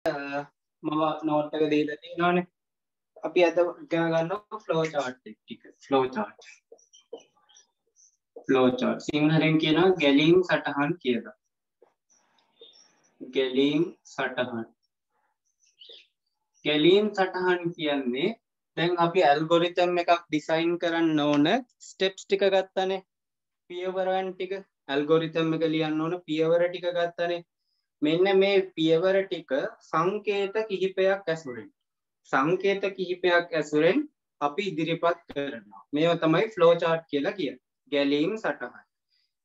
මම නෝට් එක දීලා තියෙනවානේ. අපි අද ඉගෙන ගන්නවා ෆ්ලෝ chart ටික. ෆ්ලෝ chart සිංහලෙන් කියනවා ගැලීම් සටහන් කියලා. ගැලීම් සටහන්. ගැලීම් සටහන් කියන්නේ දැන් අපි ඇල්ගොරිතම් එකක් ඩිසයින් කරන්න ඕන ස්ටෙප්ස් ටික ගත්තනේ. පියවරන් ටික ඇල්ගොරිතම් එක ලියන්න ඕන පියවර ටික ගත්තනේ. මෙන්න මේ පියවර ටික සංකේත කිහිපයක් ඇසුරෙන් අපි ඉදිරිපත් කරනවා. මේවා තමයි ෆ්ලෝ chart කියලා කියන්නේ. ගැලීම් සටහන.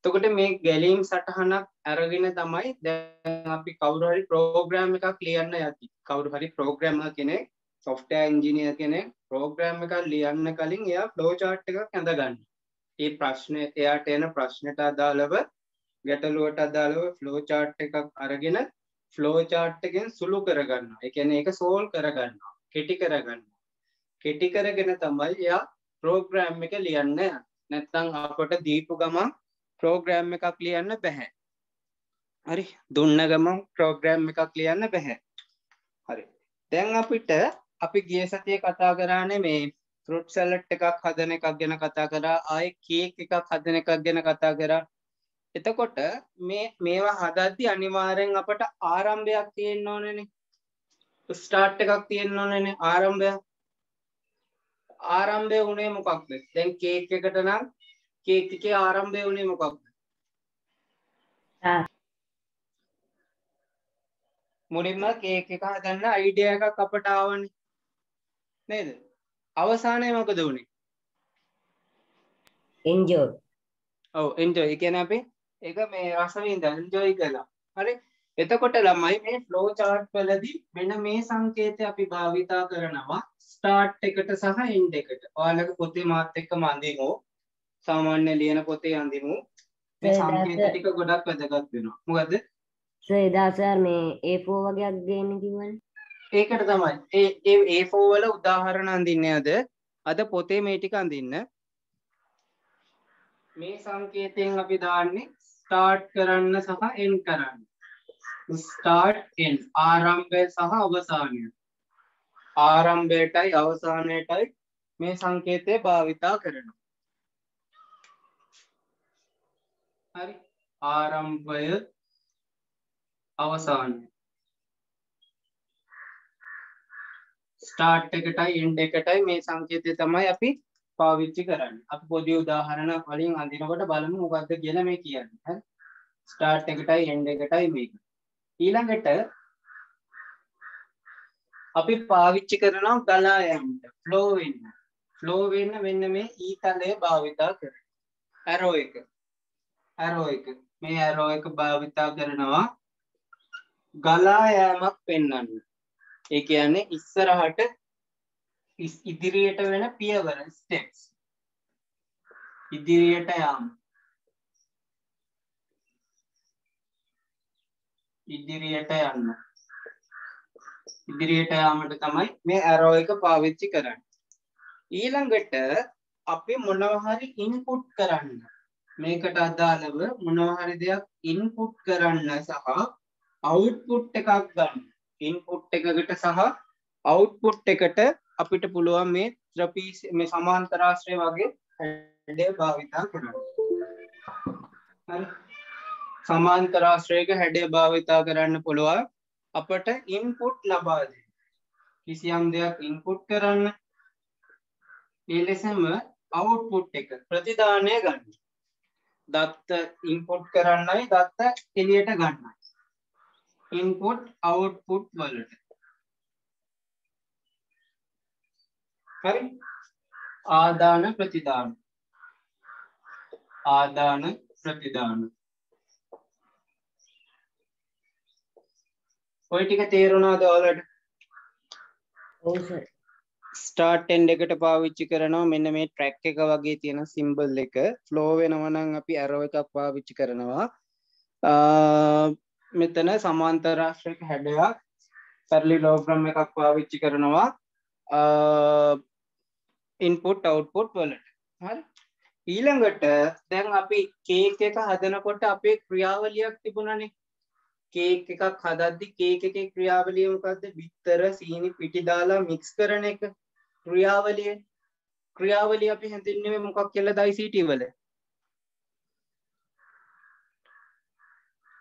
එතකොට මේ ගැලීම් සටහනක් අරගෙන තමයි දැන් අපි කවුරු හරි ප්‍රෝග්‍රෑම් එකක් ලියන්න යති. කවුරු හරි ප්‍රෝග්‍රෑමර් කෙනෙක්, software engineer කෙනෙක් ප්‍රෝග්‍රෑම් එකක් ලියන්න කලින් එයා ෆ්ලෝ chart එකක් ඇඳගන්නවා. ඒ ප්‍රශ්නේ එයාට එන ප්‍රශ්නට අදාළව ගැටලුවට අදාළව ෆ්ලෝ chart එකක් අරගෙන ෆ්ලෝ chart එකෙන් සුළු කරගන්නවා. ඒ කියන්නේ ඒක සෝල්ව් කරගන්නවා. කෙටි කරගන්නවා. කෙටි කරගෙන තමයි එයා ප්‍රෝග්‍රෑම් එක ලියන්න යන්නේ. නැත්නම් අපට දීපු ගමන් ප්‍රෝග්‍රෑම් එකක් ලියන්න බෑ. හරි. දුන්න ගමන් ප්‍රෝග්‍රෑම් එකක් ලියන්න බෑ. හරි. දැන් අපිට අපි ගිය සතියේ කතා කරානේ මේ ෆෘට් සලාඩ් එකක් හදන එකක් ගැන කතා කරා. ආයේ කේක් එකක් හදන එකක් ගැන කතා කරා. එතකොට මේවා හදද්දි අනිවාර්යෙන් අපට ආරම්භයක් තියෙන්න ඕනේනේ. ස්ටාර්ට් එකක් තියෙන්න ඕනේනේ ආරම්භයක්. ආරම්භය උනේ මොකක්ද? දැන් කේක් එකට නම් කේක් එකේ ආරම්භය උනේ මොකක්ද? මුලින්ම කේක් එක හදන්න අයිඩියා එකක් අපට ආවනේ. නේද? අවසානයේ මොකද උනේ? enjoy. ඔව් enjoy. ඒ කියන්නේ අපි ඒක මේ රස විඳලා enjoy කළා. හරි? එතකොට ළමයි මේ ෆ්ලෝ chart වලදී මෙන්න මේ සංකේතය අපි භාවිතා කරනවා ස්ටාර්ට් එකට සහ එන්ඩ් එකට. ඔයාලගේ පොතේ මාත් එක්කම අඳිමු. සාමාන්‍ය ලියන පොතේ අඳිමු. මේ සංකේත ටික ගොඩක් වැදගත් වෙනවා. මොකද? එදා සර් මේ A4 වගේක් ගේන්න කිව්වනේ. ඒකට තමයි. ඒ A4 වල උදාහරණ අඳින්නේ අද පොතේ මේ ටික අඳින්න. මේ සංකේතයෙන් අපි දාන්නේ ස්ටාර්ට් කරන්න සහ එන්ඩ් කරන්න. ස්ටාර්ට් එන්ඩ් ආරම්භය සහ අවසානය. ආරම්භයටයි අවසානයටයි මේ සංකේතය භාවිතා කරනවා. හරි. ආරම්භය අවසානය. ස්ටාර්ට් එකටයි එන්ඩ් එකටයි මේ සංකේතය තමයි අපි පාවිච්චි කරන්නේ. අපි පොඩි උදාහරණ වලින් අඳිනකොට බලමු මොකක්ද කියලා මේ කියන්නේ. හරි. ස්ටාර්ට් එකටයි එන්ඩ් එකටයි මේක. ඊළඟට අපි පාවිච්චි කරනවා ගලා යන්න ෆ්ලෝ වෙන්න. ෆ්ලෝ වෙන්න මෙන්න මේ ඊතලය භාවිතා කරනවා. ඇරෝ එක. මේ ඇරෝ එක භාවිතා කරනවා ගලා යෑමක් පෙන්වන්න. ඒ කියන්නේ ඉස්සරහට ඉදිරියට වෙන පියවර ස්ටෙප්ස්. ඉදිරියට යාම. ඉදිරියට යන්න. ඉදිරියට යාමට තමයි මේ ඇරෝ එක පාවිච්චි කරන්නේ. ඊළඟට අපි මොනවා හරි ඉන්පුට් කරන්න. මේකට අදාළව මොනවා හරි දෙයක් ඉන්පුට් කරන්න සහ අවුට්පුට් එකක් ගන්න. ඉන්පුට් එකකට සහ අවුට්පුට් එකට අපිට පුළුවන් මේ ත්‍රිපීස මේ සමාන්තරාශ්‍රය වගේ හැඩය භාවිතා කරන්න. හරි. සමාන්තරාශ්‍රයක හැඩය භාවිතා කරන්න පුළුවන් අපට ඉන්පුට් ලබා දෙන්න. කිසියම් දෙයක් ඉන්පුට් කරන්න. ඒ ලෙසම අවුට්පුට් එක ප්‍රතිදානය ගන්න. දත්ත ඉන්පුට් කරන්නයි දත්ත එළියට ගන්නයි. ඉන්පුට් අවුට්පුට් වලට. හරි. ආදාන ප්‍රතිදාන. ආදාන ප්‍රතිදාන. ඔය ටික තේරුණාද ඔයාලට? ඔව් සර්. ස්ටාර්ට් එන්ඩ් එකට පාවිච්චි කරනවා මෙන්න මේ ට්‍රැක් එක වගේ තියෙන සිම්බල් එක. ෆ්ලෝ වෙනවා නම් අපි ඇරෝ එකක් පාවිච්චි කරනවා. මෙතන සමාන්තරාශ්‍රයක හැඩයක් පැරලිලෝග්‍රෑම් එකක් පාවිච්චි කරනවා ඉන්පුට් අවුට්පුට් වලට. හරි. ඊළඟට දැන් අපි කේක් එක හදනකොට අපේ ක්‍රියාවලියක් තිබුණානේ. කේක් එකක් හදද්දි කේක් එකේ ක්‍රියාවලිය මොකද්ද? බිත්තර සීනි පිටි දාලා මික්ස් කරන එක ක්‍රියාවලිය. ක්‍රියාවලිය අපි හැඳින්වුවේ මොකක් කියලාද ICT වල?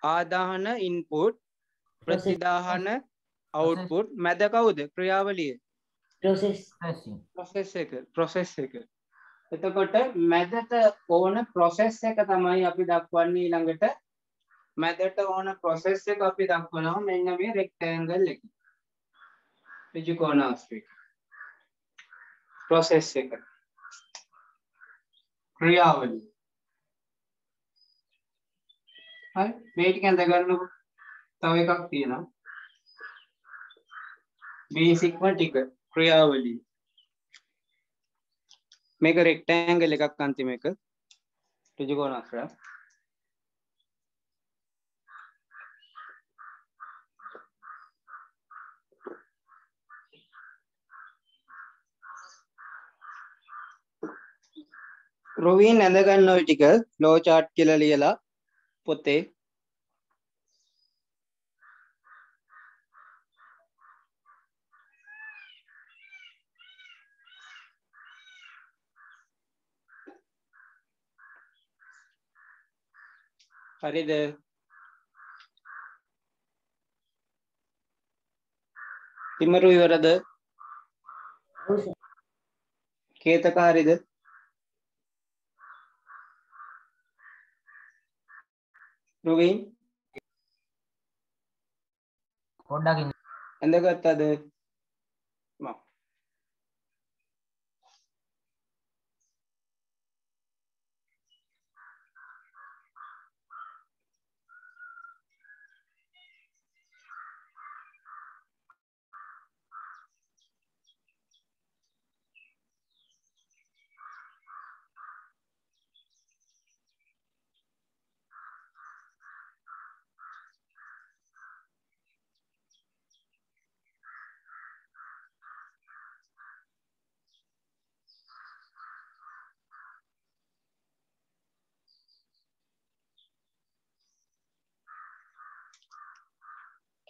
ආදාහන ඉන්පුට්, ප්‍රතිදාහන අවුට්පුට්, මැද කවුද ක්‍රියාවලිය? ප්‍රොසෙස් එක. එතකොට මැදට ඕන ප්‍රොසෙස් එක තමයි අපි දක්වන්නේ ඊළඟට. මැදට ඕන ප්‍රොසෙස් එක අපි දක්වනවා මෙන්න මේ රෙක්ටැන්ගල් එක. ත්‍රිකෝණාශ්‍රික ප්‍රොසෙස් එක. ක්‍රියාවලිය. හරි මේ ටික අඳ ගන්නකො. තව එකක් තියෙනවා. බේසික්ම ටික ක්‍රියාවලිය. මේක රෙක්ටැන්ගල් එකක් අන්තිම එක. ත්‍රිකෝණාශ්‍රය. රොවින් ඇඳ ගන්න ඔය ටික ෆ්ලෝ chart කියලා ලියලා පොතේ. හරිද? තිමරු ඉවරද? කේතක හරිද? රොවින් පොඩ්ඩක් ඇඳගත්තද? මම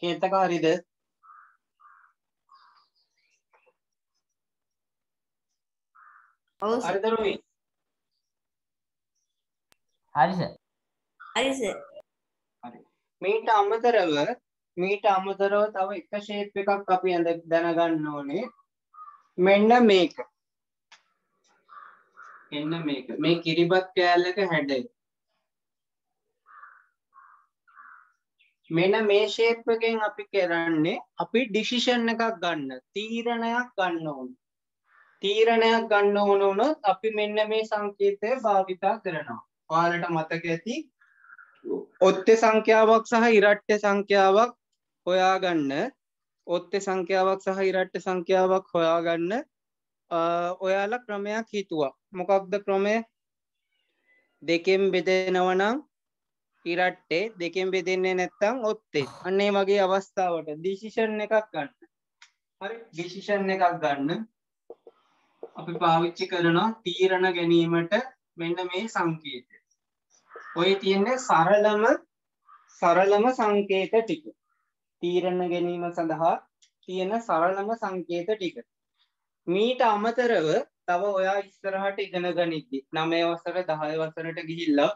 කේතක හරිද? හරිද රොවින්? හරි සර්. හරි සර්. හරි. මීට අමතරව තව එක ෂේප් එකක් අපි දැනගන්න ඕනේ. මෙන්න මේක. මේ කිරිබත් කෑල්ලක හැඩය. මෙන්න මේ ෂේප් එකෙන් අපි කරන්නේ අපි ඩිසිෂන් එකක් ගන්න. තීරණයක් ගන්න ඕනේ. තීරණයක් ගන්න ඕන වුණොත් අපි මෙන්න මේ සංකේතය භාවිතා කරනවා. ඔයාලට මතක ඇති ඔත්තේ සංඛ්‍යාවක් සහ ඉරට්ට සංඛ්‍යාවක් හොයාගන්න. ඔත්තේ සංඛ්‍යාවක් සහ ඉරට්ට සංඛ්‍යාවක් හොයාගන්න ඔයාලා ක්‍රමයක් හිතුවා. මොකක්ද ක්‍රමය? දෙකෙන් බෙදෙනවා නම් ඉරට්ටේ, දෙකෙන් බෙදෙන්නේ නැත්නම් ඔත්තේ. අන්න ඒ වගේ අවස්ථාවට ඩිසිෂන් එකක් ගන්න. හරි ඩිසිෂන් එකක් ගන්න. අපි පාවිච්චි කරනවා තීරණ ගැනීමට මෙන්න මේ සංකේතය. ඔය තියෙන්නේ සරලම සංකේත ටික. තීරණ ගැනීම සඳහා තියෙන සරලම සංකේත ටික. මීට අමතරව තව ඔයා ඉස්සරහට ඉගෙන ගනිද්දි 9 වසර 10 වසරට ගිහිල්ලා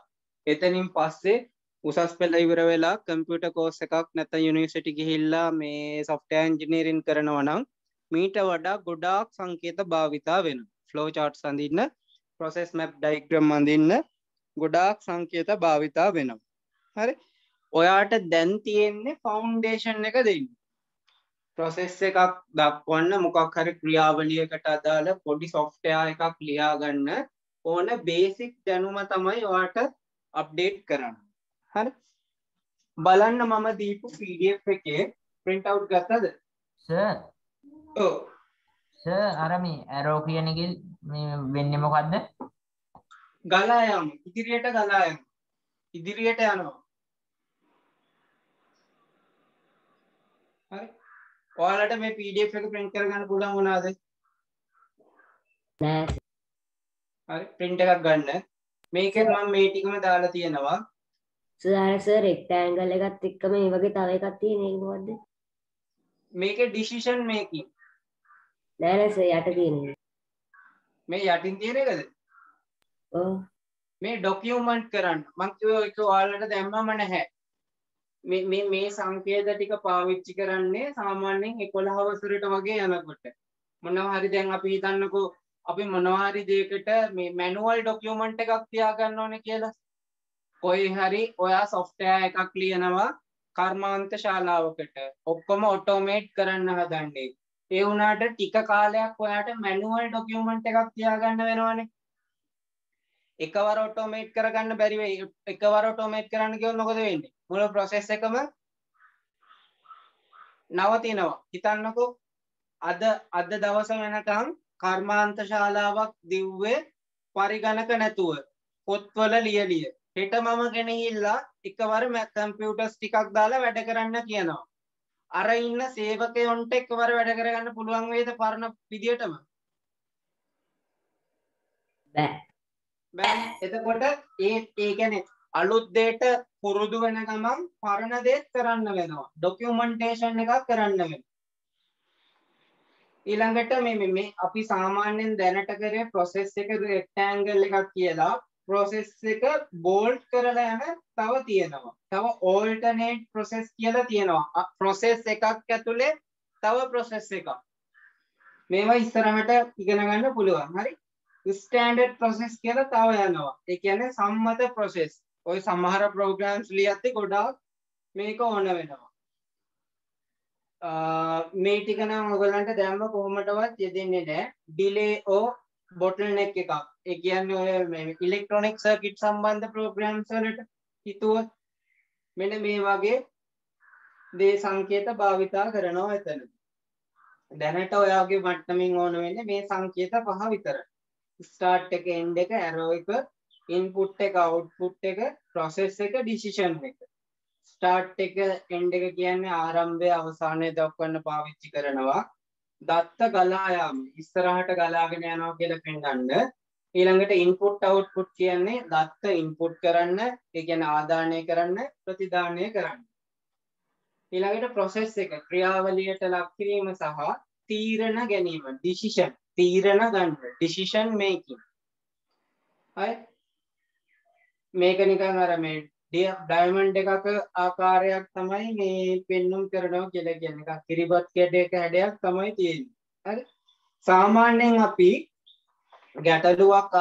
එතනින් පස්සේ උසස් පෙළ ඉවර වෙලා කම්පියුටර් කෝස් එකක් නැත්නම් යුනිවර්සිටි ගිහිල්ලා මේ software engineering කරනවා නම් මීට වඩා ගොඩාක් සංකේත භාවිතා වෙනවා. flow charts අඳින්න, process map diagram අඳින්න ගොඩාක් සංකේත භාවිතා වෙනවා. හරි? ඔයාට දැන් තියෙන්නේ ෆවුන්ඩේෂන් එක දෙන්න. process එකක් දක්වන්න මොකක් හරි ක්‍රියාවලියකට අදාළ පොඩි software එකක් ලියා ගන්න ඕන බේසික් දැනුම තමයි ඔයාට අප්ඩේට් කරන්න. හරි? බලන්න මම දීපු PDF එකේ print out ගත්තද? සර්. ඔව්. සර් අර මේ arrow කියන එකේ මේ වෙන්නේ මොකද්ද? ගලා යමු. ඉදිරියට ගලා යමු. ඉදිරියට යනවා. හරි? ඔයාලට මේ PDF එක print කරගන්න පුළුවන් වුණාද? නෑ. හරි print එකක් ගන්න. මේකෙන් මම මේ ටිකම දාලා තියෙනවා. සර් රෙක්ටැන්ගල් එකත් එක්කම මේ වගේ තව එකක් තියෙන එක මොකද්ද? මේකේ ඩිසිෂන් මේකින් නෑ නෑ සර් යට තියෙන්නේ. මේ යටින් තියෙන එකද? ඔව්. මේ ඩොකියුමන්ට් කරන්න මම කිව්වා ඒක ඔයාලට දැම්මම නැහැ. මේ සංකේත ටික පාවිච්චි කරන්නේ සාමාන්‍යයෙන් 11 වසරට වගේ යනකොට. මොනවා හරි දැන් අපි හිතන්නකෝ අපි මොනවා හරි දෙයකට මේ මැනුවල් ඩොකියුමන්ට් එකක් තියාගන්න ඕනේ කියලා. කොයි හරි ඔයා software එකක් ලියනවා කර්මාන්ත ශාලාවකට. ඔක්කොම ඔටෝමේට් කරන්න හදන්නේ. ඒ වුණාට ටික කාලයක් ඔයාට මැනුවල් ඩොකියුමන්ට් එකක් තියාගන්න වෙනවනේ. එකවර ඔටෝමේට් කරගන්න බැරි වෙයි. එකවර ඔටෝමේට් කරන්න කිව්වොත් මොකද වෙන්නේ? මුළු process එකම නවතිනවා. හිතන්නකෝ අද දවස වෙනකම් කර්මාන්ත ශාලාවක් දිව්වේ පරිගණක නැතුව පොත්වල ලියලිය. හෙට මම ගෙනහිල්ලා එකවර කම්පියුටර්ස් ටිකක් දාලා වැඩ කරන්න කියනවා. අර ඉන්න සේවකයොන්ට එකවර වැඩ කරගන්න පුළුවන් වේද පරණ විදියටම? බෑ. බෑ. එතකොට ඒ කියන්නේ අලුත් දෙයට පුරුදු වෙන ගමන් පරණ දේත් කරන්න වෙනවා. ඩොකියුමන්ටේෂන් එකක් කරන්න වෙනවා. ඊළඟට මේ අපි සාමාන්‍යයෙන් දැනට කරේ process එක rectangle එකක් කියලා process එක bolt කරලා යන තව තියෙනවා. තව alternate process කියලා තියෙනවා. process එකක් ඇතුලේ තව process එකක්. මේවා ඉස්සරහට ඉගෙන ගන්න පුළුවන්. හරි? ස්ටෑන්ඩඩ් process කියලා තව යනවා. ඒ කියන්නේ සම්මත process. ඔය සමහර programs ලියද්දි ගොඩාක් මේක ඕන වෙනවා. මේ ටික නම් ඔයගලන්ට දැම්ම කොහොමදවත් යෙදෙන්නේ නැහැ. delay or bottleneck එකක්. ඒ කියන්නේ ඔය මේ electronic circuit සම්බන්ධ programs වලට හිතුවොත් මෙන්න මේ වගේ දේ සංකේත භාවිතා කරනවා එතන. දැනට ඔයාගේ මට්ටමින් ඕන වෙන්නේ මේ සංකේත පහ විතරයි. start එක end එක arrow එක input එක output එක process එක decision එක. start එක end එක කියන්නේ ආරම්භය අවසානය දක්වන්න පාවිච්චි කරනවා. දත්ත ගලා යාම ඉස්සරහට ගලාගෙන යනවා කියලා පෙන්වන්න. ඊළඟට input output කියන්නේ දත්ත input කරන්න, ඒ කියන්නේ ආදානය කරන්න, ප්‍රතිදානය කරන්න. ඊළඟට process එක ක්‍රියාවලියට ලක් කිරීම සහ තීරණ ගැනීම decision තීරණ ගන්න decision making. හරි මේක නිකන් අර මේ ඩයමන්ඩ් එකක ආකාරයක් තමයි මේ පෙන්눔 කරනවා කියලා කියන්නේ. නිකන් කිරිබත් කැඩයක හැඩයක් තමයි තියෙන්නේ. හරි සාමාන්‍යයෙන් අපි ගැටලුවක්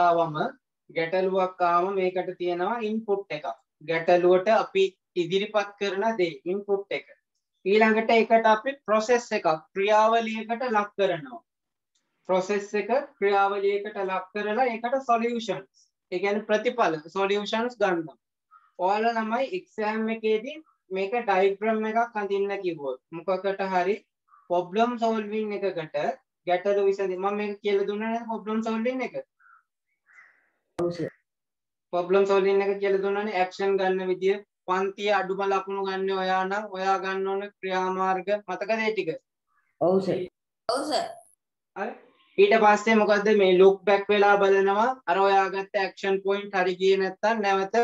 ආවම මේකට තියෙනවා ඉන්පුට් එකක්. ගැටලුවට අපි ඉදිරිපත් කරන දේ ඉන්පුට් එක. ඊළඟට ඒකට අපි process එකක් ක්‍රියාවලියකට ලක් කරනවා. process එක ක්‍රියාවලියකට ලක් කරලා ඒකට solutions ඒ කියන්නේ ප්‍රතිඵල solutions ගන්නවා. ඔයාලා ළමයි exam එකේදී මේක diagram එකක් අඳින්න කිව්වොත් මොකකට හරි problem solving එකකට ගැටලු විසඳීම මම මේක කියලා දුන්නා නේද problem solving එක? ඔව් සර්. problem solving එක කියලා දුන්නානේ action ගන්න විදිය පන්තිය අඩුම ලකුණු ගන්න ඔයා නම් ඔයා ගන්න ඕන ක්‍රියාමාර්ග මතකද ඒ ටික? ඔව් සර්. හරි ඊට පස්සේ මොකද්ද මේ look back වෙලා බලනවා අර ඔයා ගත්ත action point හරි ගියේ නැත්තම් නැවත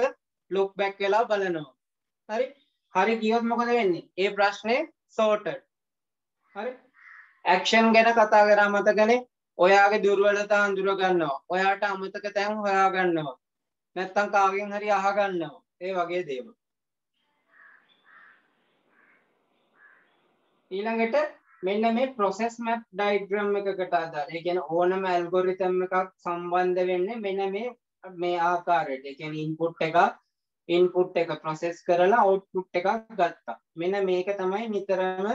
look back වෙලා බලනවා. හරි ගියොත් මොකද වෙන්නේ? ඒ ප්‍රශ්නේ sorted. හරි action ගැන කතා කරා මතකනේ? ඔයාගේ දුර්වලතා අඳුර ගන්නවා. ඔයාට අමතක තැන් හොයා ගන්නවා. නැත්තම් කාගෙන් හරි අහ ගන්නවා. ඒ වගේ දේවල්. ඊළඟට මෙන්න මේ process map diagram එකකට අදාළ. ඒ කියන්නේ ඕනම algorithm එකක් සම්බන්ධ වෙන්නේ මෙන්න මේ ආකාරයට. ඒ කියන්නේ input එක process කරලා output එකක් ගත්තා. මෙන්න මේක තමයි නිතරම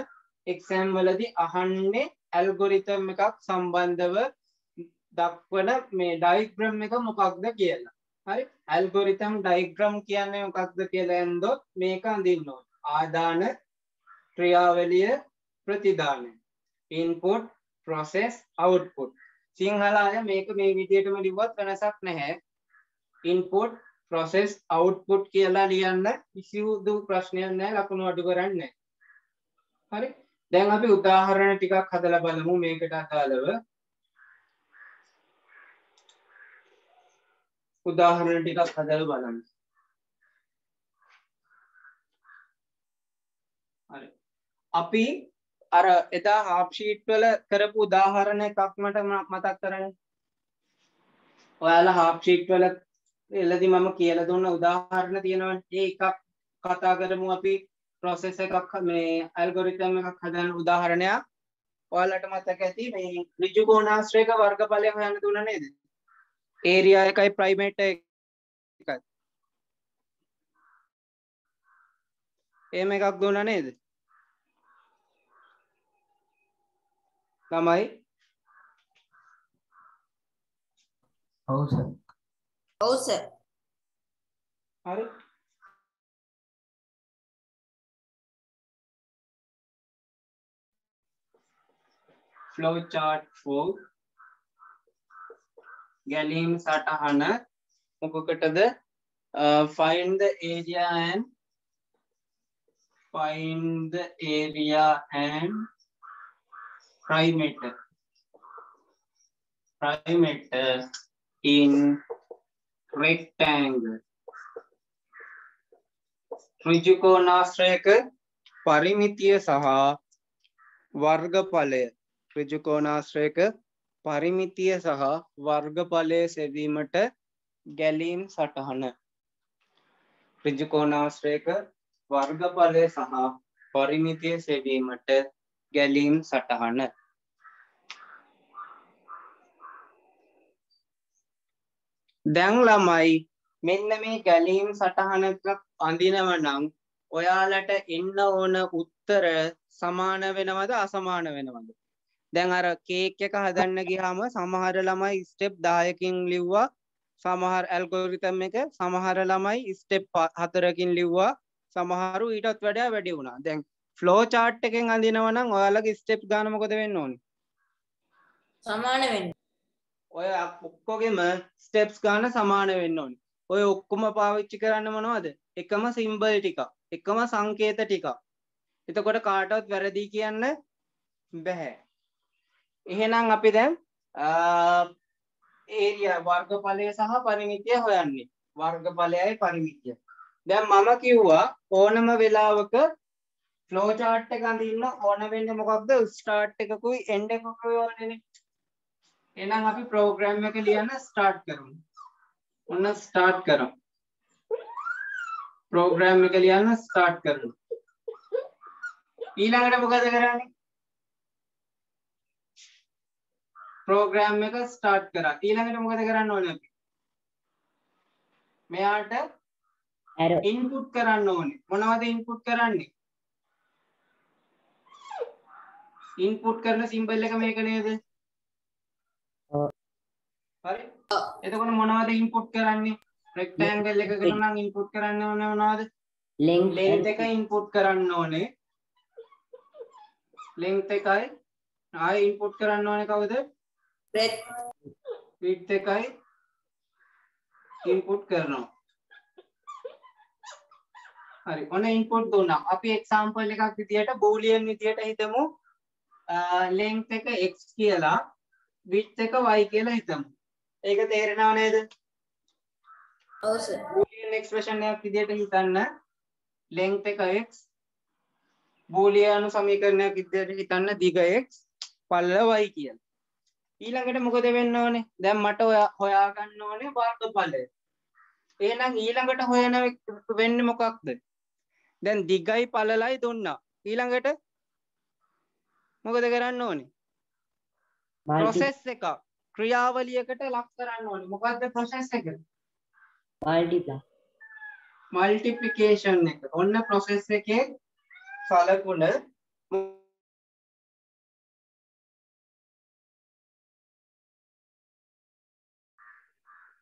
exam වලදී අහන්නේ algorithm එකක් සම්බන්ධව දක්වන මේ diagram එක මොකක්ද කියලා. හරි algorithm diagram කියන්නේ මොකක්ද කියලා එන්දොත් මේක අඳින්න ඕනේ. ආදාන ක්‍රියාවලිය ප්‍රතිදානය input process output සිංහල අය මේක මේ විදිහටම ලිව්වත් වෙනසක් නැහැ input process output කියලා ලියන්න කිසිදු ප්‍රශ්නයක් නැහැ ලකුණු අඩු කරන්නේ නැහැ. හරි දැන් අපි උදාහරණ ටිකක් හදලා බලමු මේකට අදාළව. උදාහරණ ටිකක් හදලා බලමු. අපි අර එදා half sheet වල කරපු උදාහරණ එකක් මට මතක් කරගන්න. ඔයාලා half sheet වල එළදී මම කියලා දුන්න උදාහරණ තියෙනවනේ. ඒ එකක් කතා කරමු අපි process එකක් මේ algorithm එකක් හදන්න උදාහරණයක්. ඔයාලට මතක ඇති මේ ඍජු කෝණාශ්‍රයක වර්ගඵලය හොයන්න දුන්නා නේද? area එකයි primate එකයි. එහෙම එකක් දුන්නා නේද? ළමයි ඔව් සර්. ඔව් සර්. හරි. flow chart for ගැලීම් සටහන මොකකටද? Find the area and perimeter in rectangle. ඍජු කෝණාශ්‍රයක පරිමිතිය සහ වර්ගඵලය. ඍජු කෝණාශ්‍රයක පරිමිතිය සහ වර්ගඵලය සෙවීමට ගැලීම් සටහන. ඍජු කෝණාශ්‍රයක වර්ගඵලය සහ පරිමිතිය සෙවීමට ගැලීම් සටහන. දැන් ළමයි මෙන්න මේ ගැලීම් සටහනක අඳිනව නම් ඔයාලට එන්න ඕන උත්තර සමාන වෙනවද අසමාන වෙනවද? දැන් අර කේක් එක හදන්න ගියාම සමහර ළමයි ස්ටෙප් 10කින් ලිව්වා, සමහර ඇල්ගොරිතම් එක සමහර ළමයි ස්ටෙප් 4කින් ලිව්වා, සමහරු ඊටත් වඩා වැඩි වුණා. දැන් ෆ්ලෝ chart එකෙන් අඳිනවා නම් ඔයාලගේ ස්ටෙප් ගාන මොකද වෙන්න ඕනේ? සමාන වෙන්න. ඔය ඔක්කොගෙම ස්ටෙප්ස් ගාන සමාන වෙන්න ඕනේ. ඔය ඔක්කොම පාවිච්චි කරන්න මොනවද? එකම සිම්බල් ටික, එකම සංකේත ටික. එතකොට කාටවත් වැරදි කියන්න බෑ. එහෙනම් අපි දැන් ඒරියා වර්ගඵලය සහ පරිමිතිය හොයන්නේ. වර්ගඵලයයි පරිමිතිය. දැන් මම කිව්වා ඕනම වෙලාවක ෆ්ලෝ chart එක අඳින්න ඕන වෙන්නේ මොකක්ද? ස්ටාර්ට් එකකුයි එන්ඩ් එකකුයි ඕනේනේ. එහෙනම් අපි ප්‍රෝග්‍රෑම් එක ලියන්න ස්ටාර්ට් කරමු. ඔන්න ස්ටාර්ට් කරමු. ප්‍රෝග්‍රෑම් එක ලියන්න ස්ටාර්ට් කරමු. ඊළඟට මොකද කරන්නේ? ප්‍රෝග්‍රෑම් එක ස්ටාර්ට් කරා. ඊළඟට මොකද කරන්න ඕනේ අපි? මෙයාට ඉන්පුට් කරන්න ඕනේ. මොනවද ඉන්පුට් කරන්නේ? ඉන්පුට් කරන සිම්බල් එක මේක නේද? හරි. එතකොට මොනවද ඉන්පුට් කරන්නේ? රෙක්ටැන්ගල් එකකට නම් ඉන්පුට් කරන්න ඕනේ මොනවද? length එක ඉන්පුට් කරන්න ඕනේ. length එකයි ආයෙ ඉන්පුට් කරන්න ඕනේ කවුද? width එකයි ඉන්පුට් කරනවා. හරි. ඔන්න ඉන්පුට් දුන්නා. අපි එක්සැම්පල් එකක් විදියට බූලියන් විදියට හිතමු. length එක x කියලා width එක y කියලා හිතමු. ඒක තේරෙනව නේද? ඔව් සර්. බූලියන් එක්ස්ප්‍රෙෂන් එකක් විදියට හිතන්න. length එක x බූලියන් සමීකරණයක් විදියට හිතන්න දිග x පළල y කියලා. ඊළඟට මොකද වෙන්න ඕනේ? දැන් මට හොයා ගන්න ඕනේ වර්ගඵලය. එහෙනම් ඊළඟට හොයන වෙන්නේ මොකක්ද? දැන් දිගයි පළලයි දුන්නා. ඊළඟට මොකද කරන්න ඕනේ? process එක ක්‍රියාවලියකට ලක් කරන්න ඕනේ. මොකද්ද process එක? multiplication එක. ඔන්න process එකේ සලකුණ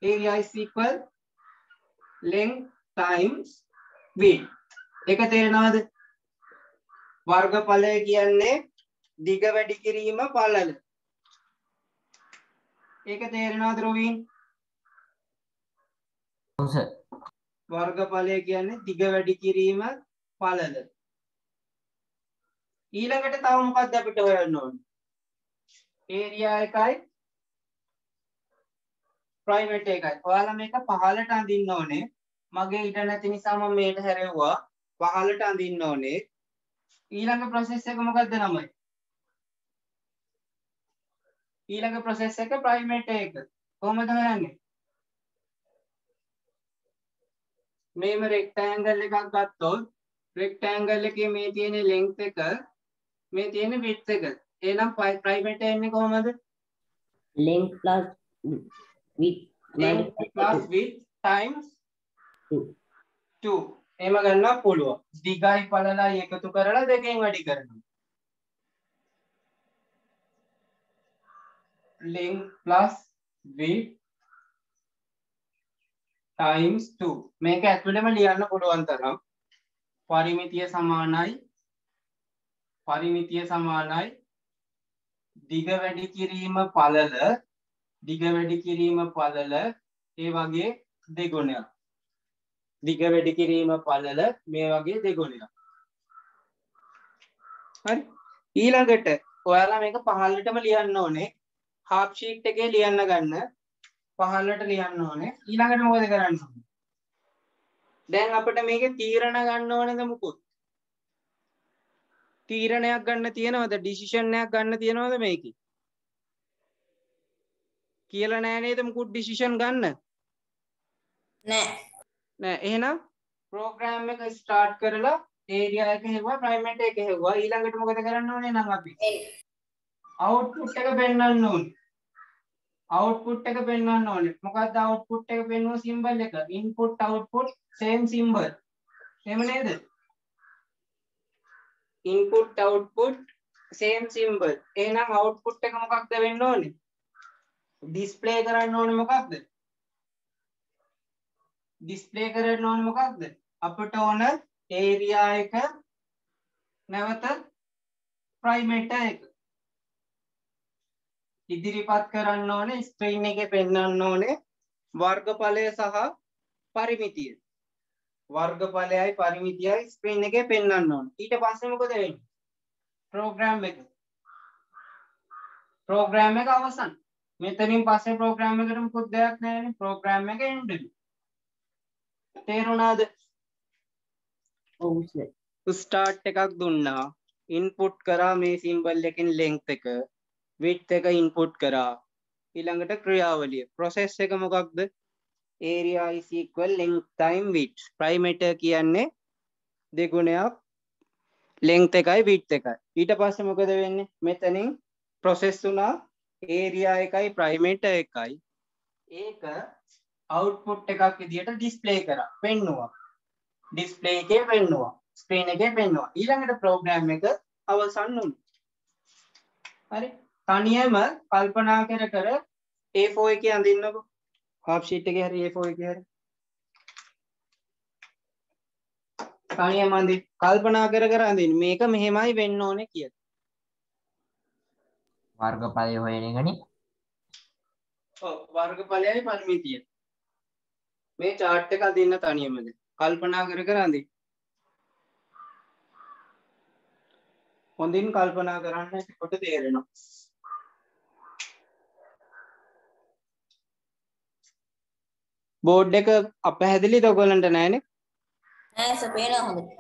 area is equal length times width. ඒක තේරෙනවද? වර්ගඵලය කියන්නේ දිග වැඩි කිරීම පළල. ඒක තේරෙනවද රොවින්? ඔව් සර්. වර්ගඵලය කියන්නේ දිග වැඩි කිරීම පළල. ඊළඟට තව මොකක්ද අපිට හොයන්න ඕනේ? area එකයි primate එකයි. ඔයාලා මේක පහළට අඳින්න ඕනේ. මගේ ඉඩ නැති නිසා මම මේකට හැරෙව්වා. පහළට අඳින්න ඕනේ. ඊළඟ process එක මොකක්ද නම? ඊළඟ process එක private එක. කොහොමද හොයන්නේ? මේම rectangle එකක් ගත්තොත් rectangle එකේ මේ තියෙන length එක මේ තියෙන width එක. එහෙනම් private එන්නේ කොහමද? length plus width length plus width times 2. 2. එහෙම ගන්න පුළුවන්. දිගයි පළලයි එකතු කරලා දෙකෙන් වැඩි කරනවා. length plus width times 2. මේක ඇතුළෙම ලියන්න පුළුවන් තරම් පරිමිතිය සමානයි දිග වැඩි කිරීම පළල ඒ වගේ දෙගුණයක්. දිග වැඩි කිරීම පළල මේ වගේ දෙගුණයක්. හරි. ඊළඟට ඔයාලා මේක පහළටම ලියන්න ඕනේ. half sheet එකේ ලියන්න ගන්න. පහළට ලියන්න ඕනේ. ඊළඟට මොකද කරන්න ඕනේ? දැන් අපිට මේකේ තීරණ ගන්න ඕනේද මුකුත්? තීරණයක් ගන්න තියෙනවද? ඩිසිෂන් එකක් ගන්න තියෙනවද මේකේ? කියලා නෑ නේද මුකුත් ඩිසිෂන් ගන්න? නෑ. එහෙනම් ප්‍රෝග්‍රෑම් එක ස්ටාර්ට් කරලා ඒරියා එක හෙව්වා ප්‍රයිමේට් එක හෙව්වා. ඊළඟට මොකද කරන්න ඕනේ නම් අපි? අවුට්පුට් එක පෙන්වන්න ඕනේ. output එක පෙන්වන්න ඕනේ. මොකක්ද output එක පෙන්වන symbol එක? input output same symbol. එහෙම නේද? input output same symbol. එහෙනම් output එක මොකක්ද වෙන්න ඕනේ? display කරන්න ඕනේ මොකක්ද? අපිට ඕන area එක නැවත primate එක ඉදිරිපත් කරන්න ඕනේ ස්ක්‍රීන් එකේ පෙන්වන්න ඕනේ වර්ගඵලය සහ පරිමිතිය. වර්ගඵලයයි පරිමිතියයි ස්ක්‍රීන් එකේ පෙන්වන්න ඕනේ. ඊට පස්සේ මොකද වෙන්නේ? ප්‍රෝග්‍රෑම් එක අවසන්. මෙතනින් පස්සේ ප්‍රෝග්‍රෑම් එකට මොකුත් දෙයක් නැහැනේ. ප්‍රෝග්‍රෑම් එක එන්ඩ්. තේරුණාද? ඔව් සර්. ස්ටාර්ට් එකක් දුන්නා. ඉන්පුට් කරා මේ සිම්බල් එකෙන් length එක. width එක ඉන්පුට් කරා. ඊළඟට ක්‍රියාවලිය. process එක මොකක්ද? area is equal length time width. perimeter කියන්නේ දෙගුණයක් length එකයි width එකයි. ඊට පස්සේ මොකද වෙන්නේ? මෙතනින් process වුණා area එකයි perimeter එකයි. ඒක output එකක් විදියට display කරා. පෙන්නුවා. display එකේ පෙන්නුවා. screen එකේ පෙන්නුවා. ඊළඟට program එක අවසන් වුණා. හරි. තනියම කල්පනා කර A4 එකේ අඳින්නකො. half sheet එකේ හරි A4 එකේ හරි. තනියම අඳින්න. කල්පනා කර අඳින්න. මේක මෙහෙමයි වෙන්න ඕනේ කියලා. වර්ගඵලය හොයන එකනේ. ඔව් වර්ගඵලයයි පරිමිතිය. මේ chart එක අඳින්න තනියමද. කල්පනා කර අඳින්න. හොඳින් කල්පනා කරන්න එතකොට තේරෙනවා. බෝඩ් එක අපහැදිලිද ඔයගොල්ලන්ට නෑනේ? නෑ සර් පේනවා හොඳට.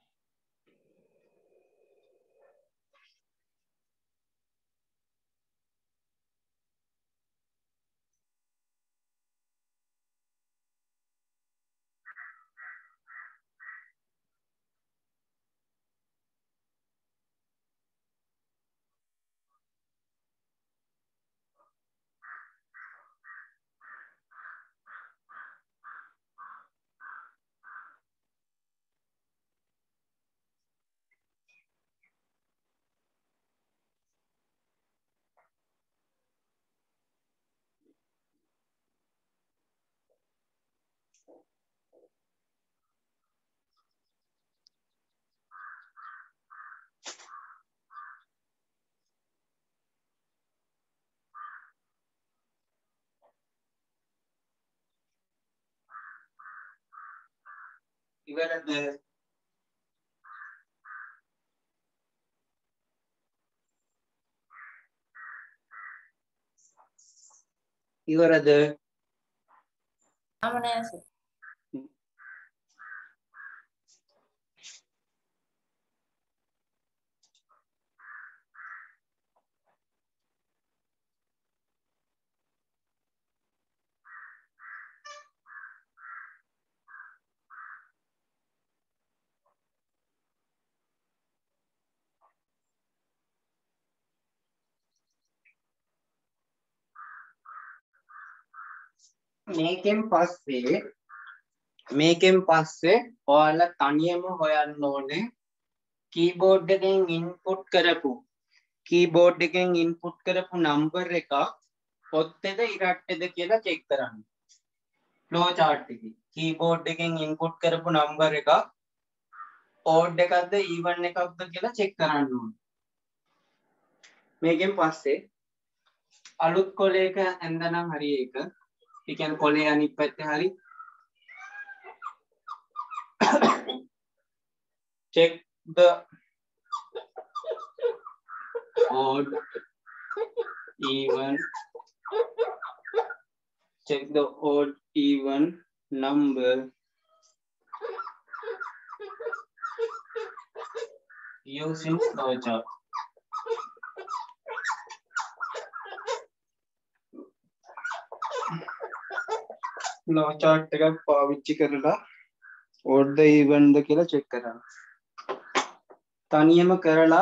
ඉවරද? ඉවරද? ආම නෑ සර්. මේකෙන් පස්සේ ඔයාලා තනියම හොයන්න ඕනේ කීබෝඩ් එකෙන් ඉන්පුට් කරපු නම්බර් එක ඔත්තේද ඉරට්ටේද කියලා චෙක් කරන්න. ෆ්ලෝ chart එකේ කීබෝඩ් එකෙන් ඉන්පුට් කරපු නම්බර් එක ඕඩ් එකක්ද ඊවන් එකක්ද කියලා චෙක් කරන්න ඕනේ. මේකෙන් පස්සේ අලුත් කොලයක ඇඳනම් හරි ඒක. ඒ කියන්නේ කොලේ අනිත් පැත්තේ හරි check the odd even number using flowchart. flowchart එකක් පාවිච්චි කරලා odd even ද කියලා check කරන්න. තනියම කරලා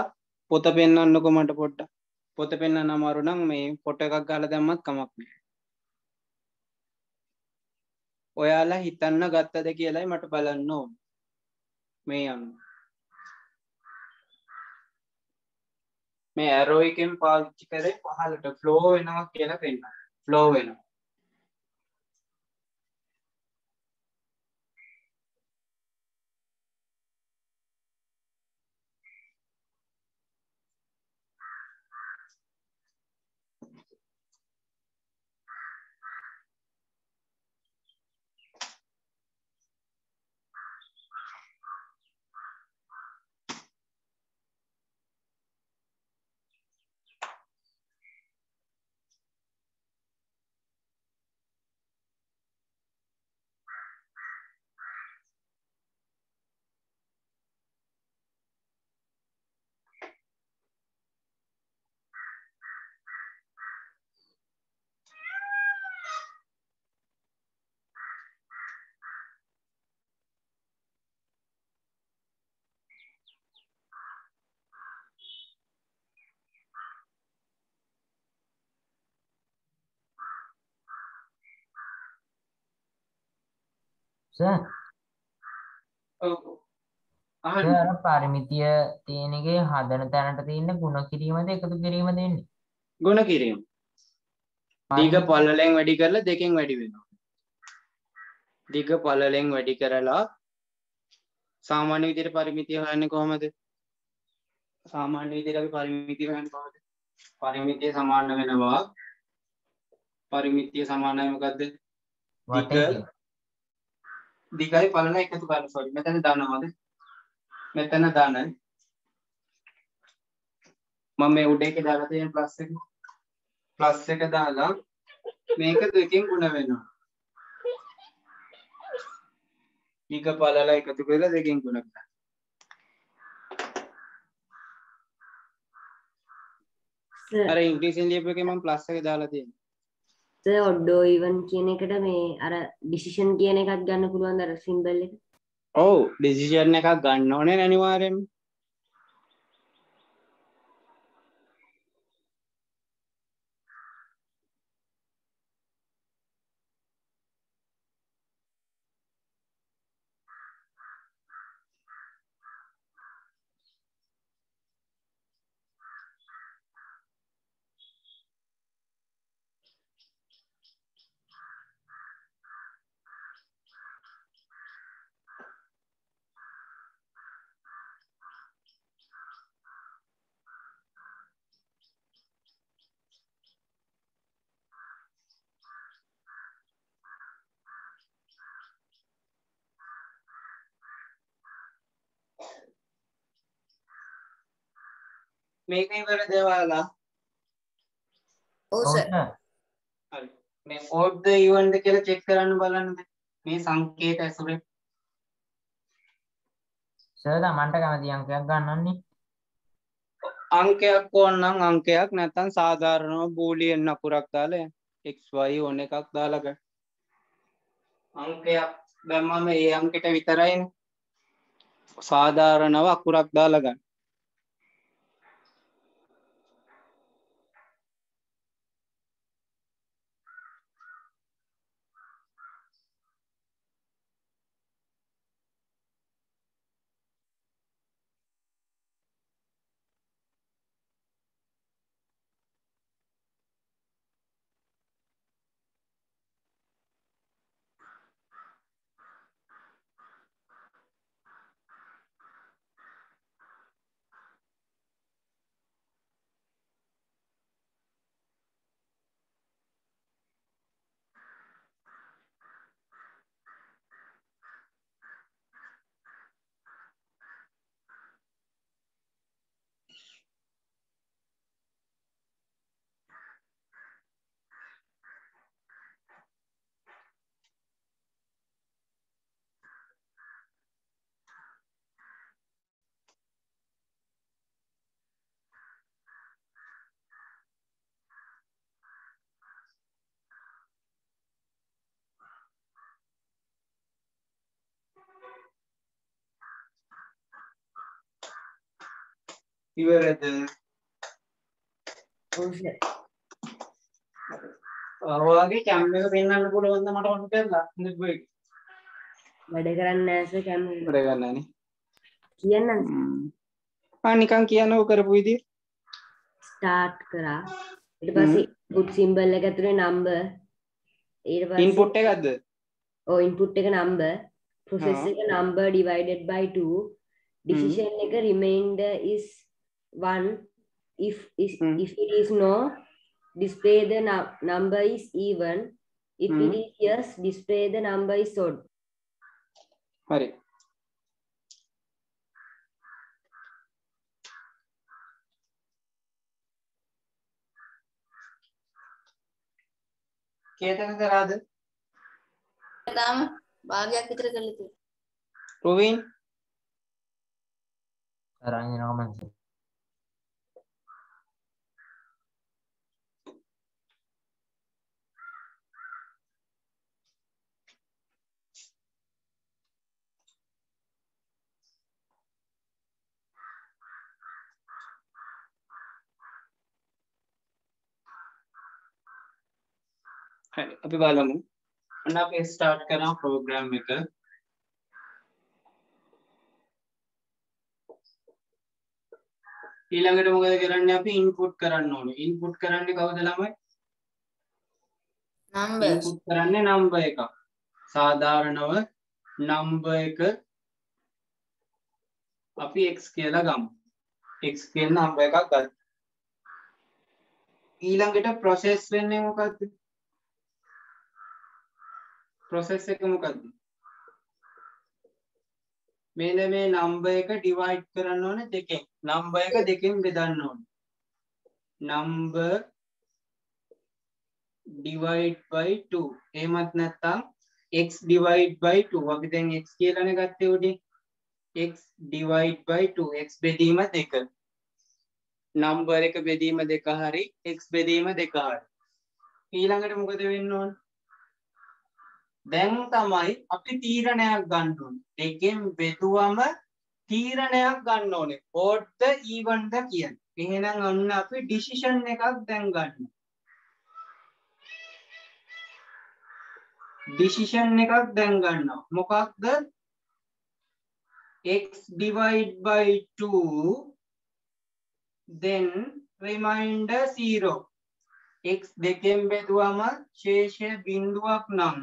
පොත පෙන්වන්නකො මට පොඩ්ඩක්. පොත පෙන්වන්න අමාරු නම් මේ ෆොටෝ එකක් ගාලා දැම්මත් කමක් නෑ. ඔයාලා හිතන්න ගත්තද කියලායි මට බලන්න ඕන. මේ යන්න. මේ arrow එකෙන් පාවිච්චි කරේ පහළට flow වෙනවා කියලා පෙන්නන්න. flow වෙනවා. සර් ඔව්. සර් අර පරිමිතිය තියෙන එකේ හදන තැනට තියෙන ಗುಣ කිරීමද එකතු කිරීමද එන්නේ? ගුණ කිරීම. දීග පළලෙන් වැඩි කරලා දෙකෙන් වැඩි වෙනවා. දීග පළලෙන් වැඩි කරලා සාමාන්‍ය විදිහට පරිමිතිය හොයන්නේ කොහමද? සාමාන්‍ය විදිහට අපි පරිමිතිය හොයන්නේ කොහමද? පරිමිතිය සමාන වෙනවා. පරිමිතිය සමානයි මොකද්ද? දිගයි පළල එකතු කරලා sorry මෙතන දානවද? මෙතන දානයි. මම මේ උඩ එකේ දාලා තියෙන ප්ලස් එක දාලා මේක දෙකෙන් ගුණ වෙනවා. ඊක පළල එකතු කරලා දෙකෙන් ගුණ කරනවා. අර ඉංග්‍රීසියෙන් ලියපු එකේ මම ප්ලස් එක දාලා තියෙනවා. සර් odd or even කියන එකට මේ අර decision කියන එකක් ගන්න පුළුවන්ද අර symbol එක? ඔව් decision එකක් ගන්න ඕනේ අනිවාර්යෙන්ම. මේක ඉවරද ඔයාලා? ඔව් සර්. හරි. මේ odd even ද කියලා චෙක් කරන්න බලන්න මේ සංකේත ඇසුරේ. සර් තමන්ට කැමති අංකයක් ගන්නන්නේ. අංකයක් ඕන නම් අංකයක් නැත්නම් සාධාරණව බූලියන් අකුරක් දාලා xy ඕන එකක් දාලා ගන්න. අංකයක් දැම්මම ඒ අංකෙට විතරයිනේ. සාධාරණව අකුරක් දාලා ගන්න. ඉවරද? ඔව් සර්. ඔයාගේ කැම් එක පෙන්වන්න පුළුවන්ද මට ඔන්න කියලා? නෙට්වර්ක් වැඩ කරන්නේ නැහැ සර් කැම් එක. වැඩ ගන්නනේ. කියන්නම් නිකන් කියන්නකො කරපු විදිය. ස්ටාර්ට් කරා. ඊට පස්සේ ඉන්පුට් සිම්බල් එක ඇතුලේ නම්බර්. ඊට පස්සේ ඉන්පුට් එකක්ද? ඔව් ඉන්පුට් එක නම්බර්. process එක number divided by 2. decision එක remainder is 1. if it is no, display the number is even. if it is yes, display the number is odd. හරි. කේතන කරාද? තාම භාගයක් විතර කරලා තියෙනවා. ප්‍රවීන් තරන් යනවා මං. හරි අපි බලමු. අන්න අපි ස්ටාර්ට් කරමු ප්‍රෝග්‍රෑම් එක. ඊළඟට මොකද කරන්නේ? අපි ඉන්පුට් කරන්න ඕනේ. ඉන්පුට් කරන්නේ කවුද ළමයි? numbers. ඉන්පුට් කරන්නේ නම්බර් එකක්. සාධාරණව නම්බර් එක අපි x කියලා ගමු. x කියන නම්බර් එකක් ගත්තා. ඊළඟට process වෙන්නේ මොකද්ද? process එක මොකද්ද? මෙන්න මේ නම්බර් එක divide කරන්න ඕනේ දෙකෙන්. නම්බර් එක දෙකෙන් බෙදන්න ඕනේ. number divide by 2. එහෙමත් නැත්නම් x divide by 2. අපි දැන් x කියලානේ ගත්තේ උඩේ. x divide by 2. x බෙදීම 2. number එක බෙදීම 2 හරි x බෙදීම 2 හරි. ඊළඟට මොකද වෙන්න ඕන? දැන් තමයි අපි තීරණයක් ගන්න ඕනේ. දෙකෙන් බෙදුවම තීරණයක් ගන්න ඕනේ. odd ද even ද කියන්නේ. එහෙනම් අන්න අපි decision එකක් දැන් ගන්නවා. decision එකක් දැන් ගන්නවා. මොකක්ද? x divide by 2 then remainder 0. x දෙකෙන් බෙදුවම ශේෂය බිඳුවක් නම්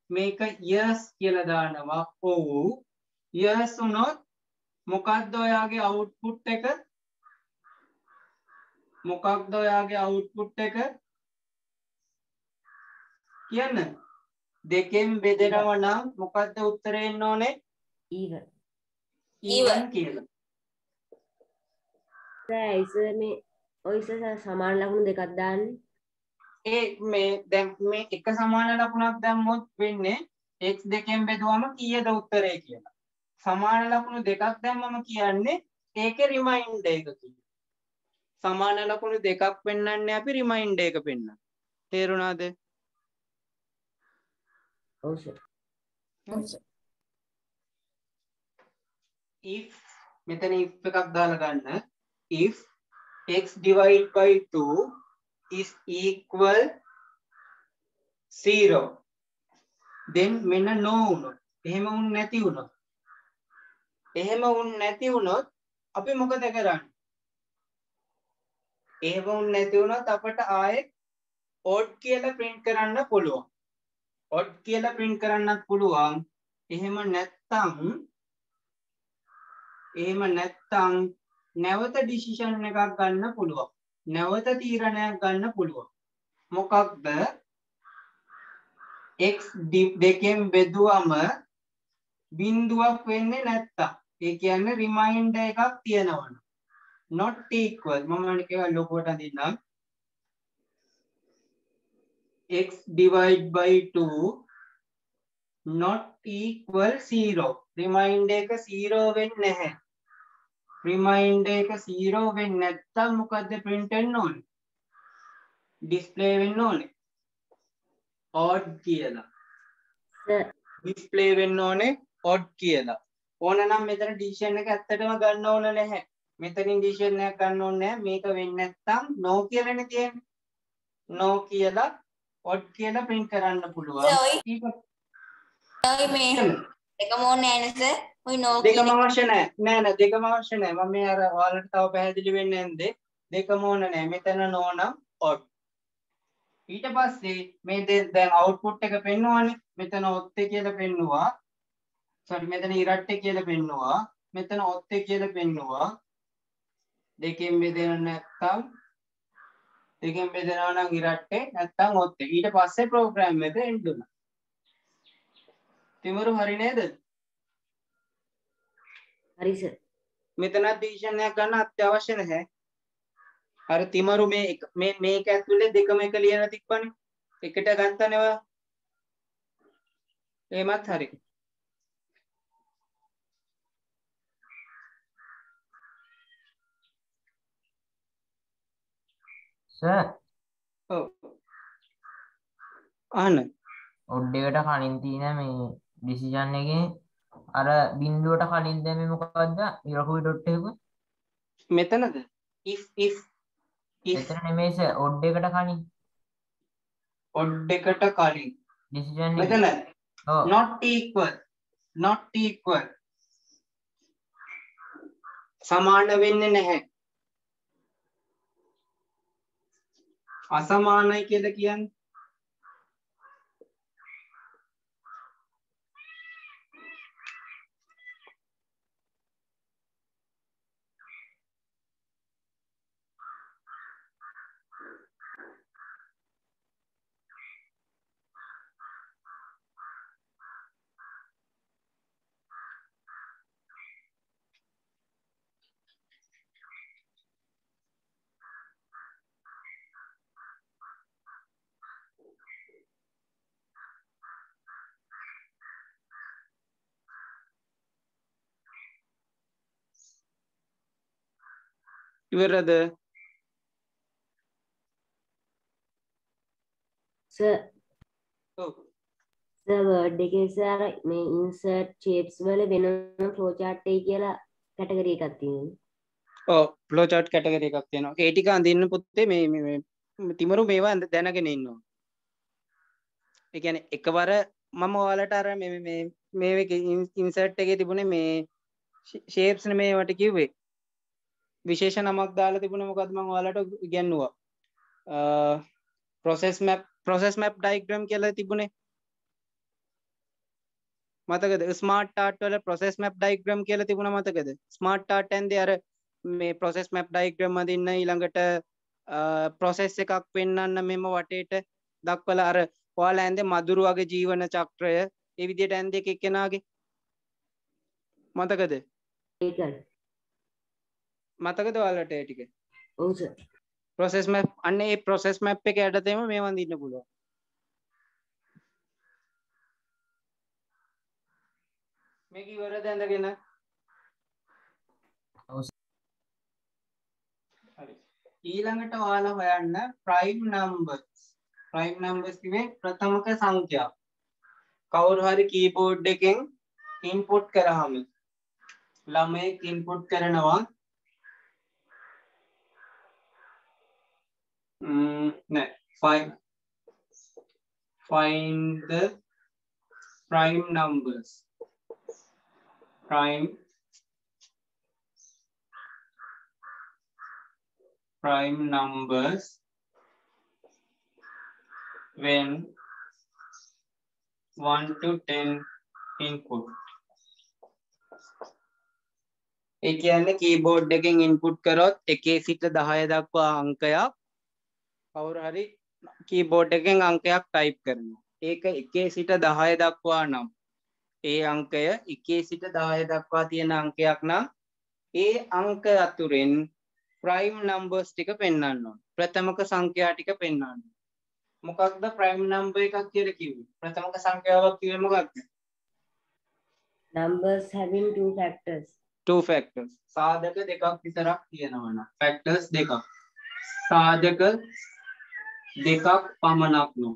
මේක yes කියලා දානවා. ඔව් yes උනොත් මොකක්ද ඔයාගේ output එක? මොකක්ද ඔයාගේ output එක? කියන්න. දෙකෙන් බෙදෙනවා නම් මොකක්ද උත්තරේ එන්න ඕනේ? even. even කියලා. සර් මේ ඔය සමාන ලකුණු දෙකක් දාන්නේ. මේ දැන් මේ එක සමාන ලකුණක් දැම්මොත් වෙන්නේ x දෙකෙන් බෙදුවම කීයද උත්තරේ කියලා. සමාන ලකුණු දෙකක් දැම්මම කියන්නේ ඒකේ රිමයින්ඩර් එක කියලා. සමාන ලකුණු දෙකක් පෙන්වන්නේ අපි රිමයින්ඩර් එක පෙන්වන්න. තේරුණාද? ඔව් සර්. if මෙතන if එකක් දාලා ගන්න. if x divide by 2 is equal 0 then මෙන්න no වුණොත්. එහෙම වුන් නැති වුණොත්. එහෙම වුන් නැති වුණොත් අපි මොකද කරන්නේ? එහෙම වුන් නැති වුණොත් අපට ආයෙත් odd කියලා print කරන්න පුළුවන්. odd කියලා print කරන්නත් පුළුවන්. එහෙම නැත්තම් නැවත decision එකක් ගන්න පුළුවන්. නැවත තීරණයක් ගන්න පුළුවන්. මොකක්ද? x දෙකෙන් බෙදුවම බිඳුවක් වෙන්නේ නැත්තම්. ඒ කියන්නේ රිමයින්ඩර් එකක් තියෙනවනේ. not equal මම මේක ලොකුවට අඳින්නම්. x divide by 2 not equal 0. Reminder එක 0 වෙන්නේ නැහැ. රිමයින්ඩර් එක 0 වෙන්නේ නැත්තම් මොකද්ද print වෙන්න ඕනේ? display වෙන්න ඕනේ. odd කියලා. display වෙන්න ඕනේ odd කියලා. ඕන නම් මෙතන decision එක ඇත්තටම ගන්න ඕන නැහැ. මෙතනින් ඩිසිෂන් එකක් ගන්න ඕනේ නැහැ. මේක වෙන්නේ නැත්නම් no කියලානේ තියෙන්නේ. no කියලා odd කියලා print කරන්න පුළුවන්. ඔයි මේ දෙකම ඕනේ නැහැ නේද? ඔයි no දෙකම අවශ්‍ය නැහැ. නෑ දෙකම අවශ්‍ය නැහැ. මම මේ අර ඔයාලට තව පැහැදිලි වෙන්නේ නැන්දේ. දෙකම ඕන නැහැ. මෙතන no නම් odd. ඊට පස්සේ මේ දැන් output එක පෙන්වුවානේ. මෙතන ඔත්තේ කියලා පෙන්නුවා. sorry මෙතන ඉරට්ටේ කියලා පෙන්නුවා. මෙතන ඔත්තේ කියලා පෙන්නුවා. දෙකෙන් බෙදෙන නැත්නම් දෙකෙන් බෙදනවා නම් ඉරට්ටේ නැත්නම් ඔත්තේ. ඊට පස්සේ ප්‍රෝග්‍රෑම් එක එන්ඩ් වුණා. තිමරු හරි නේද? හරි සර්. මෙතන ඩිවිෂන් එකක් ගන්න අත්‍යවශ්‍ය නැහැ. අර තිමරු මේක ඇතුලේ දෙකම එක ලියලා තිබ්බනේ. එකට ගන්නතනේ ඔය. එහෙමත් හරි. සර් ඔව්. අහන්න. ඔඩ් එකට කලින් තියෙන මේ ඩිසිෂන් එකේ අර බිඳුවට කලින් දැම්මේ මොකක්ද? ඉරකුයි ඩොට් එක. මෙතනද? if එතන නෙමෙයි සර් ඔඩ් එකට කලින්. ඔඩ් එකට කලින්. ඩිසිෂන් එක. මෙතන ඔව්. not equal සමාන වෙන්නේ නැහැ. අසමානයි කියලා කියන්නේ ඉවරද? සර් ඔව්. සර් වර්ඩ් එකේ සර් මේ insert shapes වල වෙනම flow chart එකයි කියලා කැටගරි එකක් තියෙනවා. ඔව් ෆ්ලෝ chart කැටගරි එකක් තියෙනවා. ඒ ටික අඳින්න පුතේ මේ තිමරු මේවා දැනගෙන ඉන්න ඕන. ඒ කියන්නේ එකවර මම ඔයාලට අර මේ insert එකේ තිබුණේ මේ shapes නේ මේවට කිව්වේ. විශේෂ නමක් දාලා තිබුණේ මොකද්ද මම ඔයාලට ඉගැන්නුවා. process map diagram කියලා තිබුණේ. මතකද? smart chart වල process map diagram කියලා තිබුණා මතකද? smart chart ඇන්දේ අර මේ process map diagram අදින්න ඊළඟට process එකක් පෙන්වන්න මෙම වටේට දක්වලා අර ඔයාලා ඇන්දේ මදුරු වගේ ජීවන චක්‍රය ඒ විදිහට ඇන්දේ එක එක්කෙනාගේ මතකද? ඒකයි. මතකද ඔයාලට ඒ ටික? ඔව් සර්. process map අන්න ඒ process map එක යටතේම මේව අඳින්න පුළුවන්. මේක ඉවරද ඇඳගෙන? හරි. ඊළඟට ඔයාලා හොයන්න prime numbers. prime numbers කිව්වේ ප්‍රථමක සංඛ්‍යා. කවුරු හරි keyboard එකෙන් input කරාම ළමයෙක් input කරනවා find the prime numbers. Prime numbers when 1 to 10 input. ඒ කියන්නේ keyboard එකෙන් input කරොත් 1 සිට 10 දක්වා අංකයක් කවුරු හරි keyboard එකෙන් අංකයක් type කරනවා. ඒක 1 සිට 10 දක්වා නම් ඒ අංකය 1 සිට 10 දක්වා තියෙන අංකයක් නම් ඒ අංක අතුරෙන් prime numbers ටික පෙන්වන්න ඕන. ප්‍රථමක සංඛ්‍යා ටික පෙන්වන්න ඕන. මොකක්ද prime number එකක් කියලා කිව්වේ? ප්‍රථමක සංඛ්‍යාවක් කිව්වේ මොකක්ද? numbers having two factors. two factors. සාධක දෙකක් විතරක් තියෙනවා නම් factors දෙකක්. සාධක දෙකක් පමණක් නෝ.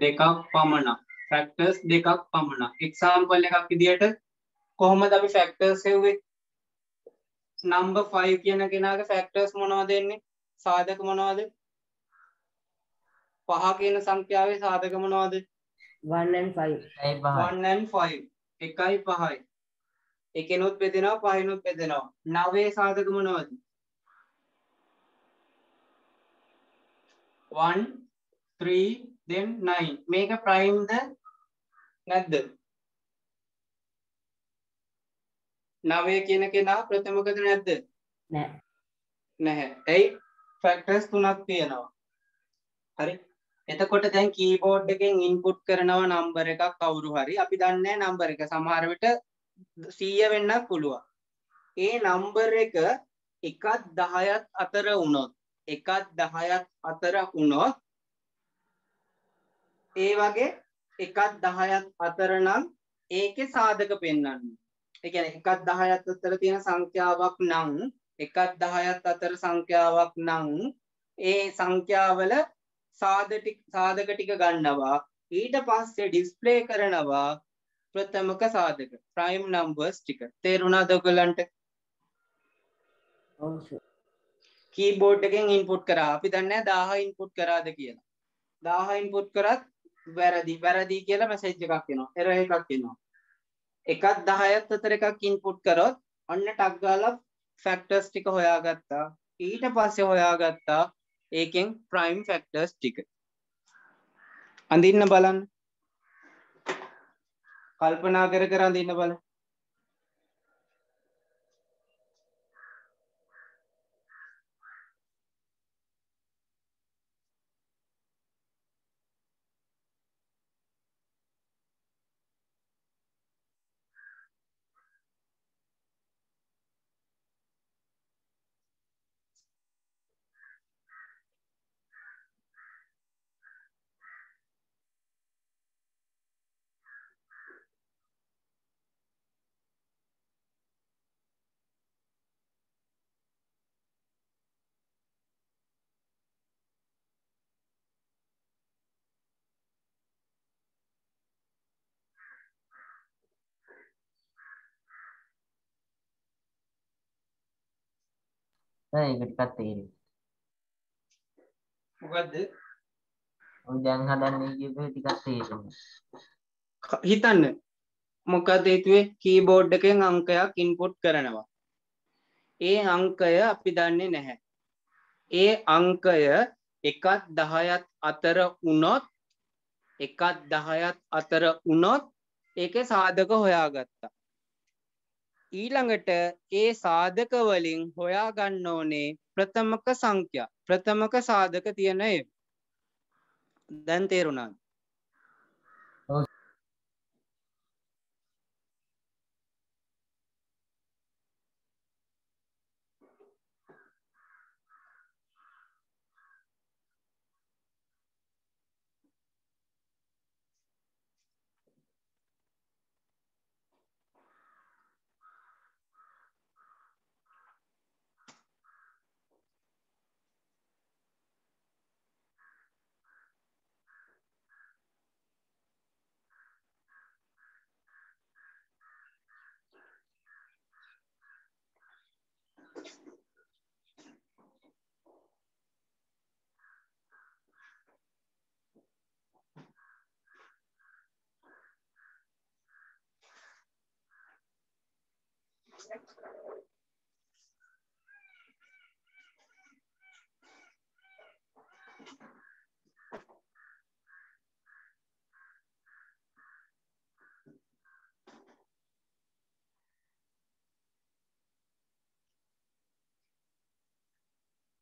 දෙකක් පමණක්. factors දෙකක් පමණක්. example එකක් විදියට කොහොමද අපි factors හෙව්වේ? number 5 කියන කෙනාගේ factors මොනවද එන්නේ? සාධක මොනවද? 5 කියන සංඛ්‍යාවේ සාධක මොනවද? 1 and 5. 1 and 5. 1යි 5යි. එකෙනුත් බෙදෙනවා 5නුත් බෙදෙනවා. 9 සාධක මොනවද? 1 3 then 9. මේක ප්‍රයිම්ද නැද්ද? 9 කියන කෙනා ප්‍රථමකද නැද්ද? නෑ. නැහැ. ඇයි? ෆැක්ටර්ස් තුනක් තියෙනවා. හරි. එතකොට දැන් කීබෝඩ් එකෙන් ඉන්පුට් කරනවා නම්බර් එකක් කවුරු හරි. අපි දන්නේ නැහැ නම්බර් එක. සමහර විට 100 වෙන්නත් පුළුවන්. ඒ නම්බර් එක 1ත් 10ත් අතර වුණොත් 1ත් 10ත් අතර වුණොත් ඒ වගේ 1ත් 10ත් අතර නම් ඒකේ සාධක පෙන්වන්නේ. ඒ කියන්නේ 1ත් 10ත් අතර තියෙන සංඛ්‍යාවක් නම් 1ත් 10ත් අතර සංඛ්‍යාවක් නම් ඒ සංඛ්‍යාවල සාධක ටික ගන්නවා. ඊට පස්සේ ඩිස්ප්ලේ කරනවා ප්‍රථමක සාධක ප්‍රයිම් නම්බර්ස් ටික. තේරුණාද ඔයගලන්ට? ඔව් සර්. කීබෝඩ් එකෙන් ඉන්පුට් කරා. අපි දන්නේ 1000 ඉන්පුට් කරාද කියලා. 1000 ඉන්පුට් කරත් වැරදි කියලා මැසේජ් එකක් එනවා. එරර් එකක් එනවා. 1ත් 10ත් අතර එකක් ඉන්පුට් කරොත් ඔන්න ටක් ගාලා ෆැක්ටර්ස් ටික හොයාගත්තා. ඊට පස්සේ හොයාගත්තා ඒකෙන් ප්‍රයිම් ෆැක්ටර්ස් ටික. අඳින්න බලන්න. කල්පනා කර කර අඳින්න බලන්න. ඒක ටිකක් තේරෙයි. මොකද්ද? ඔය දැන් හදන්නේ කියපේ ටිකක් තේරෙන්නේ. හිතන්න. මොකද හේතුවේ කීබෝඩ් එකෙන් අංකයක් ඉන්පුට් කරනවා. ඒ අංකය අපි දන්නේ නැහැ. ඒ අංකය 1ත් 10ත් අතර වුණොත් 1ත් 10ත් අතර වුණොත් ඒකේ සාධක හොයාගත්තා. ඊළඟට ඒ සාධක වලින් හොයා ගන්න ඕනේ ප්‍රථමක සංඛ්‍යා. ප්‍රථමක සාධක තියෙන ඒවා. දැන් තේරුණාද?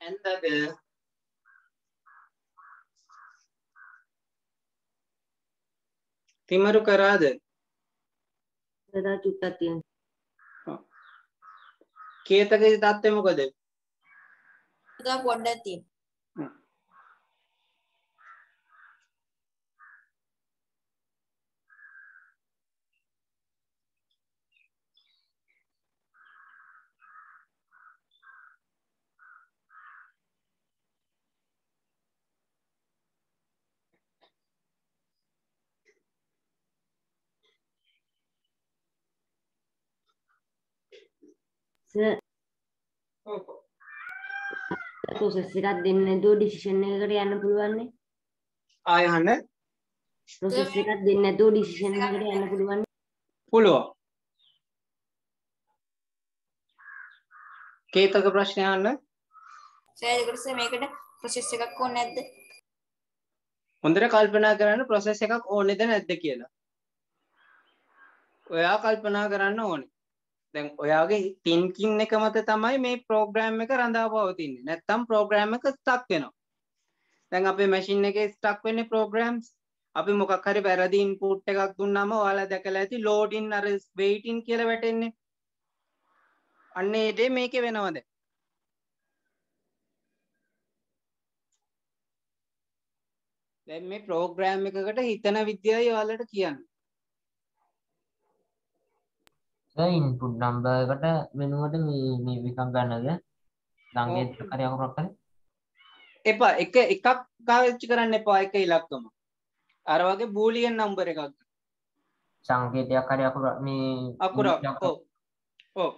ඇන්දද? තිමරු කරාද? සදා චුට්ටක් තියෙනවා. කේතකේ තත්ත්වය මොකද? ටිකක් පොඩ්ඩක් තියෙනවා. සර් process එකක් දෙන්නේ නැතුව decision එකකට යන්න පුළුවන් නේ. ආය අහන්න process එකක් දෙන්නේ නැතුව decision එකකට යන්න පුළුවන්. පුළුවන්. කේතක ප්‍රශ්නය අහන්න. සර් ඒකට සර් මේකට ප්‍රොසෙස් එකක් ඕනේ නැද්ද? හොඳට කල්පනා කරන්න process එකක් ඕනේද නැද්ද කියලා. ඔයා කල්පනා කරන්න ඕනේ. දැන් ඔයාගේ thinking එක මත තමයි මේ program එක රඳා පවතින්නේ. නැත්තම් program එක stuck වෙනවා. දැන් අපේ machine එකේ stuck වෙන්නේ programs. අපි මොකක් හරි වැරදි input එකක් දුන්නාම ඔයාලා දැකලා ඇති loading අර waiting කියලා වැටෙන්නේ. අන්න ඒ දේ මේකේ වෙනවද? දැන් මේ program එකකට හිතන විදියයි ඔයාලට කියන්නේ. ඉන්පුට් නම්බර් එකට වෙනුවට මේ එකක් ගන්නද? සංකේතයක් හරි අකුරක් හරි. එපා එකක් පාවිච්චි කරන්න එපා එක ඉලක්කම. අර වගේ බූලියන් නම්බර් එකක්. සංකේතයක් හරි අකුරක් මේ අකුරක්. ඔව්. ඔව්.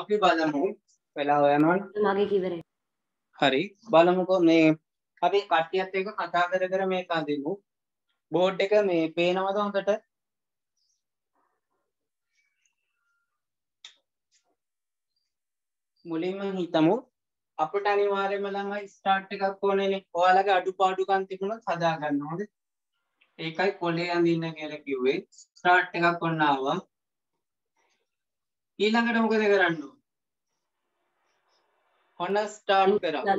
අපි බලමු වෙලා හොයනවනේ. මගේ කිවරේ. හරි බලමුකෝ මේ අපි කට්ටියත් එක්ක කතා කර කර මේක අඳිමු. බෝඩ් එක මේ පේනවද හොඳට? මුලින්ම හිතමු අපිට අනිවාර්යයෙන්ම ළමයි ස්ටාර්ට් එකක් ඕනේනේ. ඔයාලගේ අඩුපාඩුකම් තිබුණොත් හදා ගන්න ඕනේ. ඒකයි කොලේ අඳින්න කියලා කිව්වේ. ස්ටාර්ට් එකක් ඔන්න ආවා. ඊළඟට මොකද කරන්න ඕන? ඔන්න ස්ටාර්ට් කරා.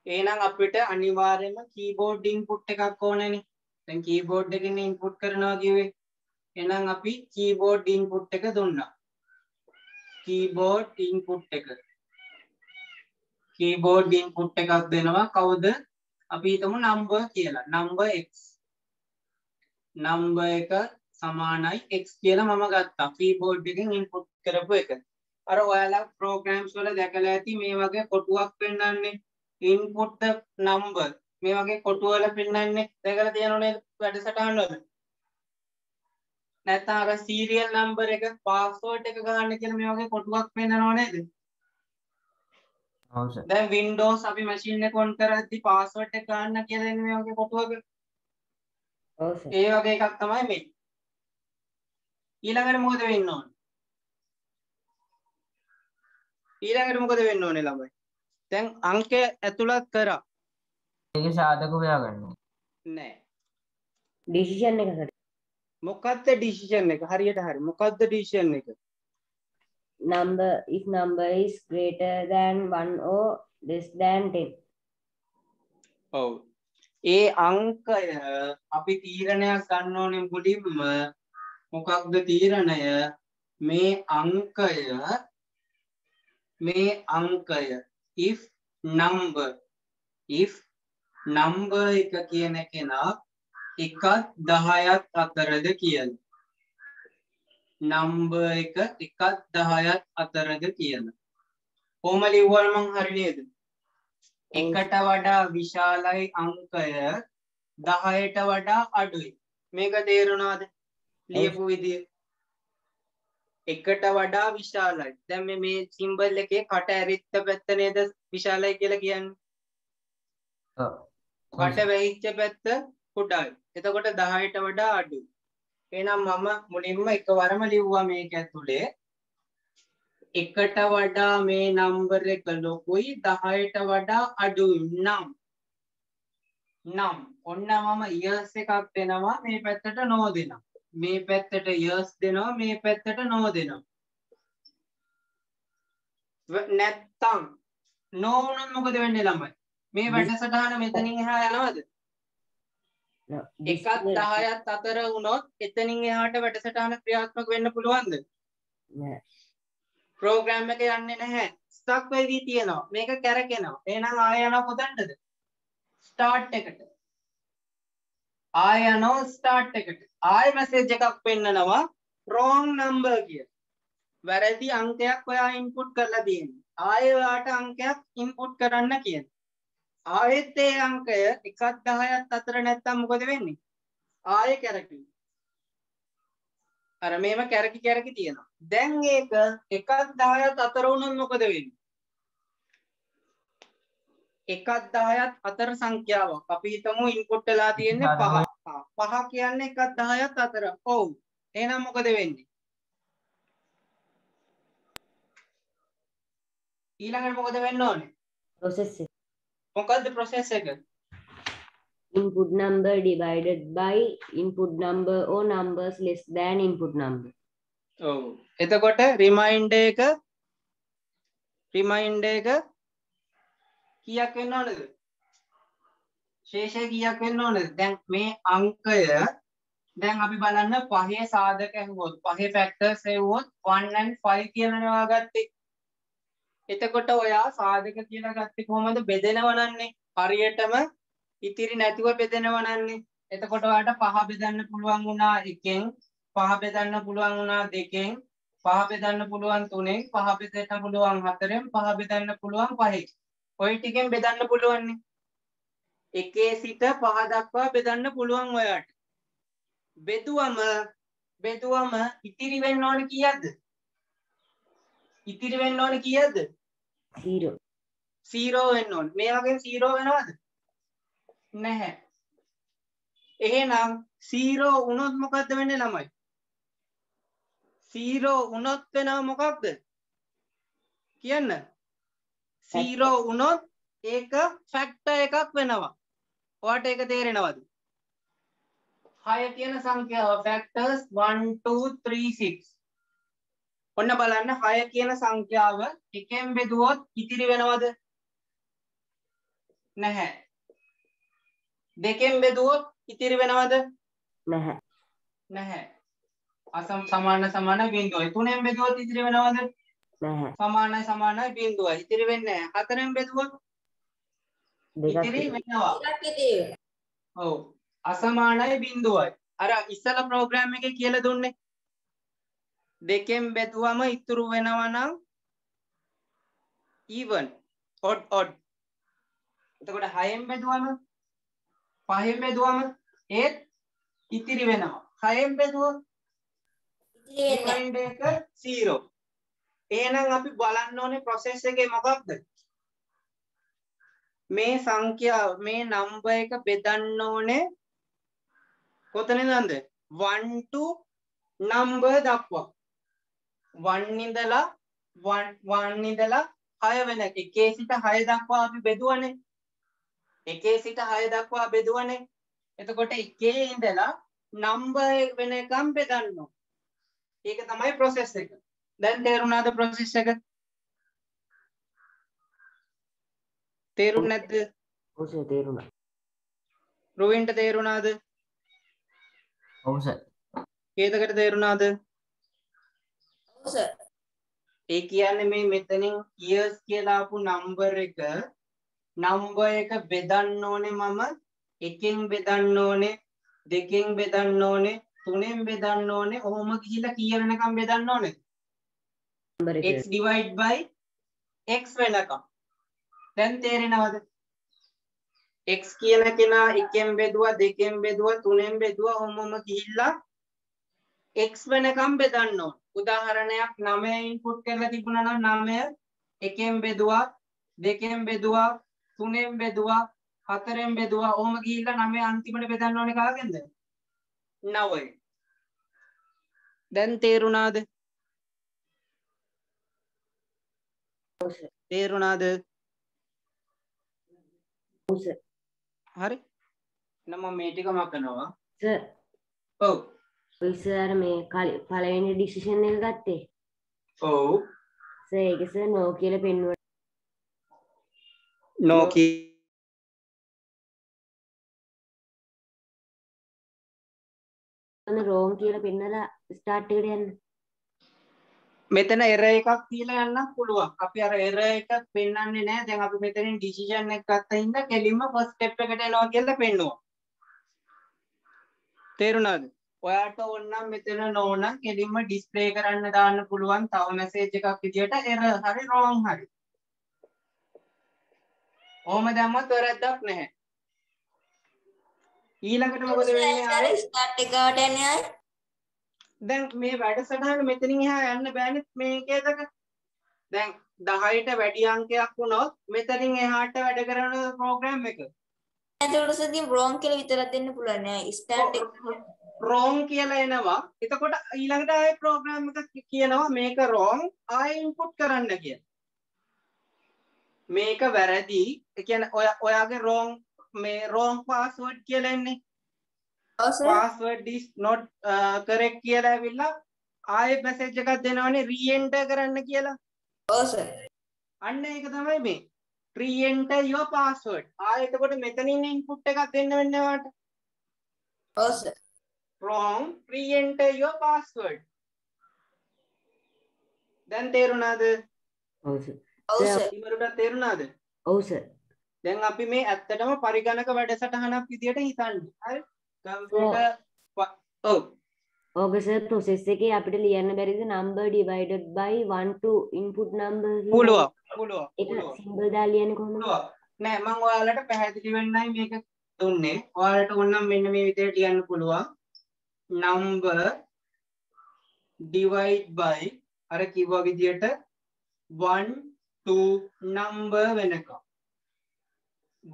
එහෙනම් අපිට අනිවාර්යයෙන්ම කීබෝඩ් ඉන්පුට් එකක් ඕනේනේ. දැන් කීබෝඩ් එකෙන් ඉන්පුට් කරනවා කිව්වේ. එහෙනම් අපි කීබෝඩ් ඉන්පුට් එක දුන්නා. කීබෝඩ් ඉන්පුට් එක. කීබෝඩ් ඉන්පුට් එකක් දෙනවා කවුද? අපි හිතමු number කියලා. number x. number එක සමානයි x කියලා මම ගත්තා. කීබෝඩ් එකෙන් ඉන්පුට් කරපු එක. අර ඔයාලා programs වල දැකලා ඇති මේ වගේ කොටුවක් පෙන්නන්නේ input the number මේ වගේ කොටු වල පෙන්නන්නේ දැකලා තියෙනව නේද වැඩසටහන් වල? නැත්නම් අර serial number එක password එක ගන්න කියලා මේ වගේ කොටුවක් පෙන්නනව නේද? ඔව් සර්. දැන් Windows අපි machine එක on කරද්දි password එක ගන්න කියලා එන්නේ මේ වගේ කොටුවක. ඔව් සර්. ඒ වගේ එකක් තමයි මේ. ඊළඟට මොකද වෙන්න ඕනේ? ඊළඟට මොකද වෙන්න ඕනේ ළමයි? දැන් අංකය ඇතුළත් කරා. ඒකේ සාධක හොයාගන්න. නෑ. decision එකකට. මොකක්ද decision එක? හරියට හරි. මොකක්ද decision එක? number if number is greater than 1 or less than 10. ඔව්. ඒ අංකය අපි තීරණයක් ගන්න ඕනේ මුලින්ම. මොකක්ද තීරණය? මේ අංකය if number if number එක කියන කෙනා 1ත් 10ත් අතරද කියලා. number එක 1ත් 10ත් අතරද කියලා. කොහොම ලිව්වම මං හරි නේද? එකට වඩා විශාලයි අංකය 10ට වඩා අඩුයි. මේක තේරුණාද? ලියපු විදිය. එකට වඩා විශාලයි. දැන් මේ සිම්බල් එකේ කට ඇරිත්ත පැත්ත නේද විශාලයි කියලා කියන්නේ? ඔව්. කට වැහිච්ච පැත්ත කුඩායි. එතකොට 10ට වඩා අඩුයි. එහෙනම් මම මුලින්ම එකවරම ලිව්වා මේක ඇතුලේ එකට වඩා මේ නම්බර් එක ලොකුයි 10ට වඩා අඩුයි නම් ඔන්න මම years එකක් දෙනවා මේ පැත්තට no දෙනවා. මේ පැත්තට years දෙනවා මේ පැත්තට no දෙනවා. නැත්තම් no වුණොත් මොකද වෙන්නේ ළමයි? මේ වැඩසටහන මෙතනින් එහා යනවද? 1ත් 10ත් අතර වුණොත් එතනින් එහාට වැඩසටහන ක්‍රියාත්මක වෙන්න පුළුවන්ද? නෑ. ප්‍රෝග්‍රෑම් එක යන්නේ නැහැ. ස්ටක් වෙවි තියෙනවා. මේක කැරකෙනවා. එහෙනම් ආය යනවා කොතනද? ස්ටාර්ට් එකට. ආය යනවා ස්ටාර්ට් එකට. ආය මැසේජ් එකක් පෙන්නනවා wrong number කියලා. වැරදි අංකයක් ඔයා ඉන්පුට් කරලා තියෙනවා. ආය ඔයාට අංකයක් ඉන්පුට් කරන්න කියනවා. ආයෙත් ඒ අංකය 1ත් 10ත් අතර නැත්තම් මොකද වෙන්නේ? ආයෙ කැරකෙනවා. අර මේව කැරකි තියෙනවා. දැන් ඒක 1ත් 10ත් අතර වුණොත් මොකද වෙන්නේ? 1ත් 10ත් අතර සංඛ්‍යාවක්. අපි හිතමු ඉන්පුට් වෙලා තියෙන්නේ 5. 5 කියන්නේ 1ත් 10ත් අතර. ඔව්. එහෙනම් මොකද වෙන්නේ? ඊළඟට මොකද වෙන්න ඕනේ? process එක. මොකද්ද process එක? input number divided by input number or numbers less than input number. ඔව්. එතකොට reminder එක කීයක් වෙන්න ඕනද? ශේෂය කීයක් වෙන්න ඕනද? දැන් මේ අංකය දැන් අපි බලන්න පහේ සාධක ඇහුවොත් පහේ ෆැක්ටර්ස් ඇහුවොත් 1 and 5 කියලානේ ඔයාගත්තේ. එතකොට ඔයා සාධක කියලා ගත්තේ කොහමද? බෙදෙනවනන්නේ. හරියටම ඉතිරි නැතිව බෙදෙනවනන්නේ. එතකොට ඔයාට 5 බෙදන්න පුළුවන් වුණා 1ෙන්, 5 බෙදන්න පුළුවන් වුණා 2ෙන්, 5 බෙදන්න පුළුවන් 3ෙන්, 5 බෙදන්න පුළුවන් 4ෙන්, 5 බෙදන්න පුළුවන් 5ෙන්. ඔය ටිකෙන් බෙදන්න පුළුවන්නේ. 1 සිට 5 දක්වා බෙදන්න පුළුවන් ඔයාට. බෙදුවම ඉතිරි වෙන්න ඕනේ කීයක්ද? ඉතිරි වෙන්න ඕනේ කීයක්ද? 0. 0 වෙන්න ඕනේ. මේ වගේ 0 වෙනවද? නැහැ. එහෙනම් 0 වුණොත් මොකද්ද වෙන්නේ ළමයි? 0 වුණොත් වෙනව මොකක්ද? කියන්න. 0 වුණොත් ඒක ෆැක්ටර් එකක් වෙනවා. ඔයාට ඒක තේරෙනවද? 6 කියන සංඛ්‍යාව ෆැක්ටර්ස් 1 2 3 6. ඔන්න බලන්න 6 කියන සංඛ්‍යාව එකෙන් බෙදුවොත් ඉතිරි වෙනවද? නැහැ. දෙකෙන් බෙදුවොත් ඉතිරි වෙනවද? නැහැ. සමාන බිංදුවයි. 3ෙන් බෙදුවොත් ඉතිරි වෙනවද? නැහැ. සමානයි බිංදුවයි. ඉතිරි වෙන්නේ නැහැ. 4ෙන් බෙදුවොත් ඉතිරි වෙනවා. ඔව්. අසමානයි බිංදුවයි. අර ඉස්සලා ප්‍රෝග්‍රෑම් එකේ කියලා දුන්නේ. දෙකෙන් බෙදුවම ඉතුරු වෙනවා නම් even odd. එතකොට 6ෙන් බෙදුවම 5ෙන් බෙදුවම ඒත් ඉතිරි වෙනවා. 6ෙන් බෙදුවොත් රිමයින්ඩර් එක 0. එහෙනම් අපි බලන්න ඕනේ process එකේ මොකක්ද? මේ සංඛ්‍යාව මේ නම්බර් එක බෙදන්න ඕනේ කොතනින්ද? 1 to number දක්වා. 1 ඉඳලා 6 වෙන 1 සිට 6 දක්වා අපි බෙදුවනේ. 1 සිට 6 දක්වා බෙදුවනේ. එතකොට 1 ඉඳලා number වෙනකම් බෙදන්න ඕනේ. ඒක තමයි process එක. දැන් තේරුණාද process එක? තේරුන්නේ නැද්ද? ඔව් සර් තේරුණා. රොවින්ට තේරුණාද? ඔව් සර්. කේතකට තේරුණාද? ඔව් සර්. ඒ කියන්නේ මේ මෙතනින් years කියලා ආපු number එක නම්බර් එක බෙදන්න ඕනේ මම එකෙන් බෙදන්න ඕනේ දෙකෙන් බෙදන්න ඕනේ තුනෙන් බෙදන්න ඕනේ ඔහොම ගිහිල්ලා කීය වෙනකම් බෙදන්න ඕනේ x divide by x වෙනකම් දැන් තේරෙනවද x කියන කෙනා එකෙන් බෙදුවා දෙකෙන් බෙදුවා තුනෙන් බෙදුවා ඔහොමම ගිහිල්ලා x වෙනකම් බෙදන්න ඕනේ උදාහරණයක් 9 ඉන්පුට් කරලා තිබුණා නම් 9 එකෙන් බෙදුවා දෙකෙන් බෙදුවා තුනෙන් බෙදුවා හතරෙන් බෙදුවා ඔහොම ගිහිල්ලා 9 අන්තිමට බෙදන්න ඕනේ කාගෙන්ද 9 දැන් තේරුණාද තේරුණාද හරි නම මේ ටික මකනවා සර් ඔව් ඔය සර් මේ පළවෙනි ඩිසිෂන් එක ගත්තේ ඔව් සර් ඒක සර් නෝ කියලා පෙන්වුවා නෝ රෝන් කියලා පෙන්නලා ස්ටාර්ට් එකට යන්න මෙතන එරර් එකක් තියලා යන්නත් පුළුවන්. අපි අර එරර් එකක් පෙන්වන්නේ නැහැ. දැන් අපි මෙතනින් ඩිසිෂන් එක ගත්ත හින්දා කෙලින්ම ෆස්ට් ස්ටෙප් එකට එනවා කියලා පෙන්නුවා. තේරුණාද? ඔයාට ඕනනම් මෙතන නෝනම් කෙලින්ම ඩිස්ප්ලේ කරන්න දාන්න පුළුවන්. තව මැසේජ් එකක් විදියට එරර් හරි රෝන් හරි. ඔහොම දැම්මත් වැරද්දක් නැහැ. ඊළඟට මොකද වෙන්නේ ආයේ? ස්ටාර්ට් එකට යන්නේ ආයේ. දැන් මේ වැඩසටහන මෙතනින් එහා යන්න බෑනේ මේකේදක. දැන් 10ට වැඩි අංකයක් වුණොත් මෙතනින් එහාට වැඩ කරන ප්‍රෝග්‍රෑම් එක. එතකොට සතිය රෝන් කියලා විතරක් දෙන්න පුළුවන් නෑ. ස්ටාර්ට් එක රෝන් කියලා එනවා. එතකොට ඊළඟට ආයේ ප්‍රෝග්‍රෑම් එක කියනවා මේක රෝන් ආයේ ඉන්පුට් කරන්න කියලා. මේක වැරදි. ඒ කියන්නේ ඔයාගේ රෝන් මේ රෝන් පාස්වර්ඩ් කියලා එන්නේ. password is not correct කියලා ඇවිල්ලා ආයෙ මැසේජ් එකක් දෙනවනේ re-enter කරන්න කියලා. ඔව් සර්. අන්න ඒක තමයි මේ re-enter your password. ආයෙ එතකොට මෙතනින් input එකක් දෙන්න වෙන්නේ ඔයාලට. ඔව් sir. wrong re-enter your password. දැන් තේරුණාද? ඔව් සර් ඔව් සර්. ඉමරුට තේරුණාද? ඔව් සර් දැන් අපි මේ ඇත්තටම පරිගණක වැඩසටහනක් විදියට හිතන්නේ. හරි? කම්පියුටර් ඔව් ඕක සර් process එකේ අපිට ලියන්න බැරිද number divided by 1 to input number පුළුවන් ඒක සිම්බල් දාලා ලියන්නේ කොහොමද නෑ මම ඔයාලට පැහැදිලි වෙන්නයි මේක දුන්නේ ඔයාලට ඕනනම් මෙන්න මේ විදිහට ලියන්න පුළුවන් number divide by අර කිව්වා විදිහට 1 to number වෙනකම්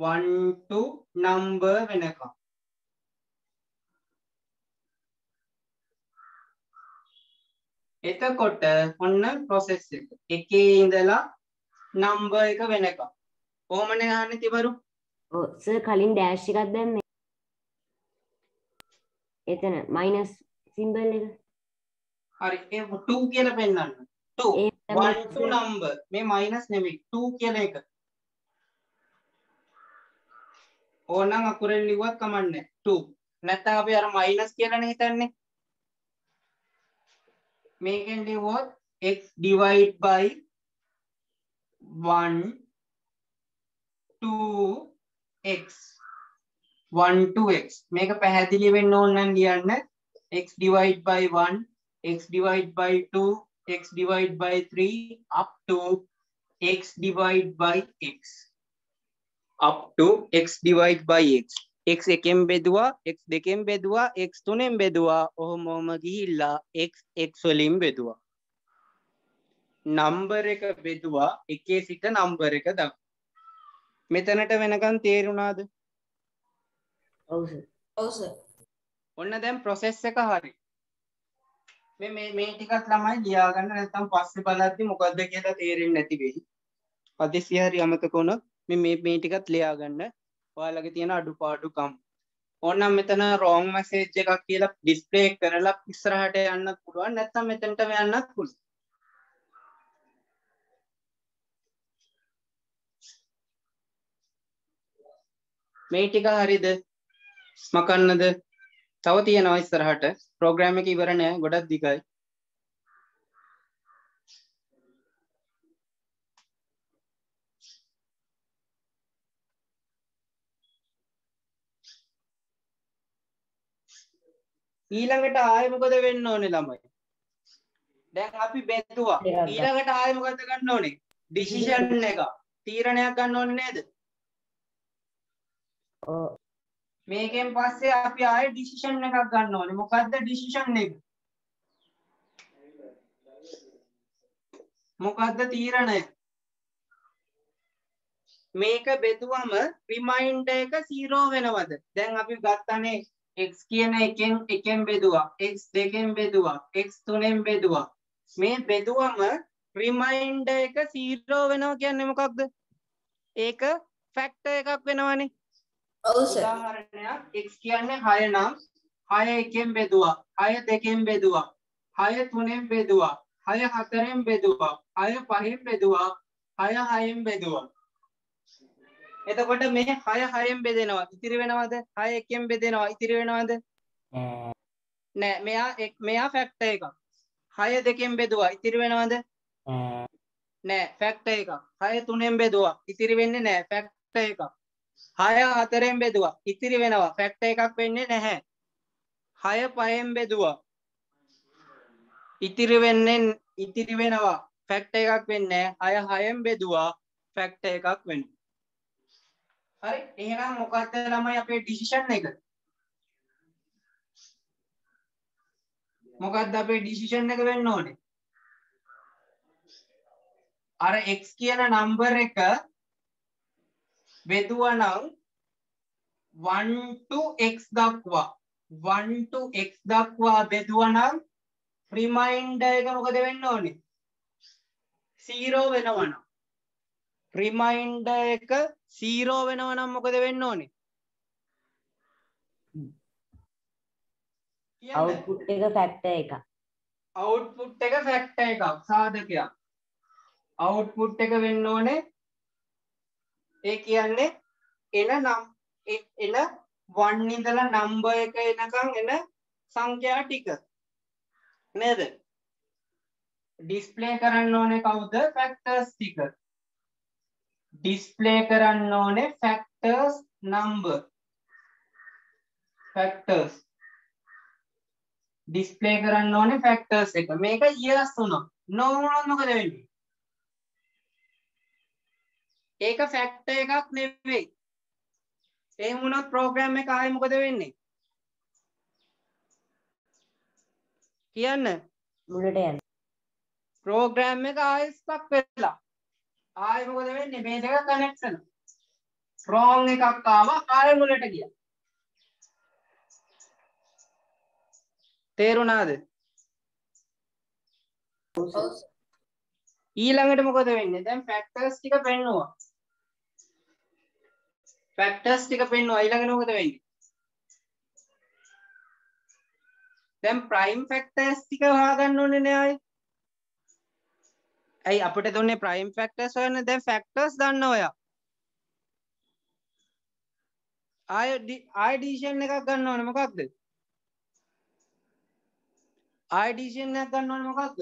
1 to number වෙනකම් එතකොට ඔන්න process එක එකේ ඉඳලා number එක වෙනකම් කොහොමනේ අහන්නේ තිබරු ඔව් සර් කලින් dash එකක් දැම්මේ එතන minus symbol එක හරි ඒ 2 කියලා පෙන්නන්න 2 1 to number මේ minus නෙමෙයි 2 කියන එක ඕනනම් අකුරෙන් ලිව්වත් කමන්නේ 2 නැත්නම් අපි අර minus කියලානේ හිතන්නේ මේකෙන් ලිව්වොත් x divide by 1 2x 1 to x මේක පැහැදිලි වෙන්න ඕන නම් ලියන්න x divide by 1 x divide by 2 x divide by 3 up to x divide by x up to x divide by x x එකෙන් බෙදුවා x දෙකෙන් බෙදුවා x තුනෙන් බෙදුවා ඔහොමම ගිහිල්ලා x x වලින් බෙදුවා නම්බර් එක බෙදුවා එකේ සිට නම්බර් එක දක්වා මෙතනට වෙනකන් තේරුණාද ඔව් සර් ඔව් සර්. ඔන්න දැන් process එක හරි මේ ටිකත් ළමයි ලියා ගන්න නැත්නම් පස්සේ බලද්දි මොකද්ද කියලා තේරෙන්නේ නැති වෙයි හදිස්සිය හරි අමතක වුණොත් මේ ටිකත් ලියා ගන්න ඔයාලගේ තියෙන අඩුපාඩුකම් ඕනනම් මෙතන wrong message එකක් කියලා display කරලා ඉස්සරහට යන්නත් පුළුවන් නැත්නම් මෙතනට යන්නත් පුළුවන් මේ ටික හරිද මකන්නද තව තියෙනවා ඉස්සරහට ප්‍රෝග්‍රෑම් එක ඉවර නෑ ගොඩක් දිගයි ඊළඟට ආයෙ මොකද වෙන්න ඕනේ ළමයි? දැන් අපි බෙදුවා. ඊළඟට ආයෙ මොකද ගන්න ඕනේ? ඩිසිෂන් එක. තීරණයක් ගන්න ඕනේ නේද? ඔව්. මේකෙන් පස්සේ අපි ආයෙ ඩිසිෂන් එකක් ගන්න ඕනේ. මොකද්ද ඩිසිෂන් එක? මොකද්ද තීරණය? මේක බෙදුවම රිමයින්ඩර් එක 0 වෙනවද? දැන් අපි ගත්තනේ x කියන එකෙන් බෙදුවා, x දෙකෙන් බෙදුවා, x තුනෙන් බෙදුවා. මේ බෙදුවම රිමයින්ඩර් එක 0 වෙනවා කියන්නේ මොකක්ද? ඒක ෆැක්ටර් එකක් වෙනවනේ. ඔව් සර්. උදාහරණයක් x කියන්නේ 6 නම් 6 එකෙන් බෙදුවා, 6 දෙකෙන් බෙදුවා, 6 තුනෙන් බෙදුවා, 6 හතරෙන් බෙදුවා, 6 පහෙන් බෙදුවා, 6 හයෙන් බෙදුවා. එතකොට මේ 6 6න් බෙදෙනවා. ඉතිරි වෙනවද? 6 1න් බෙදෙනවා. ඉතිරි වෙනවද? නෑ. මෙයා ෆැක්ටර් එකක්. 6 2න් බෙදුවා. ඉතිරි වෙනවද? නෑ. ෆැක්ටර් එකක්. 6 3න් බෙදුවා. ඉතිරි වෙන්නේ නෑ. ෆැක්ටර් එකක්. 6 4න් බෙදුවා. ඉතිරි වෙනවා. ෆැක්ටර් එකක් වෙන්නේ නැහැ. 6 5න් බෙදුවා. ඉතිරි වෙනවා. ෆැක්ටර් එකක් වෙන්නේ නැහැ. 6 6න් බෙදුවා. ෆැක්ටර් එකක් වෙනවා. හරි. එහෙනම් මොකක්ද ළමයි අපේ ඩිසිෂන් එක? මොකක්ද අපේ ඩිසිෂන් එක වෙන්න ඕනේ? අර x කියන නම්බර් එක බෙදුවා නම් 1 to x දක්වා 1 to x දක්වා බෙදුවා නම් රිමයින්ඩර් එක මොකද වෙන්න ඕනේ? 0 වෙනවා නම් රිමයින්ඩර් එක 0 වෙනවා නම් මොකද වෙන්න ඕනේ? අවුට්පුට් එක ෆැක්ටර් එකක්. අවුට්පුට් එක ෆැක්ටර් එකක් සාධකයක්. අවුට්පුට් එක වෙන්න ඕනේ ඒ කියන්නේ එන 1 ඉඳලා නම්බර් එක එනකන් එන සංඛ්‍යා ටික නේද? ඩිස්ප්ලේ කරන්න ඕනේ කවුද? ෆැක්ටර්ස් ටික. ඩිස්ප්ලේ කරන්න ඕනේ ෆැක්ටර්ස් නම්බර්. ෆැක්ටර්ස් ඩිස්ප්ලේ කරන්න ඕනේ ෆැක්ටර්ස් එක. මේක yes වුණා. no වුණොත් මොකද වෙන්නේ? ඒක ෆැක්ටර් එකක් නෙවෙයි. එහෙම වුණොත් ප්‍රෝග්‍රෑම් එක ආයේ මොකද වෙන්නේ? කියන්න. මුලට යන්න. ප්‍රෝග්‍රෑම් එක ආයේ ස්ටක් වෙලා. ආයේ මොකද වෙන්නේ? මේ දෙක කනෙක්ට් වෙනවා. රෝං එකක් ආවා ආයේ මුලට ගියා. තේරුණාද? ඊළඟට මොකද වෙන්නේ? දැන් ෆැක්ටර්ස් ටික පෙන්නුවා. ෆැක්ටර්ස් ටික පෙන්නුවා. ඊළඟට මොකද වෙන්නේ? දැන් ප්‍රයිම් ෆැක්ටර්ස් ටික හොයාගන්න ඕනේ නේ ආයේ. ඇයි අපිට දුන්නේ ප්‍රයිම් ෆැක්ටර්ස් හොයන්න? දැන් ෆැක්ටර්ස් දන්න ඔයා. ආයේ ඩිසිෂන් එකක් ගන්න ඕනේ මොකක්ද? ආයේ ඩිසිෂන් එකක් ගන්න ඕනේ මොකක්ද?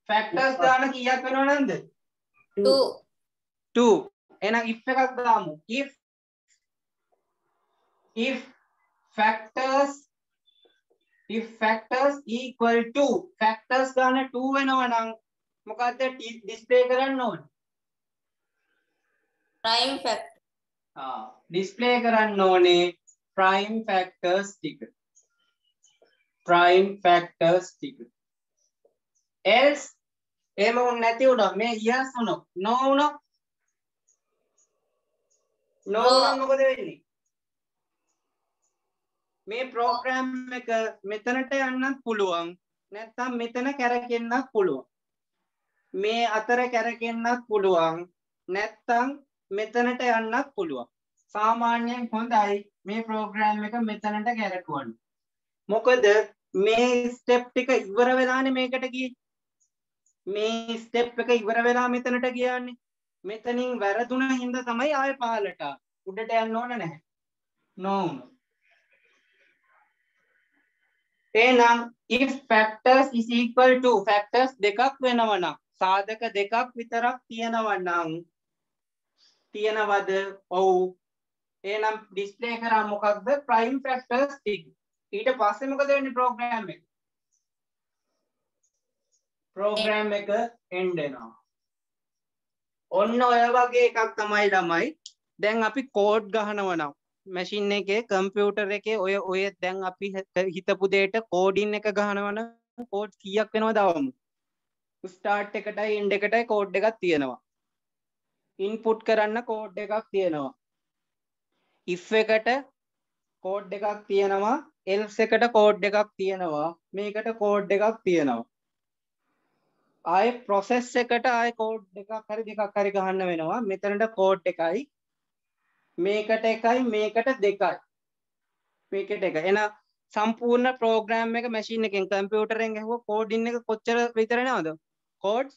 ෆැක්ටර්ස් දාන කීයක් වෙනව නැන්ද? 2. 2. එහෙනම් if එකක් දාමු. if factors equal to factors දාන 2 වෙනව නම් මොකද්ද ඩිස්ප්ලේ කරන්න ඕනේ? prime factor. ඩිස්ප්ලේ කරන්න ඕනේ prime factors ටික. prime factors ටික. else එහෙම වුණ නැති වුණා මේ yes වුණා no වුණා no වුණා මොකද වෙන්නේ? මේ ප්‍රෝග්‍රෑම් එක මෙතනට යන්නත් පුළුවන් නැත්නම් මෙතන කැරකෙන්නත් පුළුවන්. මේ අතර කැරකෙන්නත් පුළුවන් නැත්නම් මෙතනට යන්නත් පුළුවන්. සාමාන්‍යයෙන් හොඳයි මේ ප්‍රෝග්‍රෑම් එක මෙතනට කැරකුවන්න. මොකද මේ ස්ටෙප් ටික ඉවර වෙලානේ මේකට ගියේ. මේ ස්ටෙප් එක ඉවර වෙලා මෙතනට ගියානේ. මෙතනින් වැරදුන හින්දා තමයි ආයෙ පහළට උඩට යන්න ඕන නැහැ. no. එහෙනම් if factors is equal to factors දෙකක් වෙනවා නම් සාධක දෙකක් විතරක් තියෙනවා නම් තියනවද? ඔව්. එහෙනම් ඩිස්ප්ලේ කරා මොකක්ද ප්‍රයිම් ෆැක්ටර්ස් ටික. ඊට පස්සේ මොකද වෙන්නේ ප්‍රෝග්‍රෑම් එක? ප්‍රෝග්‍රෑම් එක එන්ඩ් වෙනවා. ඔන්න ඔය වගේ එකක් තමයි ළමයි. දැන් අපි කෝඩ් ගහනවා නම් මැෂින් එකේ කම්පියුටර් එකේ ඔය දැන් අපි හිතපු දෙයට කෝඩින් එක ගහනවා නම් කෝඩ් කීයක් වෙනවද අවමු? ස්ටාර්ට් එකටයි එන්ඩ් එකටයි කෝඩ් එකක් තියෙනවා. ඉන්පුට් කරන්න කෝඩ් එකක් තියෙනවා. if එකට කෝඩ් එකක් තියෙනවා. else එකට කෝඩ් එකක් තියෙනවා. මේකට කෝඩ් එකක් තියෙනවා. ආයේ process එකට ආයේ කෝඩ් එකක් හරි දෙකක් හරි ගහන්න වෙනවා. මෙතනට කෝඩ් එකයි මේකට එකයි මේකට දෙකයි. මේකට එක. එහෙනම් සම්පූර්ණ ප්‍රෝග්‍රෑම් එක මැෂින් එකෙන් කම්පියුටරෙන් ගහුවා කෝඩින් එක කොච්චර විතර එනවද? කෝඩ්ස්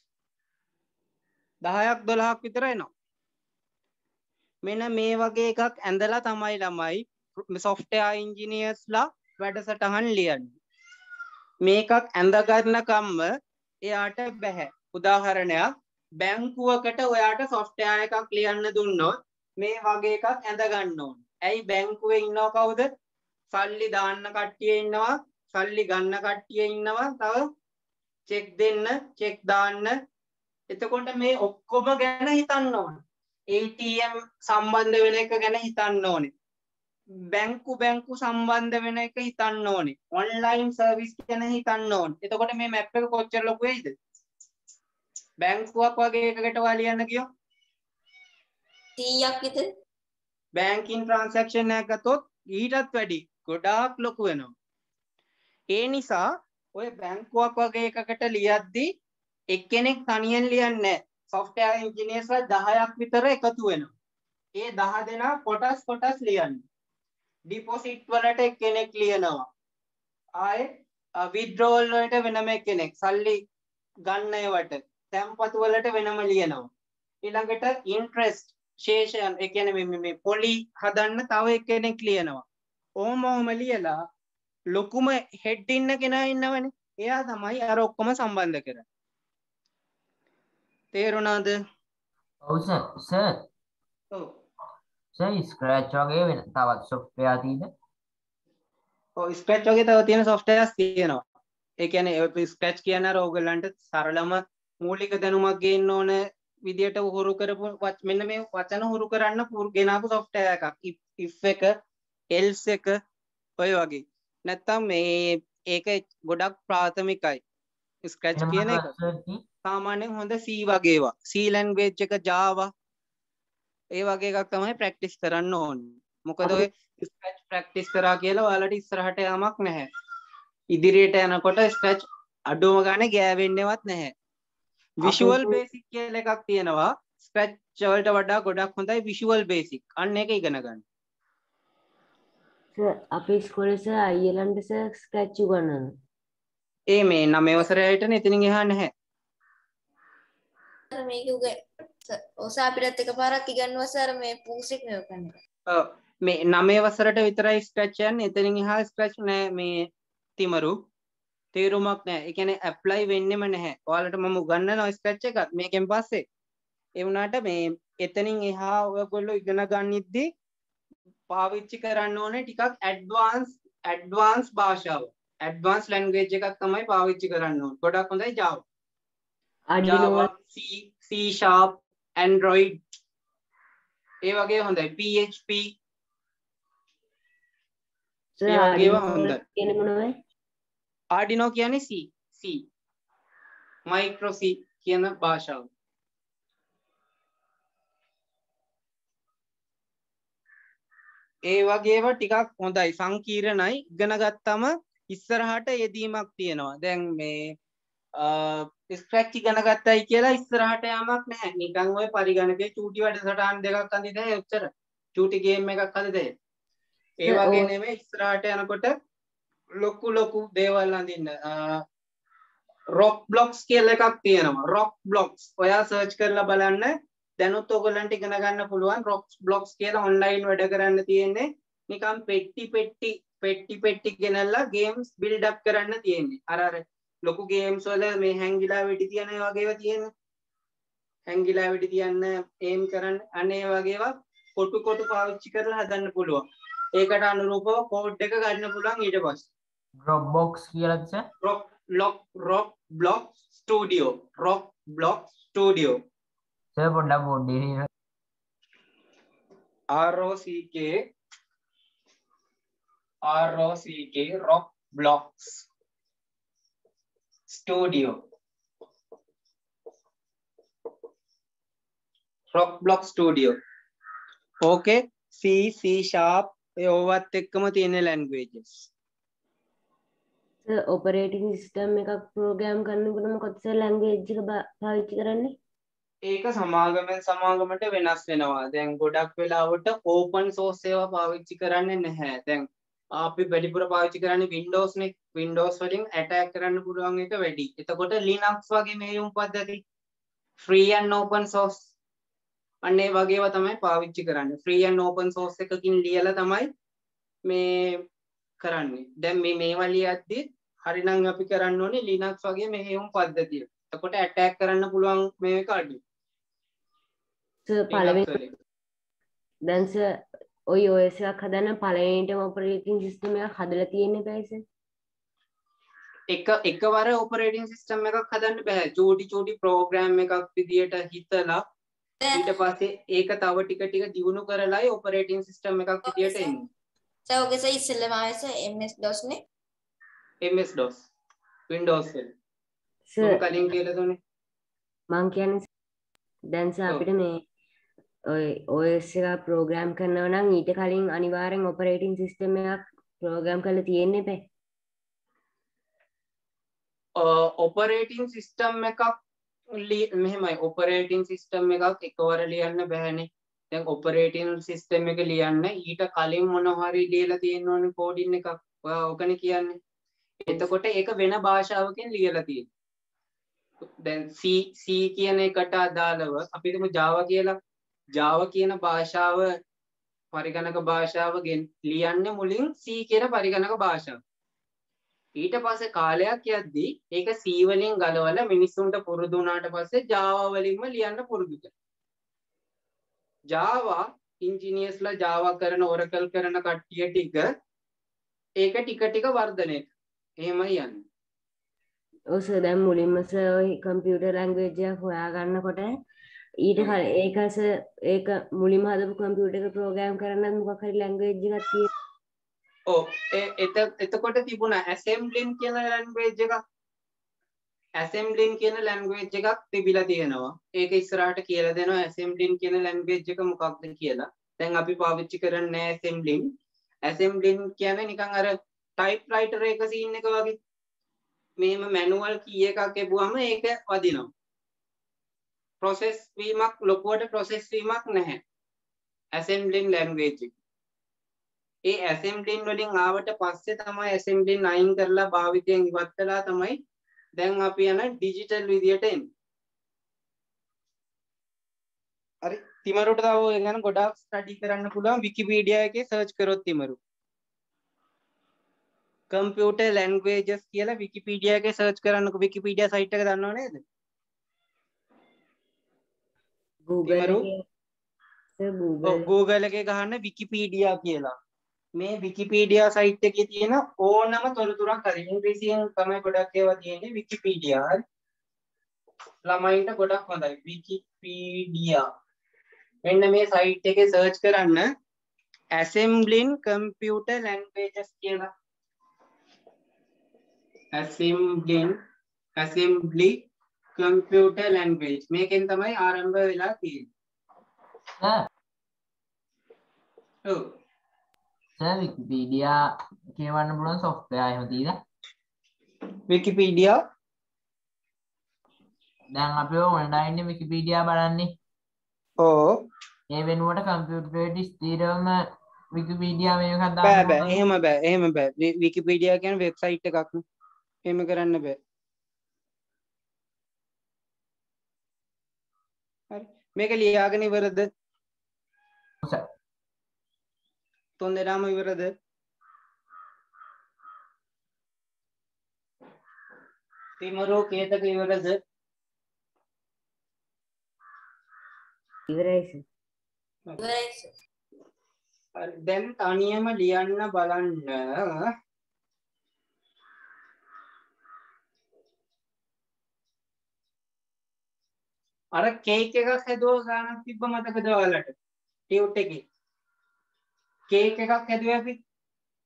10ක් 12ක් විතර එනවා. මෙන්න මේ වගේ එකක් ඇඳලා තමයි ළමයි software engineersලා වැඩසටහන් ලියන්නේ. මේකක් ඇඳ ගන්නකම්ම එයාට බෑ. උදාහරණයක් බැංකුවකට ඔයාට software එකක් ලියන්න දුන්නොත් මේ වගේ එකක් ඇඳ ගන්න ඕන. ඇයි බැංකුවේ ඉන්නව කවුද? සල්ලි දාන්න කට්ටිය ඉන්නවා, සල්ලි ගන්න කට්ටිය ඉන්නවා, තව චෙක් දෙන්න, චෙක් දාන්න. එතකොට මේ ඔක්කොම ගැන හිතන්න ඕන. ATM සම්බන්ධ වෙන එක ගැන හිතන්න ඕනේ. බැංකු සම්බන්ධ වෙන එක හිතන්න ඕනේ. ඔන්ලයින් සර්විස් ගැන හිතන්න ඕනේ. එතකොට මේ මැප් එක කොච්චර ලොකු වෙයිද? බැංකුවක් වගේ එකකට ඔයා ලියන්න කියෝ 100ක් විතර. බැංකින් ට්‍රාන්සැක්ෂන් එකක් ගත්තොත් ඊටත් වැඩි ගොඩාක් ලොකු වෙනවා. ඒ නිසා ඔය බැංකුවක් වගේ එකකට ලියද්දී එක්කෙනෙක් තනියෙන් ලියන්නේ නැහැ. software engineersලා 10ක් විතර එකතු වෙනවා. ඒ 10 දෙනා කොටස් ලියන්නේ. ඩිපොසිට් වලට එක්කෙනෙක් ලියනවා. ආයේ withdrawal වලට වෙනම එක්කෙනෙක්, සල්ලි ගන්න ඒවට තැන්පතු වලට වෙනම ලියනවා. ඊළඟට interest ශේෂයන් ඒ කියන්නේ මේ පොලි හදන්න තව එක්කෙනෙක් ලියනවා. ඔහොම ලියලා ලොකුම හෙඩ් ඉන්න කෙනා ඉන්නවනේ. එයා තමයි අර ඔක්කොම සම්බන්ධ කරන්නේ. තේරුණාද? ඔව් සර්. ඔව්. සර් ස්ක්‍රැච් වගේ වෙන තවත් software තියෙද? ඔව් ස්ක්‍රැච් වගේ තව තියෙන softwares තියෙනවා. ඒ කියන්නේ ස්ක්‍රැච් කියන්නේ අර ඕගලන්ට සරලම මූලික දැනුමක් ගේන්න ඕන විදියට හුරු කරපු මෙන්න මේ වචන හුරු කරන්න ගෙනාපු software එකක්. if එක, else එක ඔය වගේ. නැත්තම් මේ ඒක ගොඩක් ප්‍රාථමිකයි. ස්ක්‍රැච් කියන එක සාමාන්‍යයෙන් හොඳ C වගේ ඒවා. C language එක Java ඒ වගේ එකක් තමයි ප්‍රැක්ටිස් කරන්න ඕනේ. මොකද ඔය ස්ක්‍රැච් ප්‍රැක්ටිස් කරා කියලා ඔයාලට ඉස්සරහට යamak නැහැ. ඉදිරියට යනකොට ස්ක්‍රැච් අඩුම ගානේ ගෑවෙන්නේවත් නැහැ. විෂුවල් බේසික් කියලා එකක් තියෙනවා. ස්ක්‍රැච් වලට වඩා ගොඩක් හොඳයි විෂුවල් බේසික්. අන්න ඒක ඉගෙන ගන්න. සර් අපේ ඉස්කෝලේ සර් අයියලන්ට සර් ස්ක්‍රැච් උගන්වනවා. ඒ මේ 9 වසරේ අයටනේ එතනින් එහා නැහැ. මේක උගේ ඔස අපිටත් එකපාරක් ඉගන්නුවා සර් මේ පූසික් මේව කරන්න. ඔව් මේ 9 වසරට විතරයි ස්ක්‍රැච් යන්නේ. එතනින් එහා ස්ක්‍රැච් නෑ මේ තිමරු. තේරුමක් නෑ. ඒ කියන්නේ ඇප්ලයි වෙන්නෙම නැහැ. ඔයාලට මම උගන්වනවා ස්ක්‍රැච් එකක් මේකෙන් පස්සේ. ඒ වුණාට මේ එතනින් එහා ඔයගොල්ලෝ ඉගෙන ගන්නිද්දී පාවිච්චි කරන්න ඕනේ ටිකක් ඇඩ්වාන්ස් භාෂාව. ඇඩ්වාන්ස් ලැන්ග්වේජ් එකක් තමයි පාවිච්චි කරන්න ඕනේ. ගොඩක් හොඳයි Java. Java, C Sharp, Android ඒ වගේ හොඳයි. PHP ඒ වගේ ඒවා හොඳයි. කියන්නේ මොනවද? Arduino කියන්නේ C. Micro C කියන භාෂාව. ඒ වගේ ඒවා ටිකක් හොඳයි. සංකීර්ණයි. ඉගෙන ගත්තම ඉස්සරහට යෙදීමක් තියෙනවා. දැන් මේ ස්ක්‍රැච් ඉගෙන ගත්තයි කියලා ඉස්සරහට යamak නැහැ. නිකන් ඔය පරිගණකයේ චූටි වැඩසටහන් දෙකක් අඳින්නේ ඔච්චර. චූටි ගේම් එකක් හදලා ඒ වගේ නෙමෙයි ඉස්සරහට යනකොට ලොකු දේවල් අඳින්න. rock blocks කියලා එකක් තියෙනවා. rock blocks. ඔයා සර්ච් කරලා බලන්න. දැනුත් ඔයගලන්ට ඉගෙන ගන්න පුළුවන්. rock blocks කියලා ඔන්ලයින් වැඩ කරන්න තියෙන්නේ. නිකන් පෙට්ටි ගෙනල්ලා ගේම්ස් බිල්ඩ් අප් කරන්න තියෙන්නේ. අර ලොකු ගේම්ස් වල මේ හැංගිලා වෙඩි තියන ඒ වගේ ඒවා තියෙන්නේ. හැංගිලා වෙඩි තියන්න ඒම් කරන්න අනේ වගේ ඒවා කොටු පාවිච්චි කරලා හදන්න පුළුවන්. ඒකට අනුරූපව කෝඩ් එක ගන්න පුළුවන් ඊට පස්සේ. Dropbox කියලාද sir? Rock Block Studio. Sir පොඩ්ඩක් බෝඩ් එකේ Rock Blocks Studio. Rock Block Studio. Okay. C Sharp ඕවත් එක්කම තියෙන languages. ඔපරේටින් සිස්ටම් එකක් ප්‍රෝග්‍රෑම් කරනකොට මොකක්ද සර් ලැන්ග්වේජ් එක පාවිච්චි කරන්නේ? ඒක සමාගමෙන් සමාගමට වෙනස් වෙනවා. දැන් ගොඩක් වෙලාවට ඕපන් සෝස් ඒවා පාවිච්චි කරන්නේ නැහැ. දැන් අපි වැඩිපුර පාවිච්චි කරන්නේ Windows නේ. Windows වලින් attack කරන්න පුළුවන් එක වැඩි. එතකොට Linux වගේ මෙහෙයුම් පද්ධති free and open source අන්න ඒ වගේ ඒවා තමයි පාවිච්චි කරන්නේ. free and open source එකකින් ලියලා තමයි මේ කරන්නේ. දැන් මේවා ලියද්දි හරිනම් අපි කරන්න ඕනේ Linux වගේ මෙහෙයුම් පද්ධතිය. එතකොට attack කරන්න පුළුවන් මේක අඩුයි. පළවෙනි දැන් සර් ඔය OS එකක් හදන්න පළවෙනිටම ඔපරේටින් සිස්ටම් එකක් හදලා තියෙන්නේ බෑ සර්. එකවර ඔපරේටින් සිස්ටම් එකක් හදන්න බෑ. චූටි ප්‍රෝග්‍රෑම් එකක් විදියට හිතලා ඊට පස්සේ ඒක තව ටික දියුණු කරලායි ඔපරේටින් සිස්ටම් එකක් විදියට එන්නේ. සර් ඔගේ සර් ඉස්සෙල්ලාම ආවේ සර් MS DOS නේ. MS DOS Windows වල. සර් කලින් කියලා දුන්නේ. මං කියන්නේ දැන් සර් අපිට මේ ඔය OS එක ප්‍රෝග්‍රෑම් කරනවා නම් ඊට කලින් අනිවාර්යෙන් ඔපරේටින් සිස්ටම් එකක් ප්‍රෝග්‍රෑම් කරලා තියෙන්න එපා. ඔපරේටින් සිස්ටම් එකක් මෙහෙමයි ඔපරේටින් සිස්ටම් එකක් එකවර ලියන්න බෑනේ. දැන් ඔපරේටින් සිස්ටම් එක ලියන්න ඊට කලින් මොනවා හරි ලියලා තියෙන්න ඕනේ කෝඩින් එකක්. ඔයා ඕකනේ කියන්නේ. එතකොට ඒක වෙන භාෂාවකින් ලියලා තියෙනවා. දැන් C කියන එකට අදාළව අපි හිතමු Java කියලා. Java කියන භාෂාව පරිගණක භාෂාවගෙන් ලියන්නේ මුලින් C කියන පරිගණක භාෂාව. ඊට පස්සේ කාලයක් යද්දී ඒක C වලින් ගලවලා මිනිස්සුන්ට පුරුදු වුණාට පස්සේ Java වලින්ම ලියන්න පුරුදු කළා. Java ඉන්ජිනියර්ස්ලා Java කරන Oracle කරන කට්ටිය ටික ඒක ටික වර්ධනය කරා. එහෙමයි යන්නේ. ඔව් සර් දැන් මුලින්ම සර් ඔය කම්පියුටර් ලැන්ග්වේජ් එකක් හොයාගන්නකොට ඊට කලින් ඒක මුලින්ම හදපු කම්පියුටර් එක ප්‍රෝග්‍රෑම් කරන්න මොකක් හරි ලැන්ග්වේජ් එකක් තියෙනවා. ඔව් එතකොට තිබුණා assembling කියන ලැන්ග්වේජ් එකක්. assembling කියන ලැන්ග්වේජ් එකක් තිබිලා තියෙනවා. ඒක ඉස්සරහට කියලා දෙනවා assembling කියන ලැන්ග්වේජ් එක මොකක්ද කියලා. දැන් අපි පාවිච්චි කරන්නේ assembling. assembling කියන්නේ නිකන් අර typewriter එක scene එක වගේ. මෙහෙම manual key එකක් එපුවම ඒක වදිනවා. process වීමක් ලොකුවට process වීමක් නැහැ. assembling language එක. ඒ assembling වලින් ආවට පස්සේ තමයි assembling අයින් කරලා භාවිතයෙන් ඉවත් කළා තමයි දැන් අපි යන ඩිජිටල් විදියට එන්නේ. හරි තිමරුට තව ඔය ගැන ගොඩාක් ස්ටඩි කරන්න පුළුවන් විකිපීඩියා එකේ සර්ච් කරොත් තිමරු. කම්පියුටර් ලැන්ග්වේජස් කියලා විකිපීඩියා එකේ සර්ච් කරන්නකො විකිපීඩියා සයිට් එක දන්නව නේද? Google එකේ ගහන්න විකිපීඩියා කියලා. මේ විකිපීඩියා සයිට් එකේ තියෙන ඕනම තොරතුරක් හරි ඉංග්‍රීසියෙන් තමයි ගොඩක් ඒවා තියෙන්නේ විකිපීඩියා. ළමයින්ට ගොඩක් හොඳයි විකිපීඩියා. මෙන්න මේ සයිට් එකේ සර්ච් කරන්න assembling computer languages කියලා. assembly computer language මේකෙන් තමයි ආරම්භ වෙලා තියෙන්නේ. ඔව් සර් විකිපීඩියා කියවන්න පුළුවන් software එහෙම තියෙද? විකිපීඩියා දැන් අපි ඔන්ලයින් විකිපීඩියා බලන්නේ. ඕ ඒ වෙනුවට කම්පියුටරේට ස්ථිරවම විකිපීඩියා මේකක් දාන්න බෑ එහෙම බෑ විකිපීඩියා කියන්නේ වෙබ්සයිට් එකක් නේ. එහෙම කරන්න බෑ. හරි මේක ලියාගෙන ඉවරද? සර් තුන්දෙනාම ඉවරද? තිමරෝ කේතක ඉවරද? ඉවරයි සර්. දැන් තනියම ලියන්න බලන්න. අර කේක් එකක් හැදුවා ගානක් තිබ්බ මතකද ඔයාලට? ටියුට් එකේ කේක් එකක් හැදුවා අපි.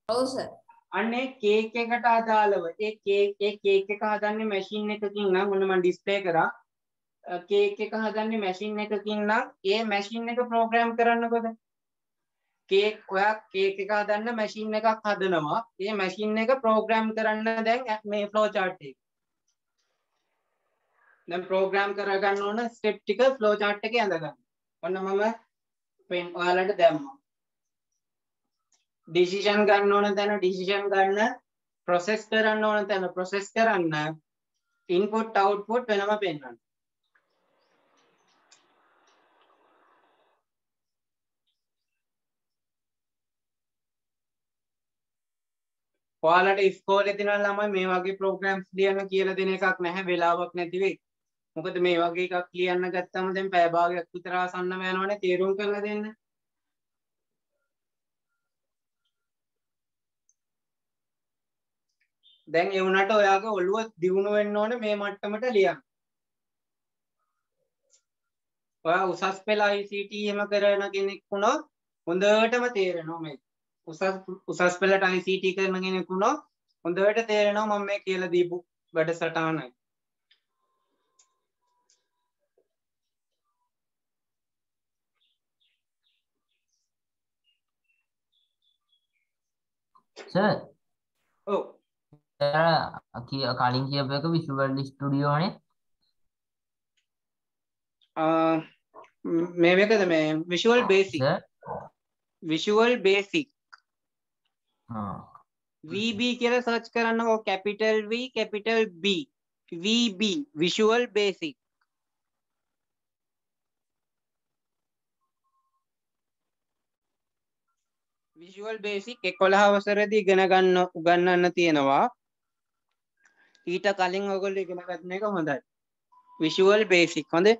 ඔව් සර්. අන්නේ කේක් එකට අදාළව ඒ කේක් එක හදන්නේ මැෂින් එකකින් නම් ඔන්න මම ඩිස්ප්ලේ කරා. කේක් එක හදන්නේ මැෂින් එකකින් නම් ඒ මැෂින් එක ප්‍රෝග්‍රෑම් කරන්නකොද? ඔයා කේක් එක හදන්න මැෂින් එකක් හදනවා. ඒ මැෂින් එක ප්‍රෝග්‍රෑම් කරන්න දැන් මේ ෆ්ලෝ chart එක. දැන් ප්‍රෝග්‍රෑම් කරගන්න ඕන ස්ටෙප් ටික ෆ්ලෝ chart එකේ ඇඳගන්න. ඔන්න මම ඔයාලට දැම්මා. ඩිසිෂන් ගන්න ඕන තැන ඩිසිෂන් ගන්න, ප්‍රොසෙස් කරන්න ඕන තැන ප්‍රොසෙස් කරන්න, ඉන්පුට් අවුට්පුට් වෙනම පෙන්වන්න. ඔයාලට ඉස්කෝලේ තියෙන ළමයි මේ වගේ ප්‍රෝග්‍රෑම්ස් ලියන්න කියලා දෙන එකක් නැහැ, වෙලාවක් නැති වෙයි. මොකද මේ වගේ එකක් ලියන්න ගත්තම දැන් පැය භාගයක් විතර ආසන්නම යනවනේ තීරුම් කරලා දෙන්න. දැන් ඒ වුණාට ඔයාගේ ඔළුව දියුණු වෙන්න ඕනේ මේ මට්ටමට ලියන්න. ඔයා උසස් පෙළ ICT එහෙම කරන කෙනෙක් වුණොත් හොඳටම තේරෙනවා මේ. උසස් පෙළට ICT කරන කෙනෙක් වුණොත් හොඳට තේරෙනවා මම මේ කියලා දීපු වැඩසටහනයි. සර් ඔව්. කලින් කියපු එක විෂුවල් ස්ටුඩියෝ නේ. මේ මේකද මේ visual basic. Sir visual basic. ආ VB කියලා සර්ච් කරන්නකෝ. Capital V capital B VB visual basic. Visual basic 11 වසරේදී ඉගෙන ගන්න උගන්වන්න තියෙනවා. ඊට කලින් ඔයගොල්ලෝ ඉගෙන ගන්න එක හොඳයි. විෂුවල් බේසික් හොඳේ.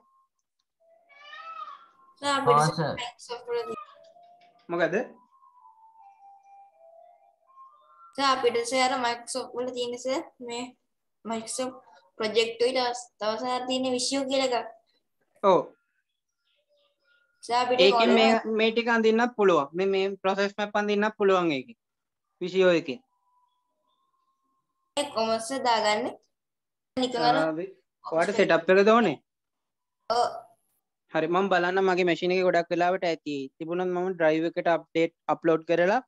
මොකද? අපිට සර් මයික්‍රොසොෆ්ට් වල තියෙන සර් මේ මයික්‍රොසොෆ්ට් ප්‍රොජෙක්ට් වල තව සර් තියෙන විෂුව කියලා එකක්. ඔව්. සර් අපිට ඒකෙන් මේ ටික අඳින්නත් පුළුවන්. මේ ප්‍රොසෙස් මැප් අඳින්නත් පුළුවන් ඒකේ. විෂුව එකේ. කොමර්ස් දාගන්නේ නිකන් අර ඔයාලට සෙටප් එක දෝනේ. ඔව්. හරි මම බලන්න මගේ මැෂින් එකේ ගොඩක් වෙලාවට ඇති. තිබුණොත් මම ඩ්‍රයිව් එකට අප්ලෝඩ් කරලා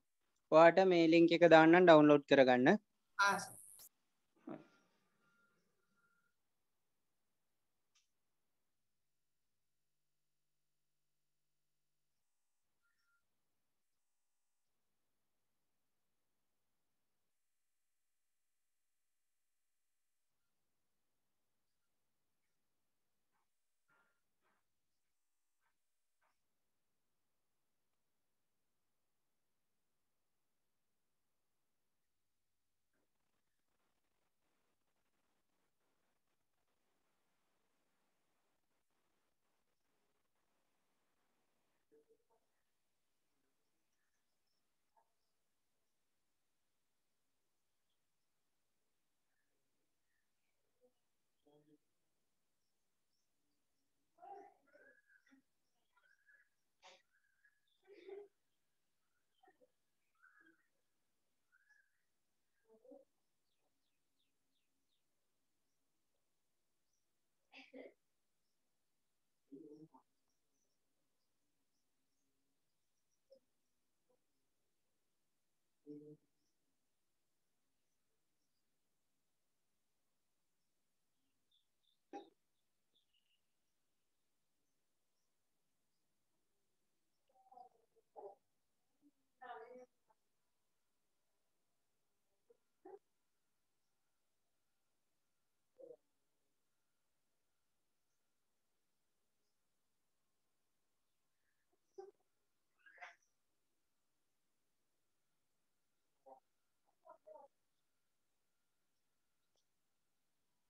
ඔයාට මේ ලින්ක් එක දාන්නම් ඩවුන්ලෝඩ් කරගන්න.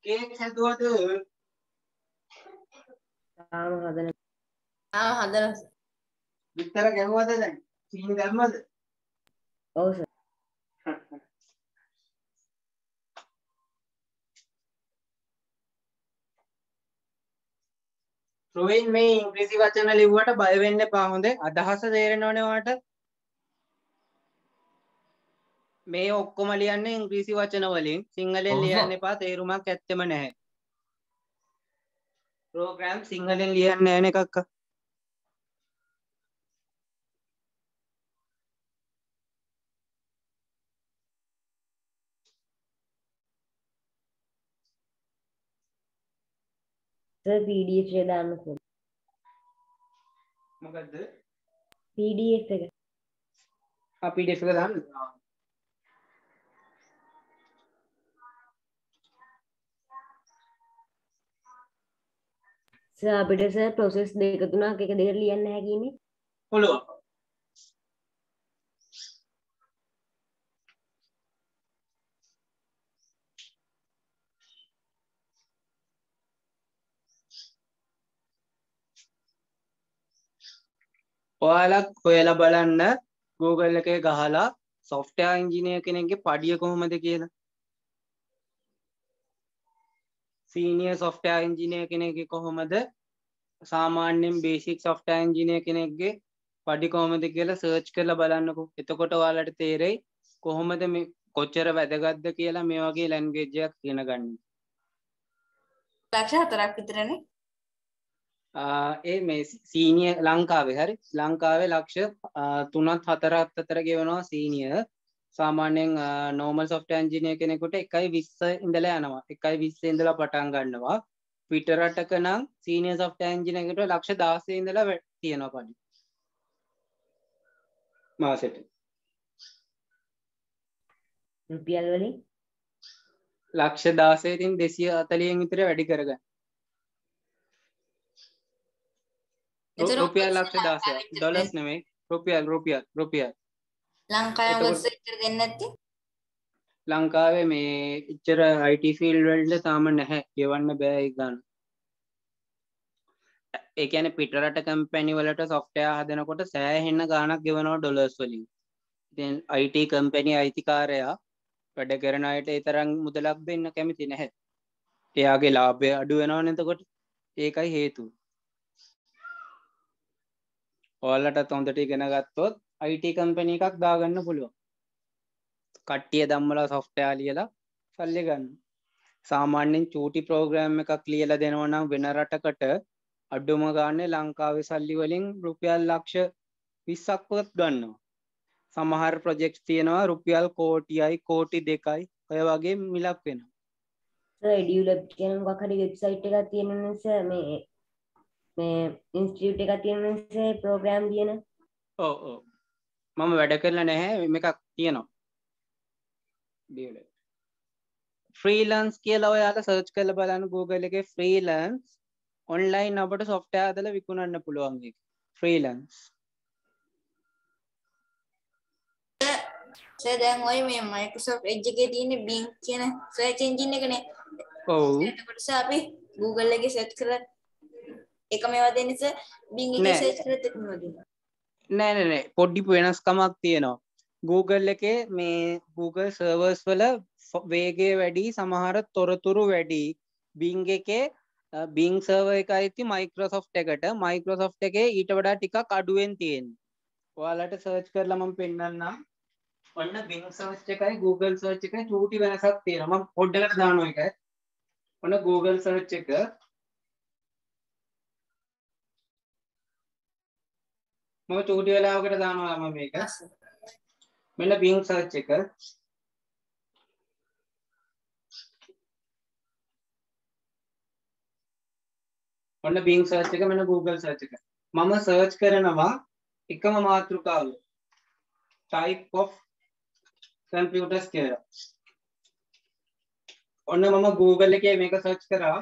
කේක් හැදුවද? තාම හදන. හදන. විතර ගැහුවද දැන් සීනි දැම්මද ඔව් සර්. ප්‍රවීන් මේ ඉංග්‍රීසි වචන ලිව්වට බය වෙන්න එපා හොඳේ අදහස තේරෙනවනේ ඔයාට මේ ඔක්කොම ලියන්නේ ඉංග්‍රීසි වචන වලින් සිංහලෙන් ඔව් සර්. ලියන්න එපා තේරුමක් ඇත්තෙම නැහැ ප්‍රෝග්‍රෑම් සිංහලෙන් ලියන්නේ නැහැ නේ කක්කා සර් PDF එක දාන්න පුළුවන්. මොකද්ද PDF එක. අපි ඩෙෆ් එක දාන්න සර් අපිට සර් process දෙක තුනක් එක දෙකට ලියන්න හැකියිනේ. පුළුවන් ඔයාලා හොයලා බලන්න Google එකේ ගහලා software engineer කෙනෙක්ගේ පඩිය කොහොමද කියලා senior software engineer කෙනෙක්ගේ කොහොමද සාමාන්‍යයෙන් basic software engineer කෙනෙක්ගේ පඩි කොහොමද කියලා search කරලා බලන්නකෝ එතකොට ඔයාලට තේරෙයි කොහොමද මේ කොච්චර වැදගත්ද කියලා මේ වගේ language එකක් ඉගෙන ගන්න. ලක්ෂ 4ක් විතරනේ. ඒ මේ සීනියර් ලංකාවේ හරි ලංකාවේ ලක්ෂ 3ක් 4ක් අතර ගෙවනවා සීනියර් සාමාන්‍යයෙන් normal software engineer කෙනෙකුට 1.20 ඉඳලා යනවා 1.20 ඉඳලා පටන් ගන්නවා පිට රටක නම් senior software engineer කෙනෙකුට ලක්ෂ 16 ඉඳලා තියෙනවා පඩි මාසෙට රුපියල් වලින් ලක්ෂ 16 ඉතින් 240න් විතර වැඩි කරගන්න රුපියල් ලක්ෂ 16ක් ඩොලර්ස් නෙමෙයි රුපියල් ලංකාවේ මොකද ඉතර දෙන්නේ නැත්තේ? ලංකාවේ මේ ඉච්චර IT ෆීල්ඩ් වලට තාම නැහැ ගෙවන්න බෑ ඒ ගන්න. ඒ කියන්නේ පිටරට කම්පැනි වලට software හදනකොට සෑහෙන ගාණක් ගෙවනවා ඩොලර්ස් වලින්. ඉතින් IT කම්පැනි අයිතිකාරයා වැඩ කරන අයට ඒ තරම් මුදලක් දෙන්න කැමති නැහැ. එයාගේ ලාභය අඩු වෙනවනේ එතකොට. ඒකයි හේතුව. ඔයාලටත් හොඳට ඉගෙන ගත්තොත් IT කම්පැනි එකක් දාගන්න පුළුවන්. කට්ටිය දම්මලා software ලියලා සල්ලි ගන්න. සාමාන්‍යයෙන් චූටි ප්‍රෝග්‍රෑම් එකක් ලියලා දෙනවා නම් වෙන රටකට අඩුම ගානේ ලංකාවේ සල්ලි වලින් රුපියල් ලක්ෂ 20ක්වත් ගන්නවා. සමහර ප්‍රොජෙක්ට්ස් තියෙනවා රුපියල් කෝටියයි කෝටි 2යි ඔය වගේ මිලක් වෙනවා. සර් EduLab කියන මොකක් හරි වෙබ්සයිට් එකක් තියෙනවනේ සර් මේ ඉන්ස්ටිටියුට් එකක් තියෙනවනේ සර් ප්‍රෝග්‍රෑම් ලියන. ඔව් මම වැඩ කරලා නැහැ මේකක් තියෙනවා. ෆ්‍රීලන්ස් කියලා ඔයාලා සර්ච් කරලා බලන්න Google එකේ ෆ්‍රීලන්ස් ඔන්ලයින් අපට software හදලා විකුණන්න පුළුවන් එක. ෆ්‍රීලන්ස්. සර් දැන් ඔය මේ Microsoft Edge එකේ තියෙන Bing කියන search engine එකනේ. ඔව්. එතකොට සර් අපි Google එකේ search කරලා එක මේවා දෙන්නේ සර් Bing එකේ search කරලා එක මේවා දෙනවා. නෑ පොඩි වෙනස්කමක් තියෙනවා. Google එකේ මේ Google servers වල වේගය වැඩි සමහර තොරතුරු වැඩි Bing එකේ Bing server එකයි ති Microsoft එකට Microsoft එකේ ඊට වඩා ටිකක් අඩුවෙන් තියෙනවා. ඔයාලට search කරලා මම පෙන්නන්නම්. ඔන්න Bing search එකයි Google search එකයි චූටි වෙනසක් තියෙනවා. මම පොඩ්ඩකට දානවා එක. ඔන්න Google search එක මම චූටි වෙලාවකට දානවා මම මේක. මෙන්න Bing search එක ඔන්න Bing search එක මෙන්න Google search එක මම search කරනවා එකම මාතෘකාව type of computers කියලා ඔන්න මම Google එකේ මේක search කරා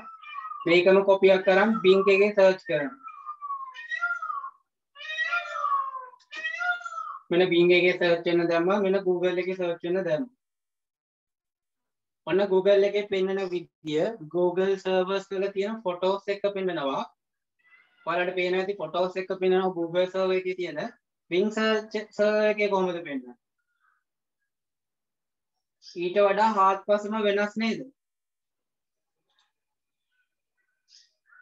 මේකම copy එකක් කරන් Bing එකේ search කරනවා මෙන්න Bing එකේ search වෙන දැම්මා මෙන්න Google එකේ search වෙන දැම්මා ඔන්න Google එකේ පෙන්වන විදිය Google servers වල තියෙන photos එක පෙන්වනවා ඔයාලට පේනවා ඇති ෆොටෝස් එක පේනවා Google සර්වර් එකේ තියෙන Bing සර්වර් එකේ කොහොමද පේන්නේ? ඊට වඩා හාත්පසම වෙනස් නේද?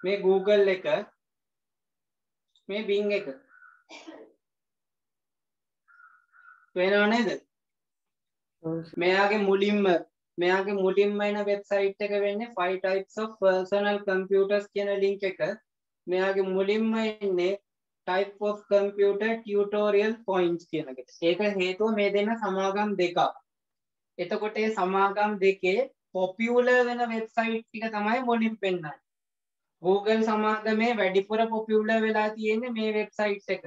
මේ Google එක මේ Bing එක පේනව නේද? මෙයාගේ මුලින්ම එන වෙබ්සයිට් එක වෙන්නේ 5 types of personal computers කියන ලින්ක් එක. මෙයාගේ මුලින්ම එන්නේ type of computer tutorial points කියන එක. ඒක හේතුව මේ දෙන්න සමාගම් දෙකක්. එතකොට මේ සමාගම් දෙකේ popular වෙන වෙබ්සයිට් ටික තමයි මුලින් පෙන්නන්නේ. Google සමාගමේ වැඩිපුර popular වෙලා තියෙන්නේ මේ වෙබ්සයිට් එක.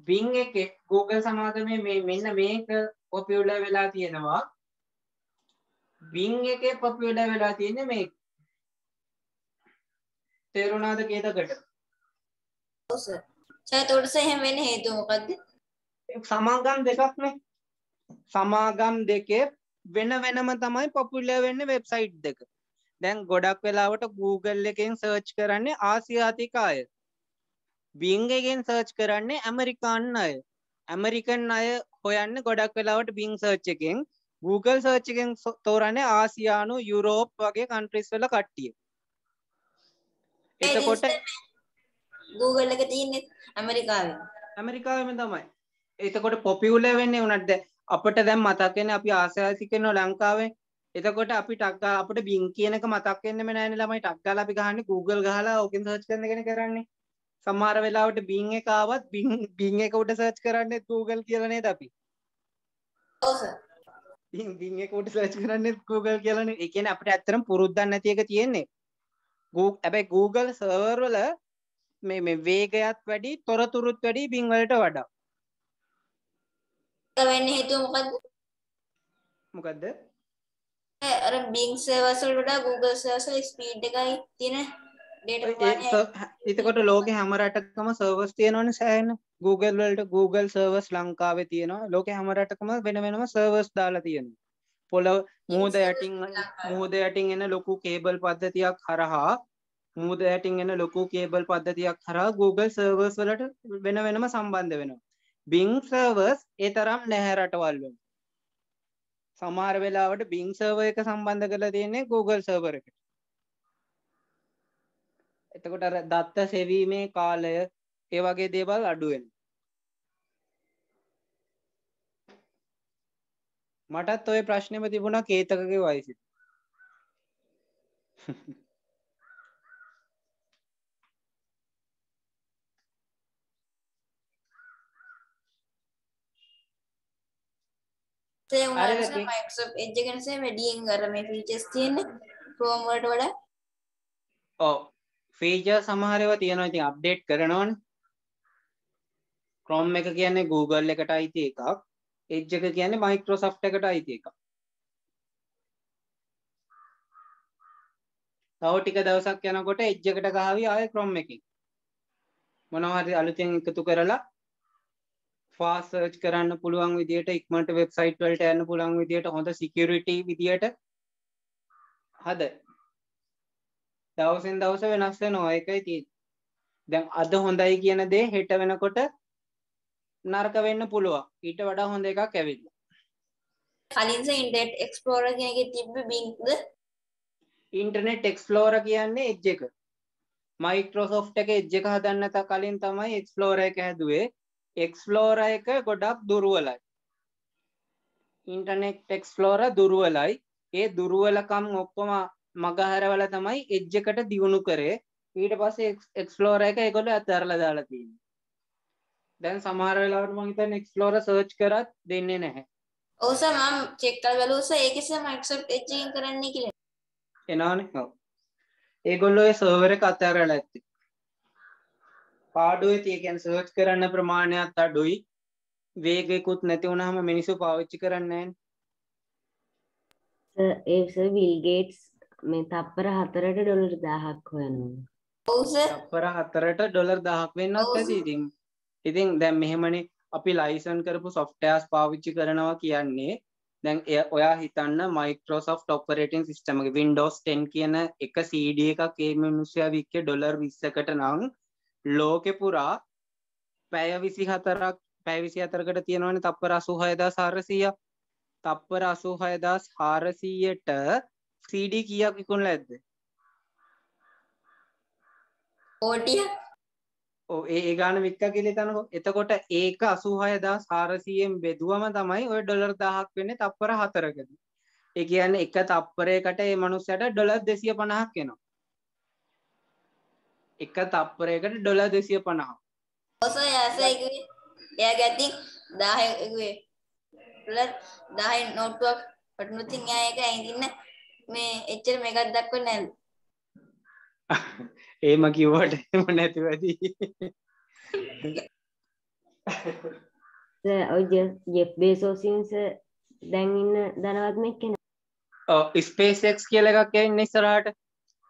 Bing එකේ Google සමාගමේ මෙන්න මේක popular වෙලා තියෙනවා. Bing එකේ popular වෙලා තියෙන්නේ මේක. තේරුණාද කේතකට? ඔව් සර්. ඒතකොට සර් එහෙම වෙන්නේ හේතුව මොකද්ද? සමාගම් දෙකක් නේ. සමාගම් දෙකේ වෙන වෙනම තමයි popular වෙන්නේ වෙබ්සයිට් දෙක. දැන් ගොඩක් වෙලාවට Google එකෙන් සර්ච් කරන්නේ ආසියාතික අය. Bing එකෙන් සර්ච් කරන්නේ ඇමරිකානු අය. ඇමරිකන් අය හොයන්නේ ගොඩක් වෙලාවට Bing සර්ච් එකෙන්. Google සර්ච් එකෙන් තෝරන්නේ ආසියානු යුරෝප් වගේ කන්ට්‍රීස් වල කට්ටිය. එතකොට Google එක තියෙන්නේ ඇමරිකාවේ. ඇමරිකාවෙම තමයි. එතකොට පොපියුලර් වෙන්නේ උනත් අපිට දැන් මතක් වෙන්නේ අපි ආසියාතිකන ලංකාවේ. එතකොට අපි ටක් ගාලා අපිට Bing කියන එක මතක් වෙන්නෙම නෑනේ ළමයි. ටක් ගාලා අපි ගහන්නේ Google ගහලා ඕකෙන් සර්ච් කරන එකනේ කරන්නේ. සමහර වෙලාවට Bing එක ආවත් Bing එක උඩ සර්ච් කරන්නේ Google කියලා නේද අපි? ඔව් සර්. Bing එක උඩ සර්ච් කරන්නේ Google කියලානේ. ඒ කියන්නේ අපිට ඇත්තටම පුරුද්දක් නැති එක තියෙන්නේ. හැබැයි Google සර්වර් වල මේ වේගයත් වැඩි තොරතුරුත් වැඩි Bing වලට වඩා. ඒක වෙන්නේ හේතුව මොකද්ද? මොකද්ද? අර Bing servers වලට වඩා Google servers වල ස්පීඩ් එකයි තියෙන data ප්‍රමාණය. එතකොට ලෝකේ හැම රටකම සර්වර්ස් තියෙනවනේ සෑහෙන. Google වලට Google servers ලංකාවේ තියෙනවා. ලෝකේ හැම රටකම වෙන වෙනම servers දාලා තියෙනවා. පොළව මුහුද යටින් එන ලොකු කේබල් පද්ධතියක් හරහා Google servers වලට වෙන වෙනම සම්බන්ධ වෙනවා. Bing servers ඒ තරම් නැහැ රටවල් වල. සමහර වෙලාවට Bing server එක සම්බන්ධ කරලා තියෙන්නේ Google server එකට. එතකොට අර දත්ත සෙවීමේ කාලය ඒ වගේ දේවල් අඩු වෙනවා. මටත් ওই ප්‍රශ්නේම තිබුණා කේතකගේ වයසේ. ඒ උනාට Microsoft Edge එක නිසා වැඩියෙන් අර මේ features තියෙන්නේ Chrome වලට වඩා. ඔව්. feature සමහර ඒවා තියෙනවා ඉතින් අප්ඩේට් කරනවනේ. Chrome එක කියන්නේ Google එකට අයිති එකක්. Edge එක කියන්නේ Microsoft එකට අයිති එකක්. තව ටික දවසක් යනකොට Edge එකට ගහවි ආයේ Chrome එකකින්. මොනවා හරි අලුතෙන් එකතු කරලා fast search කරන්න පුළුවන් විදියට ඉක්මනට වෙබ්සයිට් වලට යන්න පුළුවන් විදියට හොඳ security විදියට හද. දවසෙන් දවස වෙනස් වෙනවා ඒකයි තියෙන්නේ. දැන් අද හොඳයි කියන දේ හෙට වෙනකොට නරක වෙන්න පුළුවන්. ඊට වඩා හොඳ එකක් ඇවිල්ලා. කලින් Internet Explorer කියන එකේ තිබ්බ Bingද? Internet Explorer කියන්නේ Edge එක. Microsoft එක Edge එක හදන්න කලින් තමයි Explorer එක හැදුවේ. Explorer එක ගොඩක් දුර්වලයි. Internet Explorer දුර්වලයි. ඒ දුර්වලකම් ඔක්කොම මගහැරවල තමයි Edge එකට දියුණු කරේ. ඊට පස්සේ Explorer එක ඒගොල්ලෝ අතහැරලා දාලා තියෙනවා. දැන් සමහර වෙලාවට මම හිතන්නේ Explorer search කරත් දෙන්නේ නැහැ. ඔව් සර් මම චෙක් කරලා බලුවා සර් ඒකේ සර් Microsoft Edge එකෙන් කරන්නේ කියලා. එනවනේ. ඔව්. ඒගොල්ලෝ ඒ සර්වර් එක අතහැරලා ඇත්තේ. පාඩුවේ තියෙන කියන්නේ සර්ච් කරන්න ප්‍රමාණයත් අඩුයි. වේගයකුත් නැති වුනහම මිනිස්සු පාවිච්චි කරන්නේ නැහැ. ඒ සර් බිල් ගේට්ස් මේ තප්පර 4ට ඩොලර් 1000ක් හොයනවා. ඔව් සර්. තප්පර 4ට ඩොලර් 1000ක් වෙන්නත් ඇති ඉතින්. ඉතින් දැන් මෙහෙමනේ අපි ලයිසන් කරපු softwares පාවිච්චි කරනවා කියන්නේ දැන් ඔයා හිතන්න Microsoft operating system එක Windows 10 කියන එක CD එකක් ඒ මිනිස්සයා වික්කේ ඩොලර් 20කට නම් ලෝකේ පුරා පැය 24ක් පැය 24කට තියෙනවනේ තප්පර 86400. තප්පර 86400ට CD කීයක් විකුණලා ඇද්ද? 40. ඔව් ඒ ගාන වික්කා කියලා හිතනකො. එතකොට ඒක 86400ෙන් බෙදුවම තමයි ඔය ඩොලර් 1000ක් වෙන්නේ තප්පර 4කදී. ඒ කියන්නේ එක තප්පරයකට මේ මනුස්සයාට ඩොලර් 250ක් එනවා. එක තප්පරයකට ඩොලර් 250ක්. ඔසෝ යාසයි කිව්වේ. එයාගේ අතින් 10 කිව්වේ. ඩොලර් 10 නෝට්ටුවක් වටනුතින් එයා ඒක ඇඳින්න මේ එච්චර මේකක් දක්වන්නේ නැද්ද? එහෙම කිව්වට එහෙම නැති වැඩි. ඔය ජෙෆ් බේසෝස් දැන් ඉන්න ධනවත් කෙනෙක්. ඔව් SpaceX කියලා එකක් එන්නේ ඉස්සරහට.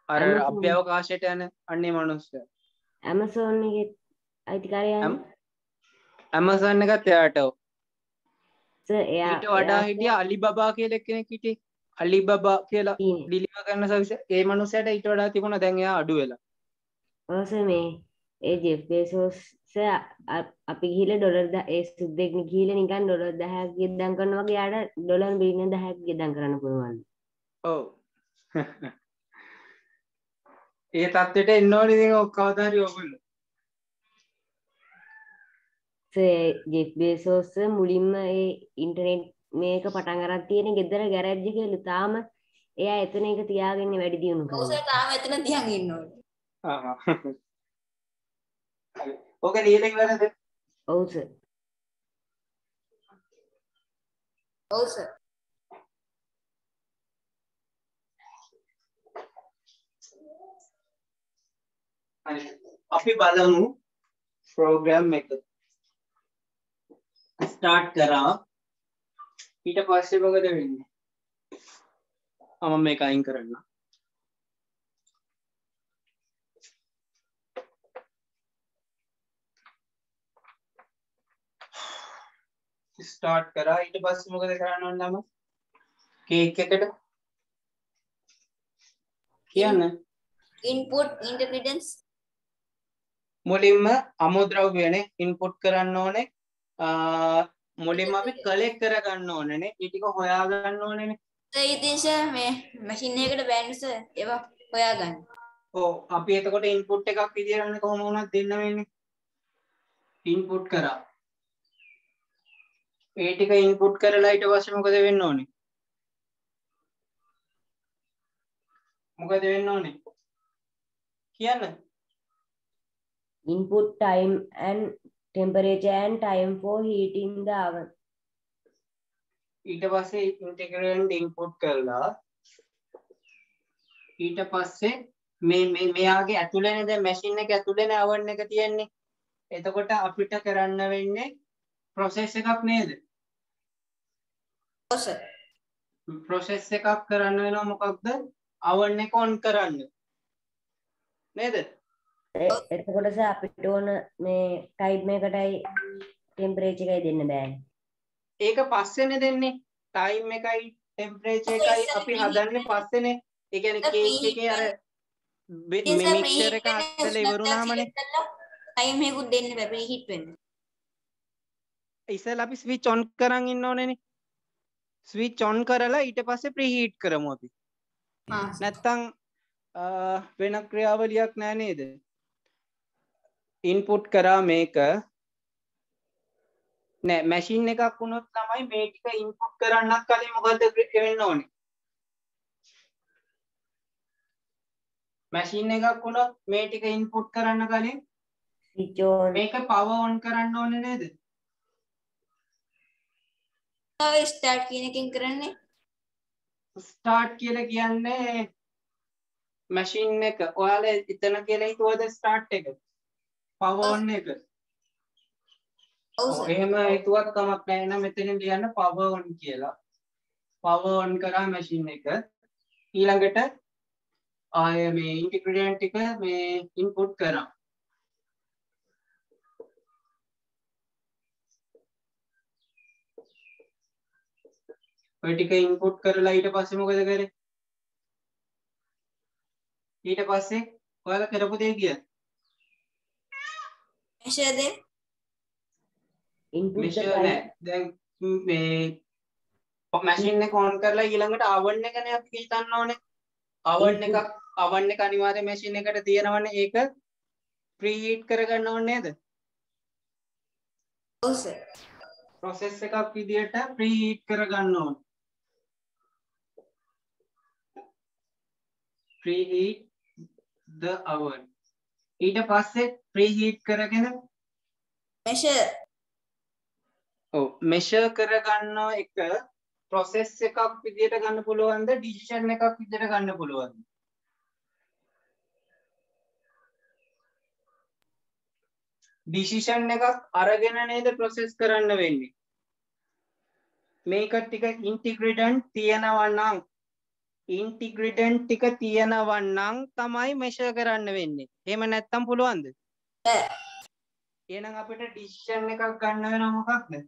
අර අභ්‍යවකාශයට යන අන්නේ මනුස්සයා. Amazon එකේ අයිතිකාරයන්. Amazon එකත් එයාට. එයා ඊට වඩා හිටියා අලිබබා කියලා කෙනෙක් හිටියේ. අලිබබා කියලා ඩිලිවර් කරන සර්විස් ඒ මනුස්සයාට ඊට වඩා තිබුණා. දැන් එයා අඩු වෙලා. ඔව් මේ ඒ ජෙෆ් බේසෝස් අපි ගිහලා ඩොලර් ඒ සුද්දෙක් ගිහලා නිකන් ඩොලර් 10ක් ගෙදම් කරනවා වගේ යාට ඩොලර් බිලියන 10ක් ගෙදම් කරන්න පුළුවන්. ඔව්. ඒ තත්ත්වයට එන්න ඕනේ ඉතින් ඔක් කවදා හරි ඔයගොල්ලෝ. ජෙෆ් බේසෝස් මුලින්ම ඒ ඉන්ටර්නෙට් මේක පටන් අරන් තියෙන ගෙදර ගෑරේජ් එකේ තාම එයා එතන එක තියාගෙන වැඩි දියුණු කරනවා. ඔව් සර් තාම එතන තියන් ඉන්නවා. ඕක ලියලා ඉවරද? ඔව් සර්. ඔව් සර්. අපි බලමු ප්‍රෝග්‍රෑම් එක ස්ටාර්ට් කරා. ඊට පස්සේ මොකද වෙන්නේ? මම මේක අයින් කරන්න. ස්ටාර්ට් කරා. ඊට පස්සේ මොකද කරන්න ඕන ළම? කේක් එකට කියන්න. ඉන්පුට් ඉන්ටර්ප්‍රිටන්ස් මුලින්ම අමුද්‍රව්‍යනේ ඉන්පුට් කරන්න ඕනේ. මුලින්ම අපි කලෙක්ට් කරගන්න ඕනේනේ. ඒ ටික හොයාගන්න ඕනේනේ. සර් ඉතින් සර් මේ මැෂින් එකකට බෑනේ සර් ඒවා හොයාගන්න. ඔව් අපි එතකොට ඉන්පුට් එකක් විදියට කොහොම වුණත් දෙන්න වෙන්නේ. ඉන්පුට් කරා. ඒ ටික ඉන්පුට් කරලා ඊට පස්සේ මොකද වෙන්න ඕනේ? මොකද වෙන්න ඕනේ? කියන්න. Input time and temperature and time for heating the oven. ඊට පස්සේ ඉන්ටිග්‍රන්ට් ඉන්පුට් කරලා ඊට පස්සේ මෙයාගේ ඇතුළේනේ දැන් මැෂින් එක ඇතුළේනේ oven එක තියෙන්නේ. එතකොට අපිට කරන්න වෙන්නේ process එකක් නේද? ඔව් සර්. process එකක් කරන්න වෙනවා මොකක්ද? oven එක on කරන්න. නේද? එතකොට සර් අපිට ඕන මේ ටයිම් එකටයි ටෙම්පරේචර් එකයි දෙන්න බෑනේ. ඒක පස්සේනේ දෙන්නේ. ටයිම් එකයි ටෙම්පරේචර් එකයි අපි හදන්නේ පස්සේනේ. ඒ කියන්නේ කේක් එකේ අර මික්සර් එක හදලා ඉවරුණාමනේ. ටයිම් එකකුත් දෙන්න බෑ ප්‍රීහීට් වෙන්න. ඉතින් අපි ස්විච් ඔන් කරන් ඉන්න ඕනේනේ. ස්විච් ඔන් කරලා ඊට පස්සේ ප්‍රීහීට් කරමු අපි. නැත්තම් වෙන ක්‍රියාවලියක් නෑ නේද? ඉන්පුට් කරා මේක නෑ මැෂින් එකක් වුණොත් තමයි මේ ටික ඉන්පුට් කරන්නත් කලින් මොකද වෙන්න ඕනේ? මැෂින් එකක් වුණොත් මේ ටික ඉන්පුට් කරන්න කලින් ස්විච් ඔන් මේක පවර් ඔන් කරන්න ඕනේ නේද? ස්ටාර්ට් කියන එකෙන් කරන්නේ ස්ටාර්ට් කියලා කියන්නේ මැෂින් එක ඔයාලා එතන කියලා හිතුවද ස්ටාර්ට් එක? පවර් ඔන් එක. ඔව් සර්. එහෙම හිතුවක් කමක් නැහැ. එහෙනම් මෙතනින් ලියන්න පවර් ඔන් කියලා. පවර් ඔන් කරා මැෂින් එක. ඊළඟට ආය මේ ඉන්ටිග්‍රේට් එක මේ ඉන්පුට් කරා. ඔය ටික ඉන්පුට් කරලා ඊට පස්සේ මොකද කරේ? ඊට පස්සේ ඔයාලා කරපු දේ කියන්න. measure the input the measure time. නෑ දැන් මේ මැෂින් එක on කරලා ඊළඟට oven එකනේ අපි හිතන්න ඕනේ oven එක අනිවාර්යයෙන් මැෂින් එකට තියෙනවනේ ඒක preheat කරගන්න ඕනේ නේද ඔව් සර් process එකක් විදියට preheat කරගන්න ඕනේ preheat the oven ඊට පස්සේ preheat කරගෙන measure ඔව් measure කරගන්න එක process එකක් විදියට ගන්න පුළුවන්ද decision එකක් විදියට ගන්න පුළුවන්ද decision එකක් අරගෙන නේද process කරන්න වෙන්නේ මේක ටික ingredient තියෙනවා නම් ingredient ටික තියෙනවා නම් තමයි measure කරන්න වෙන්නේ එහෙම නැත්තම් පුළුවන්ද එහෙනම් අපිට decision එකක් ගන්න වෙනවා මොකක්ද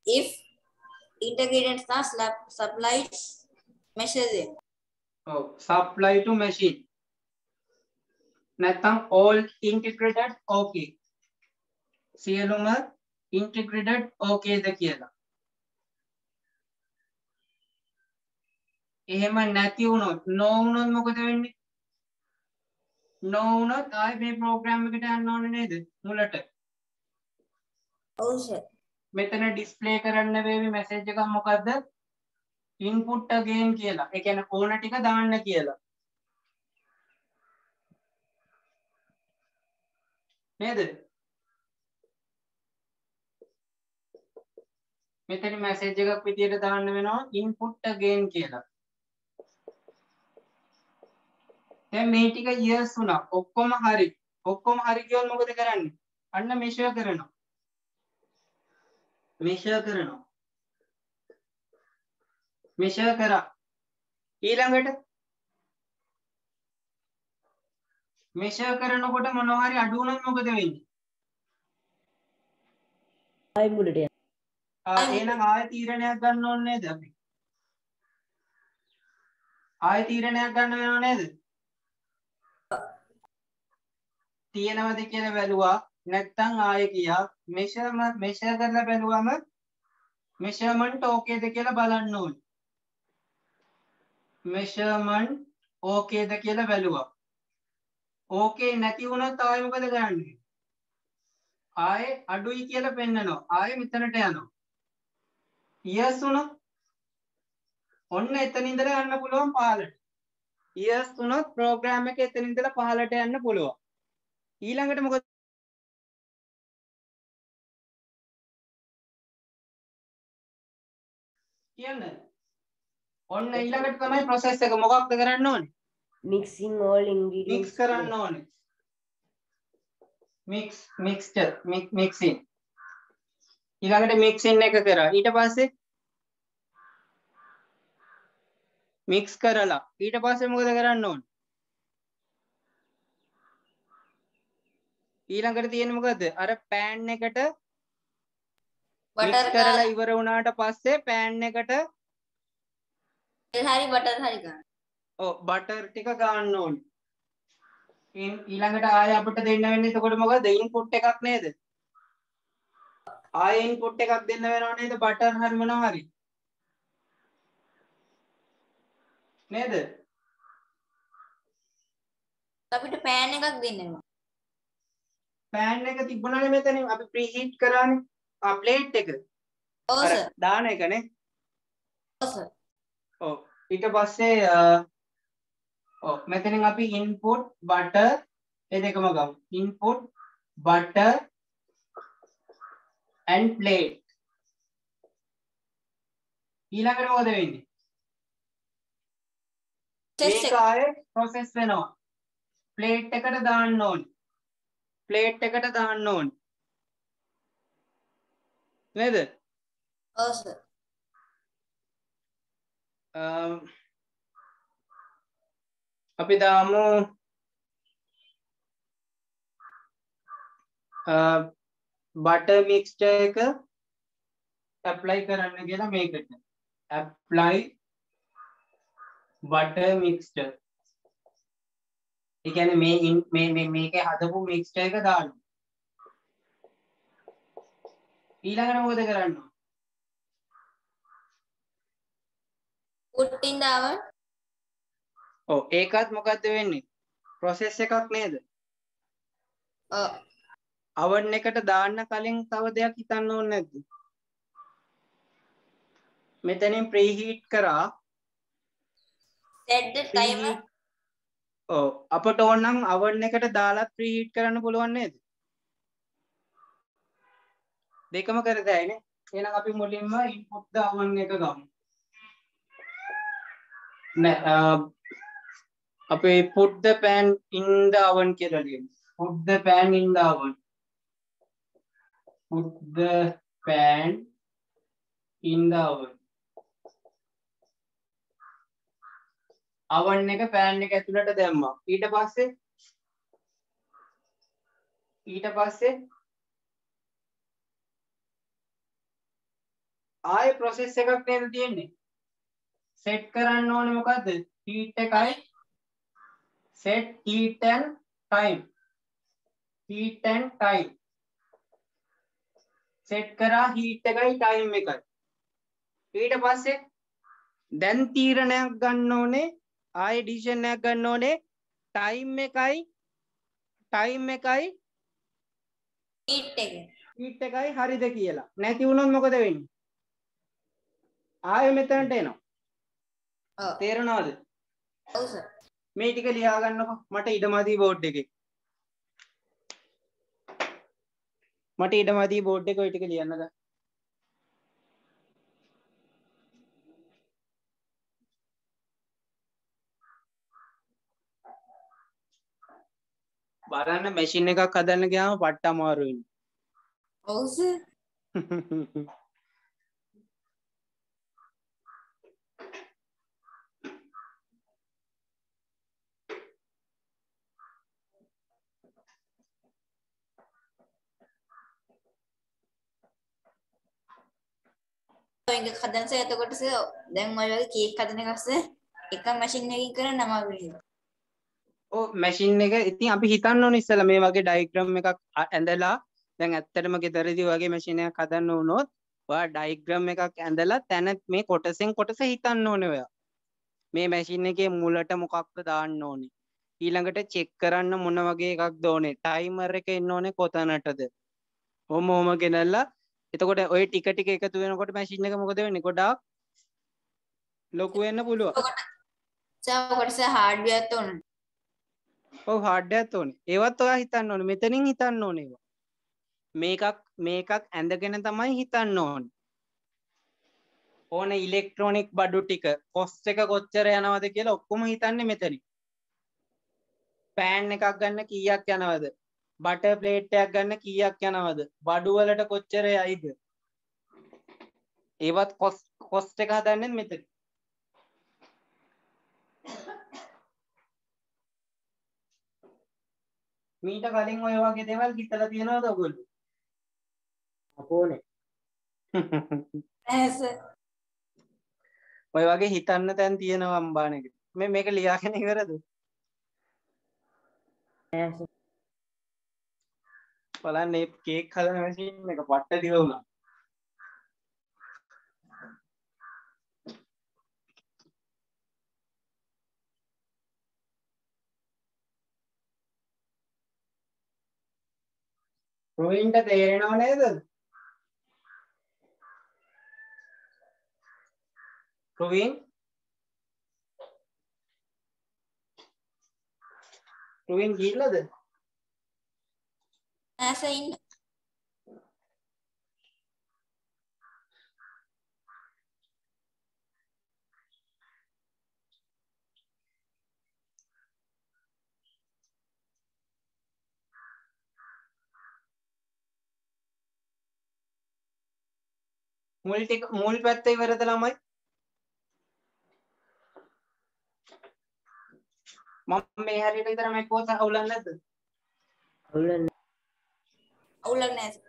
if ingredients are supplied measure them oh supply to machine නැත්තම් all integrated okay සියලුම integrated okay ද කියලා එහෙම නැති වුණොත් no වුණොත් මොකද වෙන්නේ no වුණොත් ආයෙ මේ program එකට යන්න ඕනේ නේද මුලට ඔව් සර් මෙතන display කරන්න වේවි message එකක් මොකද්ද input again කියලා ඒ කියන්නේ ඕන ටික දාන්න කියලා නේද මෙතන message එකක් විදියට දාන්න වෙනවා input again කියලා දැන් මේ ටික years වුණා ඔක්කොම හරි කියවල මොකද කරන්නේ අන්න measure කරනවා measure කරා ඊළඟට measure කරනකොට මොනවා හරි අඩු වුණොත් මොකද වෙන්නේ ආයි මුලට යන්න. එහෙනම් ආයෙ තීරණයක් ගන්න ඕනේ නේද අපි ආයෙ තීරණයක් ගන්න වෙනව නේද තියෙනවද කියලා බැලුවා නැත්නම් ආයෙ කියා measure කරලා බැලුවම measurement okay ද කියලා බලන්න ඕනේ measurement okay ද කියලා බැලුවා okay නැති වුණොත් ආයෙ මොකද කරන්නේ ආයෙ අඩුයි කියලා පෙන්නනවා ආයෙ මෙතනට යනවා yes වුණොත් ඔන්න එතන ඉඳලා යන්න පුළුවන් පහළට yes වුණොත් program එක එතන ඉඳලා පහළට යන්න පුළුවන් ඊළඟට මොකද කියන්නේ ඔන්න ඊළඟට තමයි process එක මොකක්ද කරන්න ඕනේ mixing all ingredients mix කරන්න ඕනේ mixing ඊළඟට mixing එක කරා ඊට පස්සේ mix කරලා ඊට පස්සේ මොකද කරන්න ඕනේ ඊළඟට තියෙන්නේ මොකද අර pan එකට mix කරලා ඉවර වුණාට පස්සේ pan එකට හරි බටර් හරි ගන්න ඔව් බටර් ටික ගන්න ඕනේ ඊළඟට ආයෙ අපිට දෙන්න වෙන්නේ එතකොට මොකද ඉන්පුට් එකක් නේද ආයෙ ඉන්පුට් එකක් දෙන්න වෙනව නේද බටර් හරි මොනවා හරි නේද අපිට පෑන් එකක් දෙන්න වෙනවා pan එක තිබුණානේ මෙතන අපි preheat කරානේ plate එක ඔව් අර සර් දාන එකනේ ඔව් සර් ඔව් ඊට පස්සේ ඔව් මෙතනින් අපි input butter ඒ දෙකම ගමු input butter and plate ඊළඟට මොකද වෙන්නේ මේක ආයේ process වෙනවා plate එකට දාන්න ඕනේ plate එකට දාන්න ඕනේ නේද ඔව් සර් අපි දාමු butter mixture එක apply කරන්න කියලා මේකට apply butter mixture ඒ කියන්නේ මේකේ හදපු mixture එක දාන්න ඊළඟට මොකද කරන්න ඕන? put in the oven. ඔව් ඒකත් මොකද්ද වෙන්නේ? process එකක් නේද? ඔව්. oven එකට දාන්න කලින් තව දෙයක් හිතන්න ඕනේ නැද්ද? මෙතනින් preheat කරා set the timer. ඔව් අපට ඕන නම් oven එකට දාලා preheat කරන්න පුළුවන් නේද? දෙකම කරදැයිනේ. එහෙනම් අපි මුලින්ම input the oven එක ගමු. අපි put the pan in the oven කියලා ලියමු. Put the pan in the oven. Put the pan in the oven. oven එක pan එක ඇතුළට දැම්මා. ඊට පස්සේ ආයේ process එකක් නේද තියෙන්නේ. set කරන්න ඕනේ මොකද්ද? heat එකයි set heat and time. heat and time. set කරා heat එකයි time එකයි. ඊට පස්සේ දැන් තීරණයක් ගන්න ඕනේ ආයේ decision එකක් ගන්න ඕනේ time එකයි heat එකයි හරිද කියලා. නැති වුණොත් මොකද වෙන්නේ? ආයේ මෙතනට එනවා. ඔව්. තේරෙනවද? ඔව් සර්. මේ ටික ලියා ගන්නකො මට ඉඩමදී බෝඩ් එකේ. මට ඉඩමදී බෝඩ් එකේ ඔය ටික ලියන්න ගන්න. බලන්න මැෂින් එකක් හදන්න ගියාම පට්ට අමාරු වෙනවා. ඔව් සර්. එක හදන සර් එතකොට සර් දැන් ඔය වගේ කේක් හදන එක සර් එක මැෂින් එකකින් කරන්න අමාරු වෙනවා. ඔව් මැෂින් එක ඉතින් අපි හිතන්න ඕනේ ඉස්සෙල්ලා මේ වගේ ඩයග්‍රෑම් එකක් ඇඳලා දැන් ඇත්තටම ගෙදරදී වගේ මැෂින් එකක් හදන්න වුණොත් ඔයා ඩයග්‍රෑම් එකක් ඇඳලා තැන මේ කොටසෙන් කොටස හිතන්න ඕනේ ඔයා. මේ මැෂින් එකේ මුලට මොකක්ද දාන්න ඕනේ. ඊළඟට චෙක් කරන්න මොන වගේ එකක්ද ඕනේ. ටයිමර් එක එන්න ඕනේ කොතනටද. ඔහොම ගෙනල්ලා එතකොට ඔය ටික ටික එකතු වෙනකොට මැෂින් එක මොකද වෙන්නේ? ගොඩාක් ලොකු වෙන්න පුළුවන්. ඔකට සර් හાર્ඩ්වෙයාර් එක ඕනේ. ඔව් හાર્ඩ්වෙයාර් ඕනේ. ඒවත් ඔයා හිතන්න ඕනේ. මෙතනින් හිතන්න ඕනේ ඒවා. මේකක් ඇඳගෙන තමයි හිතන්න ඕනේ. ඕනේ ඉලෙක්ට්‍රොනික බඩු ටික කොස්ට් එක කොච්චර යනවද කියලා ඔක්කොම හිතන්නේ මෙතනින්. පෑන් එකක් ගන්න කීයක් යනවද? බටර් ප්ලේට් එකක් ගන්න කීයක් යනවද? බඩු වලට කොච්චර යයිද? ඒවත් කොස්ට් එක හදන්නේ මෙතන. මීට කලින් ඔය වගේ දේවල් හිතලා තියෙනවද ඔයගොල්ලෝ? අපෝනේ. නෑ සර්. ඔය වගේ හිතන්න තැන් තියෙනවා අම්බාන එක. මේක ලියාගෙන ඉවරද? නෑ සර්. බලන්න මේ කේක් හදන මැෂින් එක පට්ට දිව වුණා. ප්‍රවීන්ට තේරෙනව නේද? ප්‍රවීන් ගිහිල්ලාද? නෑ සර් ඉන්න. මුල් පැත්ත ඉවරද ළමයි? මම මේ හැරියට විතර මේ කෝස් අවුලන්නේ නැද්ද? අවුලක් නෑ සර්.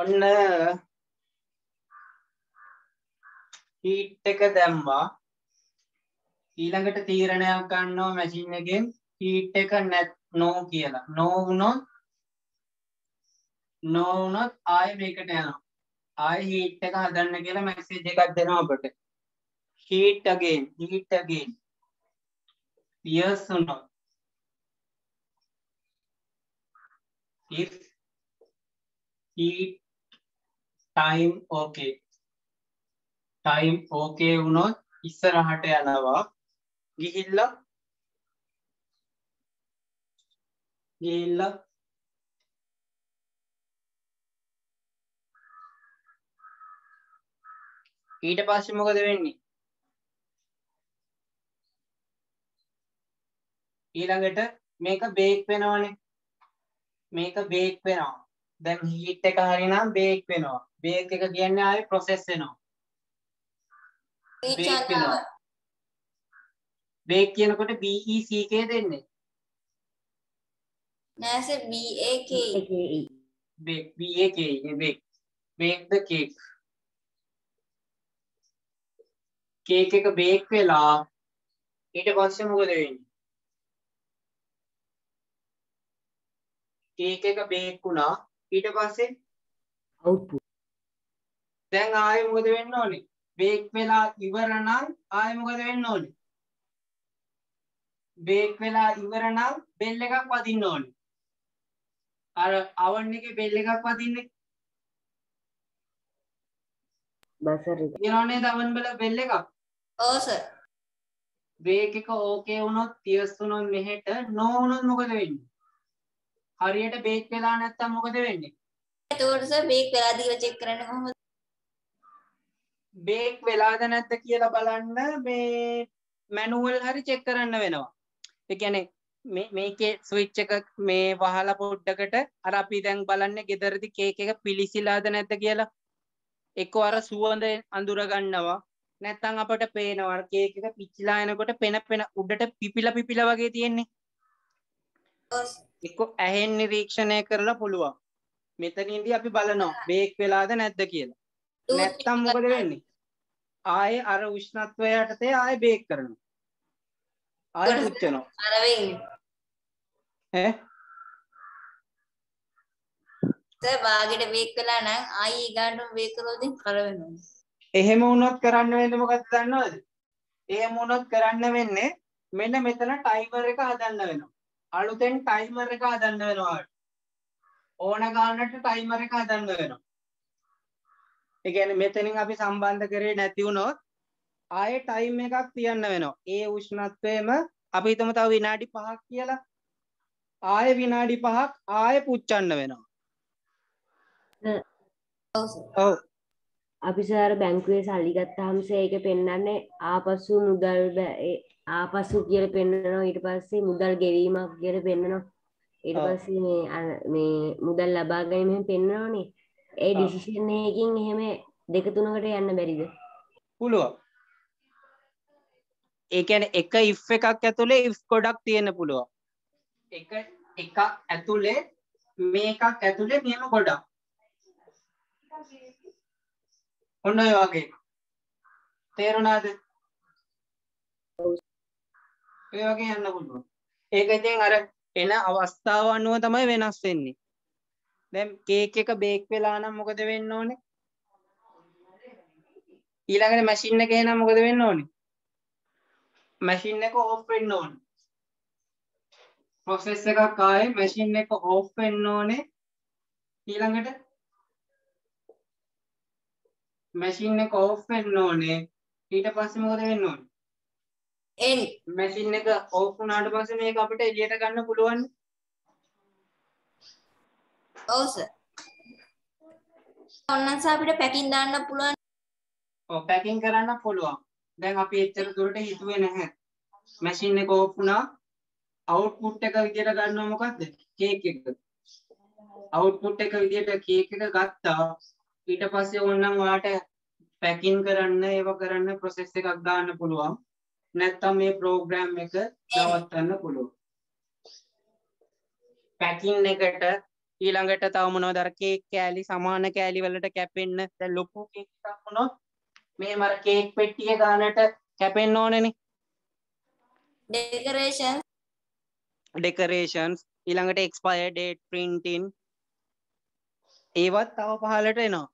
ඔන්න හීට් එක දැම්මා. ඊළඟට තීරණයක් ගන්නවා මැෂින් එකෙන් හීට් එක නෝ කියලා. නෝ වුණොත් no වුණොත් ආයෙ මේකට යනවා. ආයෙ heat එක හදන්න කියලා message එකක් දෙනවා අපට. heat again. yes වුණොත් if heat time okay වුණොත් ඉස්සරහට යනවා. ගිහිල්ලා ඊට පස්සේ මොකද වෙන්නේ? ඊළඟට මේක බේක් වෙනවනේ. දැන් හීට් එක හරිනම් බේක් වෙනවා. බේක් එක කියන්නේ ආයේ ප්‍රොසෙස් වෙනවා. බේක් වෙනවා. බේක් කියනකොට BECK දෙන්නේ. නෑ sir BAK. Bake BAK bake. Bake ද කේක්. කේක් එක බේක් වෙලා ඊට පස්සේ මොකද වෙන්නේ? කේක් එක බේක් වුණා ඊට පස්සේ output. දැන් ආයෙ මොකද වෙන්න ඕනේ? බේක් වෙලා ඉවර නම් ආයෙ මොකද වෙන්න ඕනේ? බේක් වෙලා ඉවර නම් බෙල් එකක් වදින්න ඕනේ. අර oven එකේ බෙල් එකක් වදින්නේ. buzzer එක. ඊළඟනේ oven බෙල් එකක්. ඔව් සර්. බේක් එක ඕකේ වුණොත් 30 වුණොත් මෙහෙට no වුණොත් මොකද වෙන්නේ? හරියට බේක් වෙලා නැත්තම් මොකද වෙන්නේ? එතකොට සර් බේක් වෙලාද කියලා චෙක් කරන්නේ කොහොමද? බේක් වෙලාද නැද්ද කියලා බලන්න මේ මැනුවල් හරි චෙක් කරන්න වෙනවා. ඒ කියන්නේ මේකේ ස්විච් එක මේ වහලා පොඩ්ඩකට අර අපි දැන් බලන්නේ ගෙදරදී කේක් එක පිලිසිලාද නැද්ද කියලා. එක්ක අර සුවඳ අඳුර ගන්නවා. නැත්තම් අපට පේනවා කේක් එක පිච්චිලා එනකොට පෙන උඩට පිපිලා වගේ තියෙන්නේ. එක්ක ඇහෙන් නිරීක්ෂණය කරලා පුළුවන්. මෙතනින්දී අපි බලනවා බේක් වෙලාද නැද්ද කියලා. නැත්තම් මොකද වෙන්නේ? ආයේ අර උෂ්ණත්වය යටතේ ආයේ බේක් කරනවා. ආයේ පුච්චනවා. අර වෙන්නේ. ඈ? සර් වාගෙට බේක් වෙලා නම් ආයි ගන්න බේක් කරොත් කර වෙනවා. එහෙම වුණොත් කරන්න වෙන්නේ මොකක්ද දන්නවද? එහෙම වුණොත් කරන්න වෙන්නේ මෙන්න මෙතන ටයිමර් එක හදන්න වෙනවා. අලුතෙන් ටයිමර් එක හදන්න වෙනවා. ඕන ගානට ටයිමර් එක හදන්න වෙනවා. ඒ කියන්නේ මෙතනින් අපි සම්බන්ධ කරේ නැති වුණොත් ආයේ ටයිම් එකක් තියන්න වෙනවා. ඒ උෂ්ණත්වයේම අපි හිතමු තව විනාඩි 5ක් කියලා. ආයේ විනාඩි 5ක් ආයේ පුච්චන්න වෙනවා. ඔව්. අපි සර් බැංකුවේ සල්ලි ගත්තාම ඒක පෙන්වන්නේ ආපසු මුදල් ආපසු කියලා පෙන්වනවා. ඊට පස්සේ මුදල් ගෙවීමක් කියලා පෙන්වනවා. ඊට පස්සේ මේ මුදල් ලබා ගැනීම පෙන්වනවානේ. ඒ ඩිසිෂන් එකකින් එහෙම දෙක තුනකට යන්න බැරිද? පුළුවන්. ඒ කියන්නේ එක if එකක් ඇතුලේ if ගොඩක් තියෙන්න පුළුවන්. එකක් ඇතුලේ මේකක් ඇතුලේ මෙහෙම ගොඩක්. ඔන්න ඔය වගේ. තේරුණාද? ඔය වගේ යන්න පුළුවන්. ඒක ඉතින් අර එන අවස්ථාව අනුව තමයි වෙනස් වෙන්නේ. දැන් කේක් එක බේක් වෙලා නම් මොකද වෙන්න ඕනේ? ඊළඟට මැෂින් එකේ නම් මොකද වෙන්න ඕනේ? මැෂින් එක ඕෆ් වෙන්න ඕනේ. ප්‍රොසෙස් එකක් ආයේ මැෂින් එක ඕෆ් වෙන්න ඕනේ. ඊළඟට මැෂින් එක ඕෆ් වෙන්න ඕනේ. ඊට පස්සේ මොකද වෙන්න ඕනේ? මැෂින් එක ඕෆ් වුණාට පස්සේ මේක අපිට එළියට ගන්න පුළුවන්. ඔව් සර්. ඔන්නන්ස අපිට පැකින් දාන්න පුළුවන්. ඔව් පැකින් කරන්න පුළුවන්. දැන් අපි එච්චර දුරට හිතුවේ නැහැ. මැෂින් එක ඕෆ් වුණා. අවුට්පුට් එක විදියට ගන්නවා මොකද්ද? කේක් එක. අවුට්පුට් එක විදියට කේක් එක ගත්තා. ඊට පස්සේ ඕනනම් ඔයාට පැකින් කරන්න ඒව කරන්න ප්‍රොසෙස් එකක් දාන්න පුළුවන්. නැත්තම් මේ ප්‍රෝග්‍රෑම් එක නවත්තන්න පුළුවන්. පැකින් එකට ඊළඟට තව මොනවද අර කේක් කෑලි සමාන කෑලි වලට කැපෙන්න දැන් ලොකු කේක් එකක් වුණොත් මේ මර කේක් පෙට්ටිය ගානට කැපෙන්න ඕනනේ. ඩෙකරේෂන්ස් ඊළඟට එක්ස්පයර් ඩේට් printing ඒවත් තව පහලට එනවා.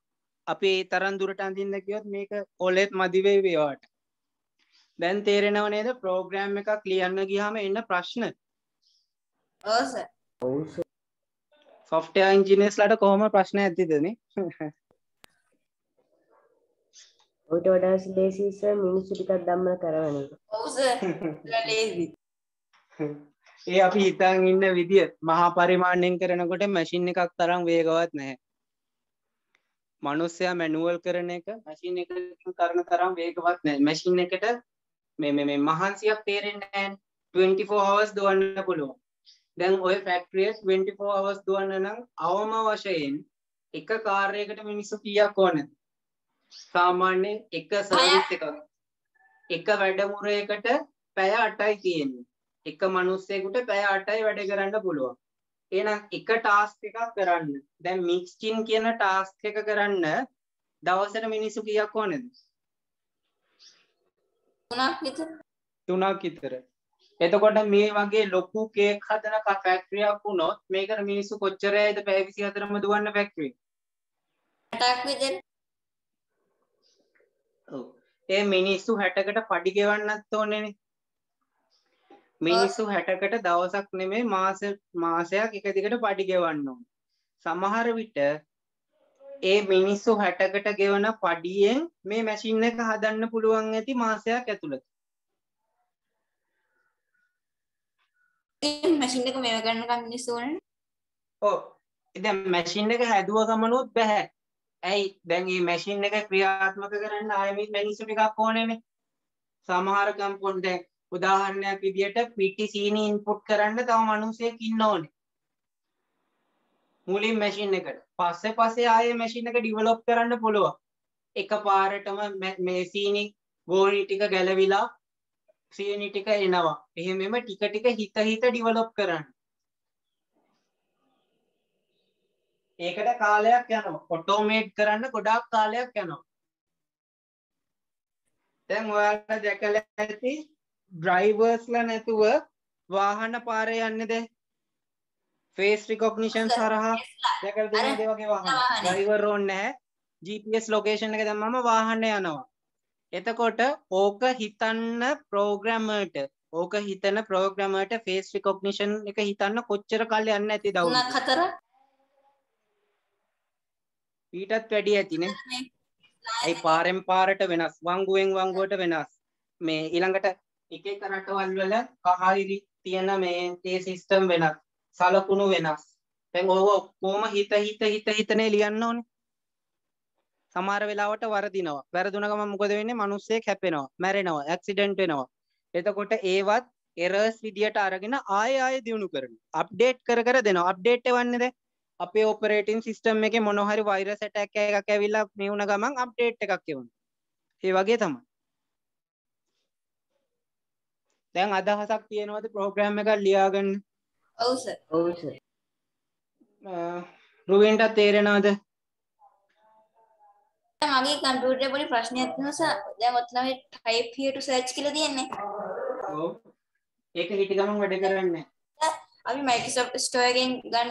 අපි ඒ තරම් දුරට අඳින්න කිව්වොත් මේක ඔලෙත් මදි වෙයි ඒවට. දැන් තේරෙනව නේද ප්‍රෝග්‍රෑම් එකක් ලියන්න ගියාම එන්න ප්‍රශ්න? ඔව් සර්. ඔව් සර්. software engineers ලාට කොහොම ප්‍රශ්න ඇතිද නේ? ඔයිට වඩා ලේසි සර් මිනිස්සු ටිකක් ධම්මල කරවන එක. ඔව් සර්. ලේසි. ඒ අපි හිතන් ඉන්න විදිය මහා පරිමාණයෙන් කරනකොට මැෂින් එකක් තරම් වේගවත් නැහැ. මිනිස්සයා මැනුවල් කරන එක මැෂින් එකකින් කරන තරම් වේගවත් නැහැ. මැෂින් එකට මේ මහන්සියක් තේරෙන්නේ නැහැ. 24 hours දුවන්න පුළුවන්. දැන් ඔය ෆැක්ටරිය 24 hours දුවන්න නම් අවම වශයෙන් එක කාර් එකකට මිනිස්සු කීයක් ඕනද? සාමාන්‍යයෙන් එක සර්විස් එකක් එක වැඩමුළුවකට පැය 8යි තියෙන්නේ. එක මිනිස්සෙකුට පැය 8යි වැඩ කරන්න පුළුවන්. එහෙනම් එක ටාස්ක් එකක් කරන්න. දැන් මික්ස්චින් කියන ටාස්ක් එක කරන්න දවසට මිනිස්සු කීයක් ඕනද? 3ක් විතර. 3ක් විතර. එතකොට මේ වගේ ලොකු කේක් හදන ෆැක්ටරියක් වුණොත් මේකට මිනිස්සු කොච්චර ඇයිද පැය 24ම දුවන්න ෆැක්ටරි? 8ක් විතර. ඔව්. ඒ මිනිස්සු 60කට පඩි ගෙවන්නත් ඕනේනේ. මිනිස්සු 60කට දවසක් නෙමෙයි මාසයක් එක දිගට පඩි ගෙවන්න ඕන. සමහර විට ඒ මිනිස්සු 60කට ගෙවන පඩියෙන් මේ මැෂින් එක හදන්න පුළුවන් ඇති මාසයක් ඇතුළත. මැෂින් එක මේව ගන්නකම් මිනිස්සු ඕනනේ. ඔව්. දැන් මැෂින් එක හැදුව ගමනොත් බෑ. ඇයි දැන් මේ මැෂින් එක ක්‍රියාත්මක කරන්න ආයෙත් මිනිස්සු ටිකක් ඕනේනේ. සමහර කම්පොන් දැන් උදාහරණයක් විදියට පිටි සීනි ඉන්පුට් කරන්න තව මිනිහෙක් ඉන්න ඕනේ. මුලින් මැෂින් එකට. පස්සේ ආයේ මැෂින් එක ඩිවෙලොප් කරන්න පුළුවන්. එකපාරටම මේ සීනි ගෝණි ටික ගැලවිලා සීනි ටික එනවා. එහෙමම ටික ටික හිත ඩිවෙලොප් කරන්න. ඒකට කාලයක් යනවා. ඔටෝමේට් කරන්න ගොඩාක් කාලයක් යනවා. දැන් ඔයාලා දැකලා ඇති ඩ්‍රයිවර්ස්ලා නැතුව වාහන පාරේ යන්නේද? ෆේස් රිකොග්නිෂන් හරහා දැකලා තියෙනද ඒ වගේ වාහන. ඩ්‍රයිවර් ඕනේ නැහැ. GPS ලොකේෂන් එක දැම්මම වාහනේ යනවා. එතකොට ඕක හිතන්න ප්‍රෝග්‍රෑමර්ට ෆේස් රිකොග්නිෂන් එක හිතන්න කොච්චර කල් යන්න ඇතිද? 3-4. ඊටත් වැඩි ඇතිනේ. ඒ පාරෙන් පාරට වෙනස්, වංගුවෙන් වංගුවට වෙනස්. මේ ඊළඟට එක එක රටවල් වල කහයිරි තියෙන මේ සිස්ටම් වෙනස්, සලකුණු වෙනස්. දැන් ඕක කොහොම හිතනේ ලියන්න ඕනේ. සමහර වෙලාවට වරදිනවා. වැරදුන ගමන් මොකද වෙන්නේ? මිනිස්සෙක් හැපෙනවා, මැරෙනවා, ඇක්සිඩන්ට් වෙනවා. එතකොට ඒවත් එරර්ස් විදියට අරගෙන ආයෙ දිනු කරනවා. අප්ඩේට් කර දෙනවා. අප්ඩේට් එවන්නේද? අපේ ඔපරේටින් සිස්ටම් එකේ මොන හරි වෛරස් ඇටැක් එකක් ඇවිල්ලා මේ වුණ ගමන් අප්ඩේට් එකක් එවනවා. ඒ වගේ තමයි. දැන් අදහසක් තියෙනවද ප්‍රෝග්‍රෑම් එකක් ලියාගන්න? ඔව් සර්. ඔව් සර්. රුවෙන්ට තේරෙනවද? මගේ කම්පියුටරේ පොඩි ප්‍රශ්නයක් තියෙනවා සර්. දැන් ඔතන මේ type here to search කියලා තියෙන්නේ. ඔව්. ඒක හිට ගමන් වැඩ කරන්නේ නැහැ. අපි Microsoft Store එකෙන් ගන්න